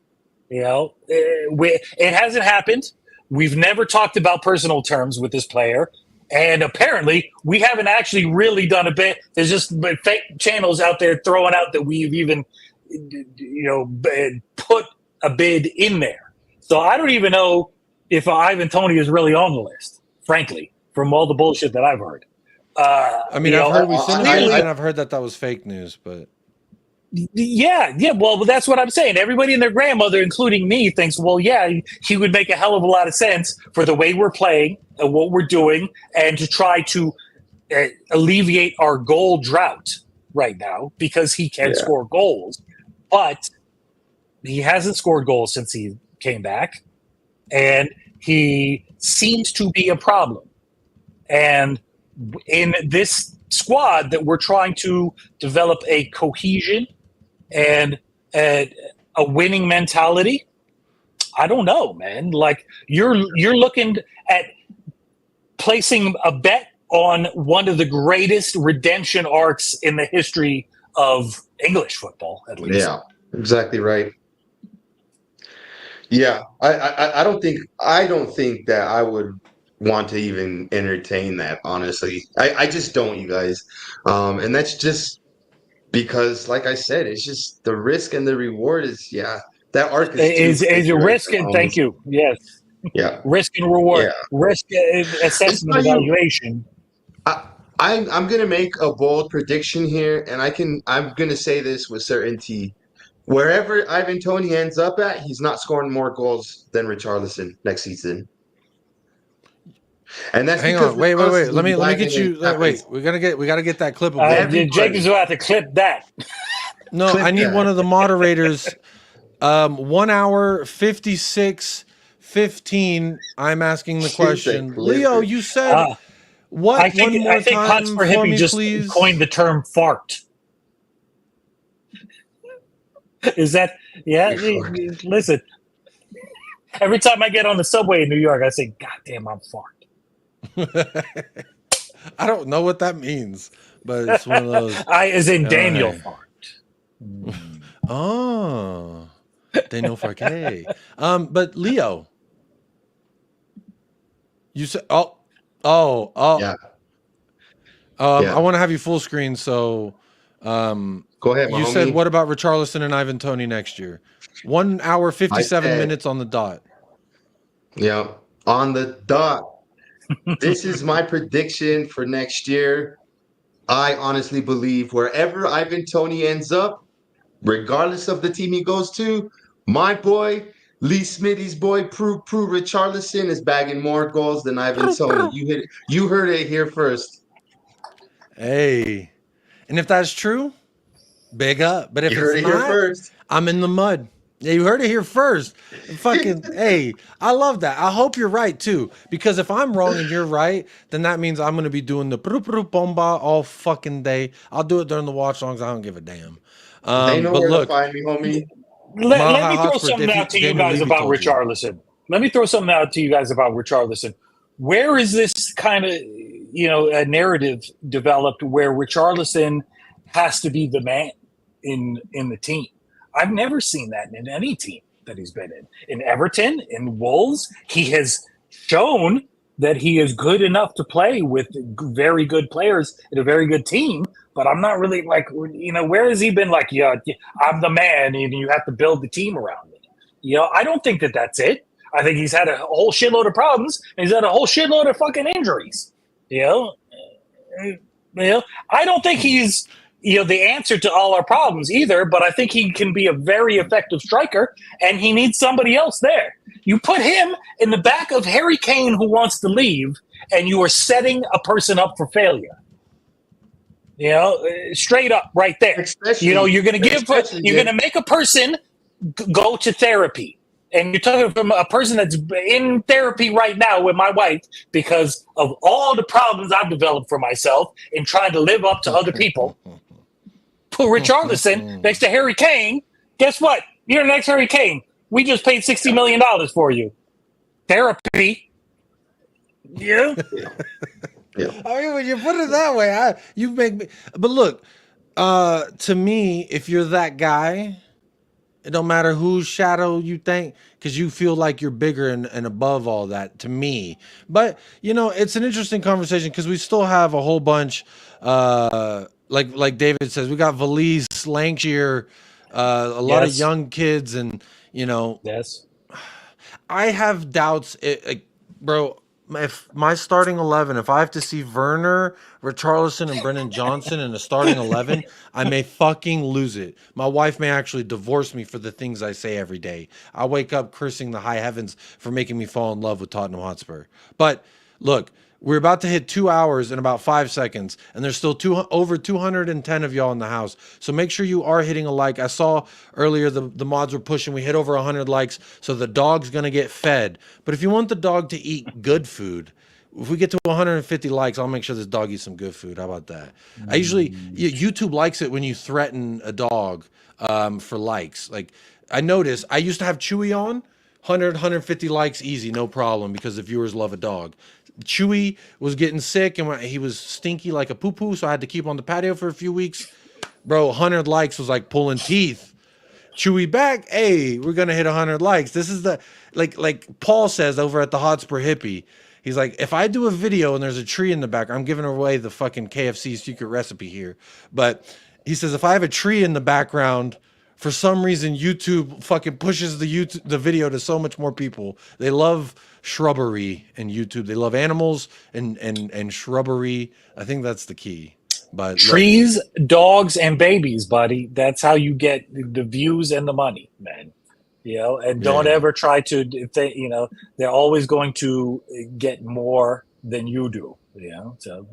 It hasn't happened. We've never talked about personal terms with this player. And apparently we haven't actually really done a bit. There's just fake channels out there throwing out that we've even, put a bid in there. So I don't even know if Ivan Toney is really on the list, frankly, from all the bullshit that I've heard. I've heard I've heard that was fake news, but. Yeah. Well, that's what I'm saying. Everybody and their grandmother, including me, thinks, well, yeah, he would make a hell of a lot of sense for the way we're playing and what we're doing and to try to alleviate our goal drought right now because he can score goals. But he hasn't scored goals since he came back, and he seems to be a problem. And in this squad that we're trying to develop a cohesion and a winning mentality, I don't know, man. Like you're looking at placing a bet on one of the greatest redemption arcs in the history of English football, at least. Yeah, exactly right. Yeah, I don't think that I would want to even entertain that, honestly. I just don't, you guys. And that's just because, like I said, it's just the risk and the reward is, that arc is a risk. And thank you. Yes. Yeah. Risk and reward. Yeah. Risk assessment evaluation. I'm going to make a bold prediction here, and I'm going to say this with certainty. Wherever Ivan Toney ends up at, he's not scoring more goals than Richarlison next season. And that's hang on, wait. Let me get you. Wait, we gotta get that clip. Jake is about to clip that. No, I need one of the moderators. 1 hour 56:15. I'm asking the question. Leo, you said what? I think Hotspur Hippie just coined the term fart. Is that yeah? Listen, every time I get on the subway in New York, I say, "God damn, I'm fart." I don't know what that means, but it's one of those. I as in Daniel right. fart. Oh, Daniel Farke. But Leo, you said, oh. Yeah. I want to have you full screen. So, Go ahead, my you homie. said what about Richarlison and Ivan Toney next year? 1 hour 57 minutes on the dot. Yeah, on the dot. This is my prediction for next year. I honestly believe wherever Ivan Toney ends up, regardless of the team he goes to, my boy, Lee Smitty's boy, Prue Richarlison is bagging more goals than Ivan Toney. You heard it here first. Hey, and if that's true, big up. But if You heard it's it here not, first. I'm in the mud. Yeah, you heard it here first. Fucking, hey, I love that. I hope you're right too. Because if I'm wrong and you're right, then that means I'm gonna be doing the bomba all fucking day. I'll do it during the watch songs. I don't give a damn. They know But where look, to find me, homie. Let me throw Hotspur, something out to you Damian guys Levy about told you. Richarlison. Let me throw something out to you guys about Richarlison. Where is this kind of a narrative developed where Richarlison has to be the man in the team? I've never seen that in any team that he's been in. In Everton, in Wolves, he has shown that he is good enough to play with very good players in a very good team. But I'm not really like, where has he been like, yeah, I'm the man and you have to build the team around me? I don't think that that's it. I think he's had a whole shitload of problems and he's had a whole shitload of fucking injuries. I don't think he's the answer to all our problems either, but I think he can be a very effective striker and he needs somebody else there. You put him in the back of Harry Kane who wants to leave and you are setting a person up for failure. Straight up right there. You're going to make a person go to therapy. And you're talking from a person that's in therapy right now with my wife because of all the problems I've developed for myself in trying to live up to other people. Put Richarlison next to Harry Kane. Guess what? You're the next Harry Kane. We just paid $60 million for you. Therapy. Yeah. I mean, when you put it that way, you make me. But look, to me, if you're that guy, it don't matter whose shadow you think, because you feel like you're bigger and above all that. To me, but it's an interesting conversation because we still have a whole bunch. Like David says, we got Valise, Lankshire, a lot of young kids, and Yes. I have doubts, bro. If my starting 11, if I have to see Werner, Richarlison, and Brennan Johnson in a starting 11, I may fucking lose it. My wife may actually divorce me for the things I say every day. I wake up cursing the high heavens for making me fall in love with Tottenham Hotspur. But look, we're about to hit 2 hours in about 5 seconds, and there's still over 210 of y'all in the house. So make sure you are hitting a like. I saw earlier the mods were pushing. We hit over 100 likes, so the dog's going to get fed. But if you want the dog to eat good food, if we get to 150 likes, I'll make sure this dog eats some good food. How about that? I usually, YouTube likes it when you threaten a dog for likes. Like, I noticed, I used to have Chewy on, 150 likes easy, no problem, because the viewers love a dog. Chewy was getting sick and he was stinky like a poo-poo, so I had to keep him on the patio for a few weeks. Bro, 100 likes was like pulling teeth. Chewy back, hey, we're gonna hit 100 likes. This is the like Paul says over at the Hotspur Hippie. He's like, if I do a video and there's a tree in the back, I'm giving away the fucking KFC secret recipe here. But he says if I have a tree in the background, for some reason YouTube fucking pushes the video to so much more people. They love shrubbery and YouTube. They love animals and shrubbery. I think that's the key. But trees, dogs, and babies, buddy. That's how you get the views and the money, man. And don't ever try to. If they, they're always going to get more than you do. So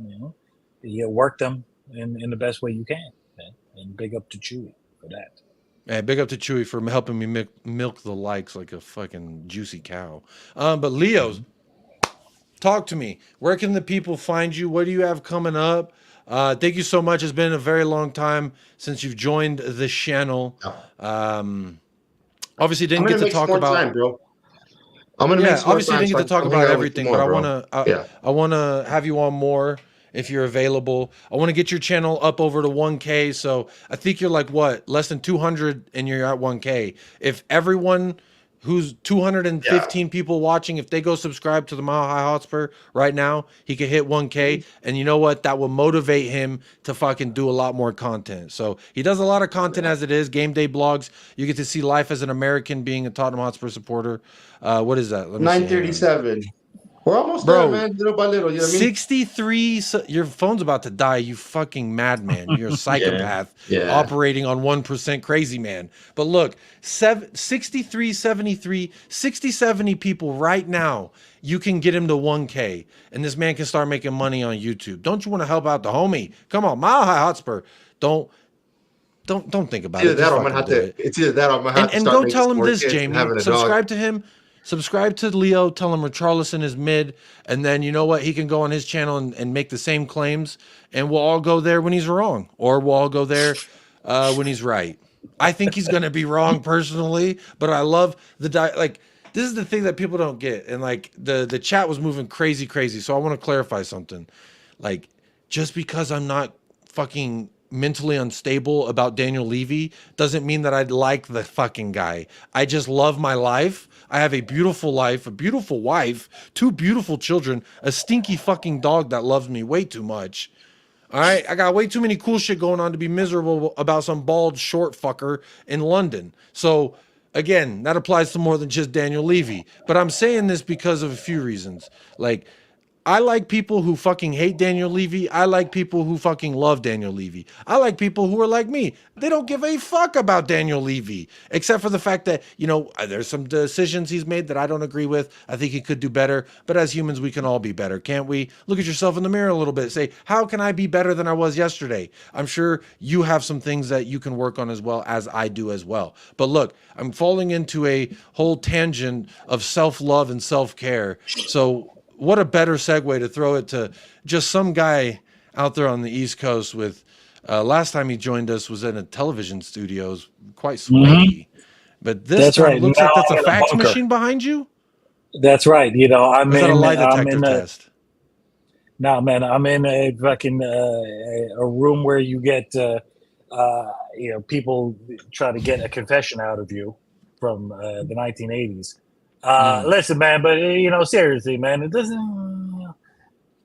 you work them in the best way you can, man. And big up to Chewy for that. Yeah, big up to Chewy for helping me milk the likes like a fucking juicy cow. But Leo's, talk to me. Where can the people find you? What do you have coming up? Thank you so much. It's been a very long time since you've joined the channel. Obviously, didn't get to talk about. Time, bro. I'm gonna make some obviously more time didn't get to talk about everything, but I want to have you on more if you're available. I want to get your channel up over to 1K. So I think you're like what, less than 200, and you're at 1K. If everyone who's 215 people watching, if they go subscribe to the Mile High Hotspur right now, he could hit 1K. And you know what? That will motivate him to fucking do a lot more content. So he does a lot of content as it is. Game day blogs. You get to see life as an American being a Tottenham Hotspur supporter. What is that? Let me 937. We're almost there, man. Little by little. You know what I mean? 63. Your phone's about to die. You fucking madman. You're a psychopath operating on 1% crazy man. But look, 63, 73, 60, 70 people right now. You can get him to 1K, and this man can start making money on YouTube. Don't you want to help out the homie? Come on, Mile High Hotspur. Don't think about it. It's either that or I'm gonna have to and start go tell him this, kids Jamie. having a Subscribe dog. to him. Subscribe to Leo. Tell him Richarlison is mid, and then you know what? He can go on his channel and make the same claims, and we'll all go there when he's wrong, or we'll all go there when he's right. I think he's going to be wrong personally, but I love like. This is the thing that people don't get, and like the chat was moving crazy. So I want to clarify something. Like, just because I'm not fucking mentally unstable about Daniel Levy doesn't mean that I like the fucking guy. I just love my life. I have a beautiful life, a beautiful wife, 2 beautiful children, a stinky fucking dog that loves me way too much. All right, I got way too many cool shit going on to be miserable about some bald short fucker in London. So again, that applies to more than just Daniel Levy. But I'm saying this because of a few reasons. Like, I like people who fucking hate Daniel Levy. I like people who fucking love Daniel Levy. I like people who are like me. They don't give a fuck about Daniel Levy, except for the fact that, you know, there's some decisions he's made that I don't agree with. I think he could do better. But as humans, we can all be better, can't we? Look at yourself in the mirror a little bit. Say, how can I be better than I was yesterday? I'm sure you have some things that you can work on as well as I do as well. But look, I'm falling into a whole tangent of self-love and self-care. So what a better segue to throw it to just some guy out there on the East Coast with, last time he joined us was in a television studios, quite swanky. But this time looks like that's a fax machine behind you. That's right. You know, I'm in a lie detector test. No, man, I'm in a fucking a room where you get, you know, people try to get a confession out of you from the 1980s. Listen, man, but you know, seriously, man, it doesn't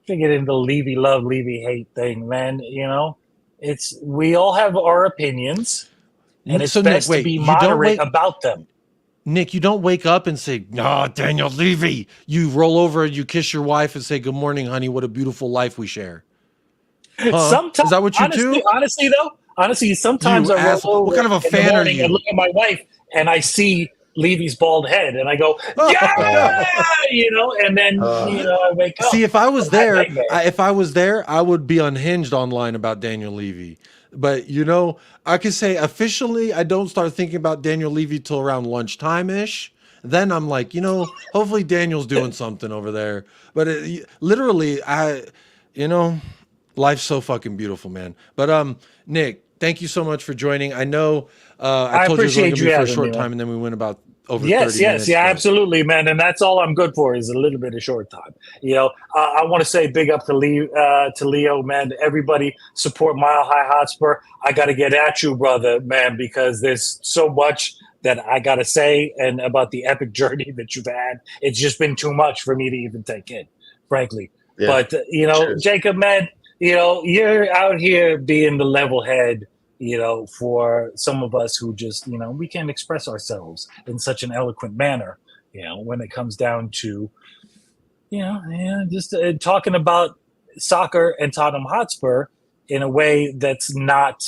get into the Levy love, Levy hate thing, man. You know, we all have our opinions, and it's best to be moderate about them. Nick, you don't wake up and say, "No, Daniel Levy." You roll over and you kiss your wife and say, "Good morning, honey. What a beautiful life we share." Sometimes, is that what you do? Honestly, sometimes I roll over. What kind of a fan are you? And look at my wife, and I see Levy's bald head, and I go, yeah, you know, and then you know, I wake up. See, if I was there, I would be unhinged online about Daniel Levy. But you know, I could say officially, I don't start thinking about Daniel Levy till around lunchtime ish. Then I'm like, you know, hopefully Daniel's doing something over there. But literally, you know, life's so fucking beautiful, man. But Nick, thank you so much for joining. I know I told you it was only going to be for a short time, and then we went about over 30 minutes. Yeah, absolutely, man. And that's all I'm good for is a little bit of short time. You know, I want to say big up to Leo, man. Everybody support Mile High Hotspur. I got to get at you, brother, man, because there's so much that I got to say and about the epic journey that you've had. It's just been too much for me to even take in, frankly. Yeah, but, you know, cheers. Jacob, man, you know, you're out here being the level head, you know, for some of us who just, you know, we can't express ourselves in such an eloquent manner, you know, when it comes down to, you know, just talking about soccer and Tottenham Hotspur in a way that's not,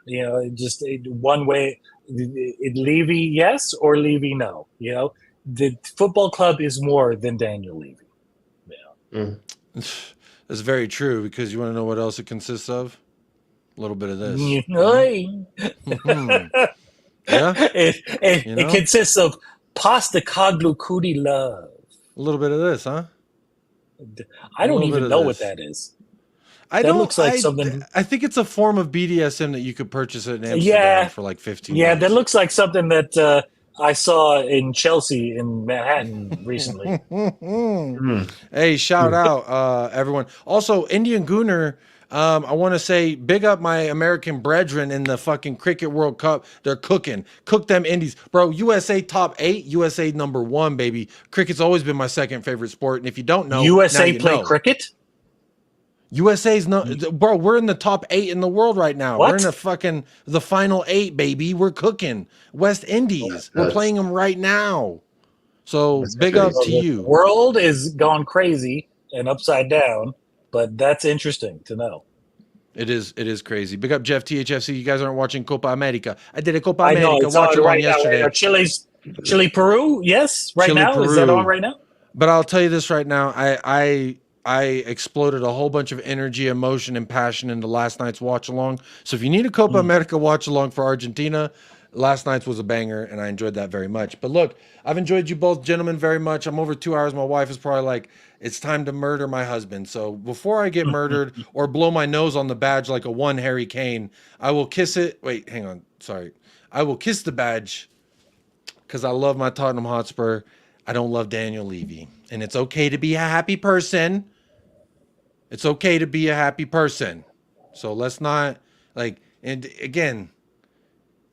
you know, just one way. Levy yes or Levy no. You know, the football club is more than Daniel Levy. Yeah. That's very true, because you want to know what else it consists of? A little bit of this. Yeah. It consists of pasta coglu cootie love. A little bit of this, huh? I don't even know what that is. That looks like something. I think it's a form of BDSM that you could purchase at Amsterdam Yeah, for like 15. yeah, bucks. that looks like something that I saw in Chelsea in Manhattan recently. Hey, shout out everyone. Also, Indian Gooner. I want to say big up my American brethren in the fucking Cricket World Cup. They're cooking. Cook them Indies. Bro, USA top 8, USA number 1, baby. Cricket's always been my second favorite sport. And if you don't know, USA now you play know. cricket? USA's not, bro, we're in the top 8 in the world right now. What? We're in the final 8, baby. We're cooking. West Indies. We're playing them right now. So big up to you. The world is gone crazy and upside down, but that's interesting to know. It is crazy. Big up Jeff THFC. You guys aren't watching Copa America. I did a Copa I know America it's watch on along right yesterday. now. Chile, Peru, yes, right Chile, now. Is that Peru. on right now? But I'll tell you this right now. I exploded a whole bunch of energy, emotion, and passion into last night's watch along. So if you need a Copa America watch along for Argentina, last night's was a banger, and I enjoyed that very much. But look, I've enjoyed you both gentlemen very much. I'm over 2 hours. My wife is probably like, it's time to murder my husband. So before I get murdered or blow my nose on the badge like a one Harry Kane, I will kiss it. Wait, hang on. Sorry. I will kiss the badge because I love my Tottenham Hotspur. I don't love Daniel Levy. And it's okay to be a happy person. It's okay to be a happy person. So let's not, like, and again,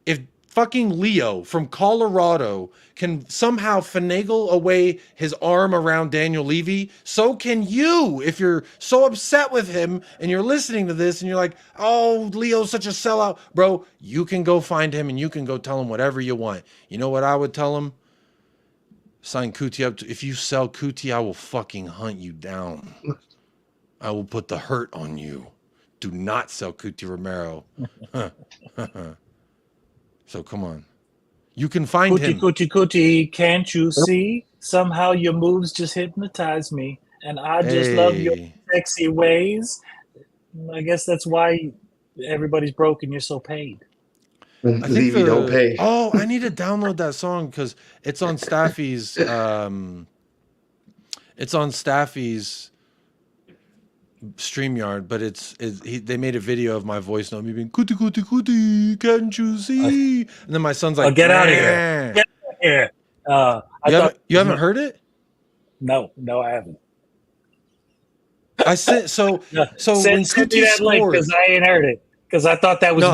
if fucking Leo from Colorado can somehow finagle away his arm around Daniel Levy, so can you. If you're so upset with him and you're listening to this and you're like, oh, Leo's such a sellout, bro, you can go find him and you can go tell him whatever you want. You know what I would tell him? Sign Kuti up. If you sell Kuti, I will fucking hunt you down. I will put the hurt on you. Do not sell Kuti Romero. So come on. You can find him. Kuti, can't you see? Somehow your moves just hypnotize me. And I just love your sexy ways. I guess that's why everybody's broke and you're so paid. I think don't pay. Oh, I need to download that song because it's on Staffy's. It's on Staffy's StreamYard, but they made a video of my voice note me being Kuti Kuti Kuti, can't you see? And then my son's like, get out of here. Get out of here. You haven't heard it? No, I haven't. I sent so when Kuti scored, because I ain't heard it because I thought that was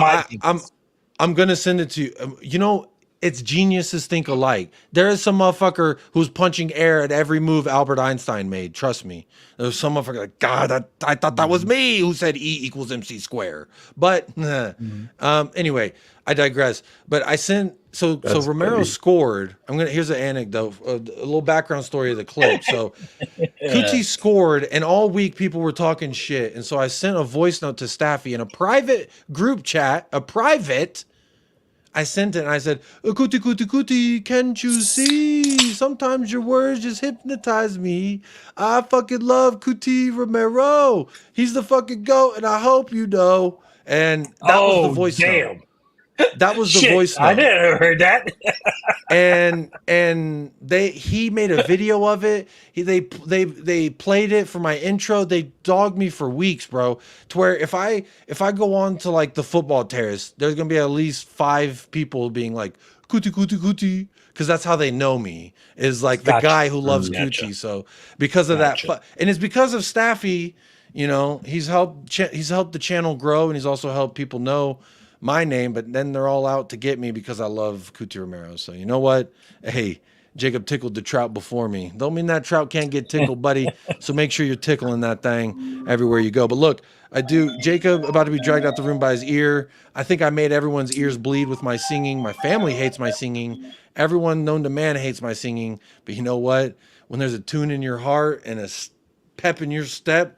I'm gonna send it to you. You know, it's geniuses think alike. There is some motherfucker who's punching air at every move Albert Einstein made. Trust me. There's some motherfucker like, God, I thought that was me who said E equals MC square. But anyway, I digress. But I sent so Romero scored. Here's an anecdote, a little background story of the clip. So Kuti scored, and all week people were talking shit. And so I sent a voice note to Staffy in a private group chat, I sent it and I said, Kuti, Kuti, Kuti, can't you see? Sometimes your words just hypnotize me. I fucking love Kuti Romero. He's the fucking GOAT, and I hope you know. And that was the voice note. That was the voice note. I never heard that. and he made a video of it. They played it for my intro. They dogged me for weeks, bro. To where if I go on to like the football terrace, there's gonna be at least 5 people being like Kuti Kuti Kuti, because that's how they know me, is like the guy who loves Kuti. So because of that, and it's because of Staffy. You know, he's helped the channel grow, and he's also helped people know my name, but then they're all out to get me because I love Kuti Romero. So you know what? Hey, Jacob tickled the trout before me. Don't mean that trout can't get tickled, buddy. So make sure you're tickling that thing everywhere you go. But look, Jacob about to be dragged out the room by his ear. I think I made everyone's ears bleed with my singing. My family hates my singing. Everyone known to man hates my singing. But you know what? When there's a tune in your heart and a pep in your step,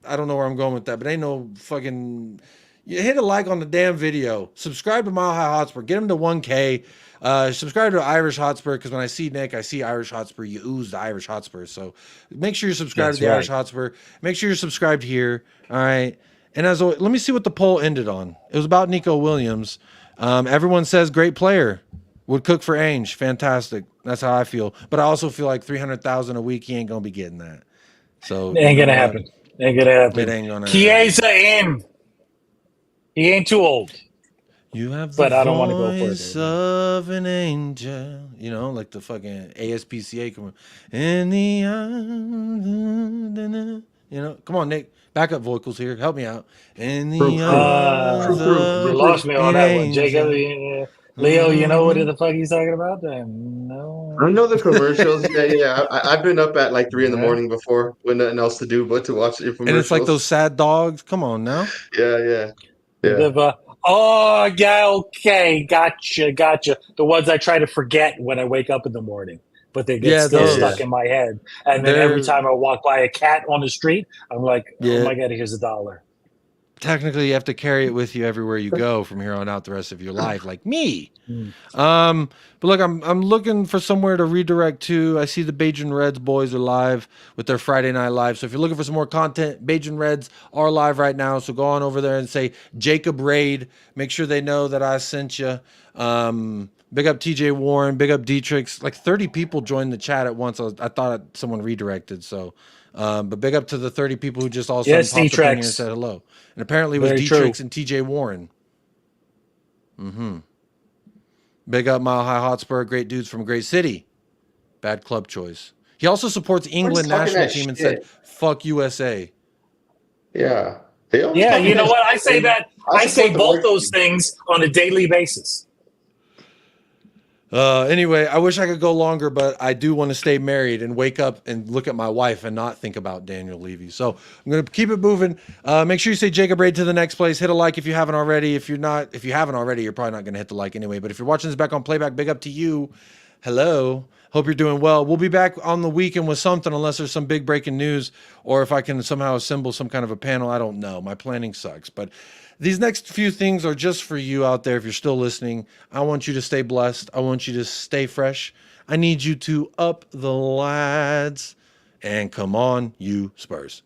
I don't know where I'm going with that, but ain't no fucking... You hit a like on the damn video. Subscribe to Mile High Hotspur. Get him to 1K. Subscribe to Irish Hotspur, because when I see Nick, I see Irish Hotspur. You ooze the Irish Hotspur. So make sure you're subscribed to the Irish Hotspur. Make sure you're subscribed here. All right. And as always, let me see what the poll ended on. It was about Nico Williams. Everyone says great player. Would cook for Ainge. Fantastic. That's how I feel. But I also feel like $300,000 a week, he ain't going to be getting that. So it ain't going to happen. Ain't gonna happen. It ain't gonna Chiesa in. He ain't too old. You have the But I don't wanna go voice further. of an angel. You know, like the fucking ASPCA. Come on. In the eyes, you know, come on, Nick. Backup vocals here. Help me out. In the eyes You lost me on an that one. Jacob, angel. Leo, you know what the fuck he's talking about? No. I know the commercials. Yeah. I've been up at like 3 in the morning before with nothing else to do but to watch the And it's like commercials. those sad dogs. Come on now. Yeah. Oh, yeah, okay. Gotcha. The ones I try to forget when I wake up in the morning, but they get still those. stuck in my head. And then every time I walk by a cat on the street, I'm like, oh my God, here's $1. Technically, you have to carry it with you everywhere you go from here on out the rest of your life, like me. But look, I'm looking for somewhere to redirect to. I see the Bajan Reds boys are live with their Friday Night Live. So if you're looking for some more content, Bajan Reds are live right now. So go on over there and say Jacob Raid. Make sure they know that I sent you. Big up TJ Warren. Big up Dietrich. Like 30 people joined the chat at once. I thought someone redirected. So, but big up to the 30 people who just all of a sudden popped up in here and said hello. And apparently it was Dietrich and TJ Warren. Big up Mile High Hotspur. Great dudes from a great city. Bad club choice. He also supports England national team and said, fuck USA. Yeah. Yeah, you know what? I say that. I say both those things on a daily basis. Anyway, I wish I could go longer, but I do want to stay married and wake up and look at my wife and not think about Daniel Levy. So I'm going to keep it moving. Make sure you say Jacob Raid to the next place. Hit a like if you haven't already. If you haven't already, you're probably not going to hit the like anyway. But if you're watching this back on playback, big up to you. Hello. Hope you're doing well. We'll be back on the weekend with something unless there's some big breaking news or if I can somehow assemble some kind of a panel. I don't know. My planning sucks. But these next few things are just for you out there. If you're still listening, I want you to stay blessed. I want you to stay fresh. I need you to up the lads and come on, you Spurs.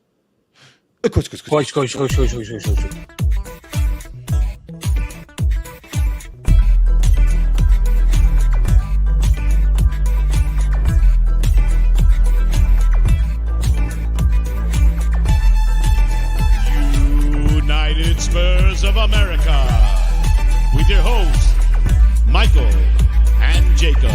United Spurs of America, with your hosts, Michael and Jacob.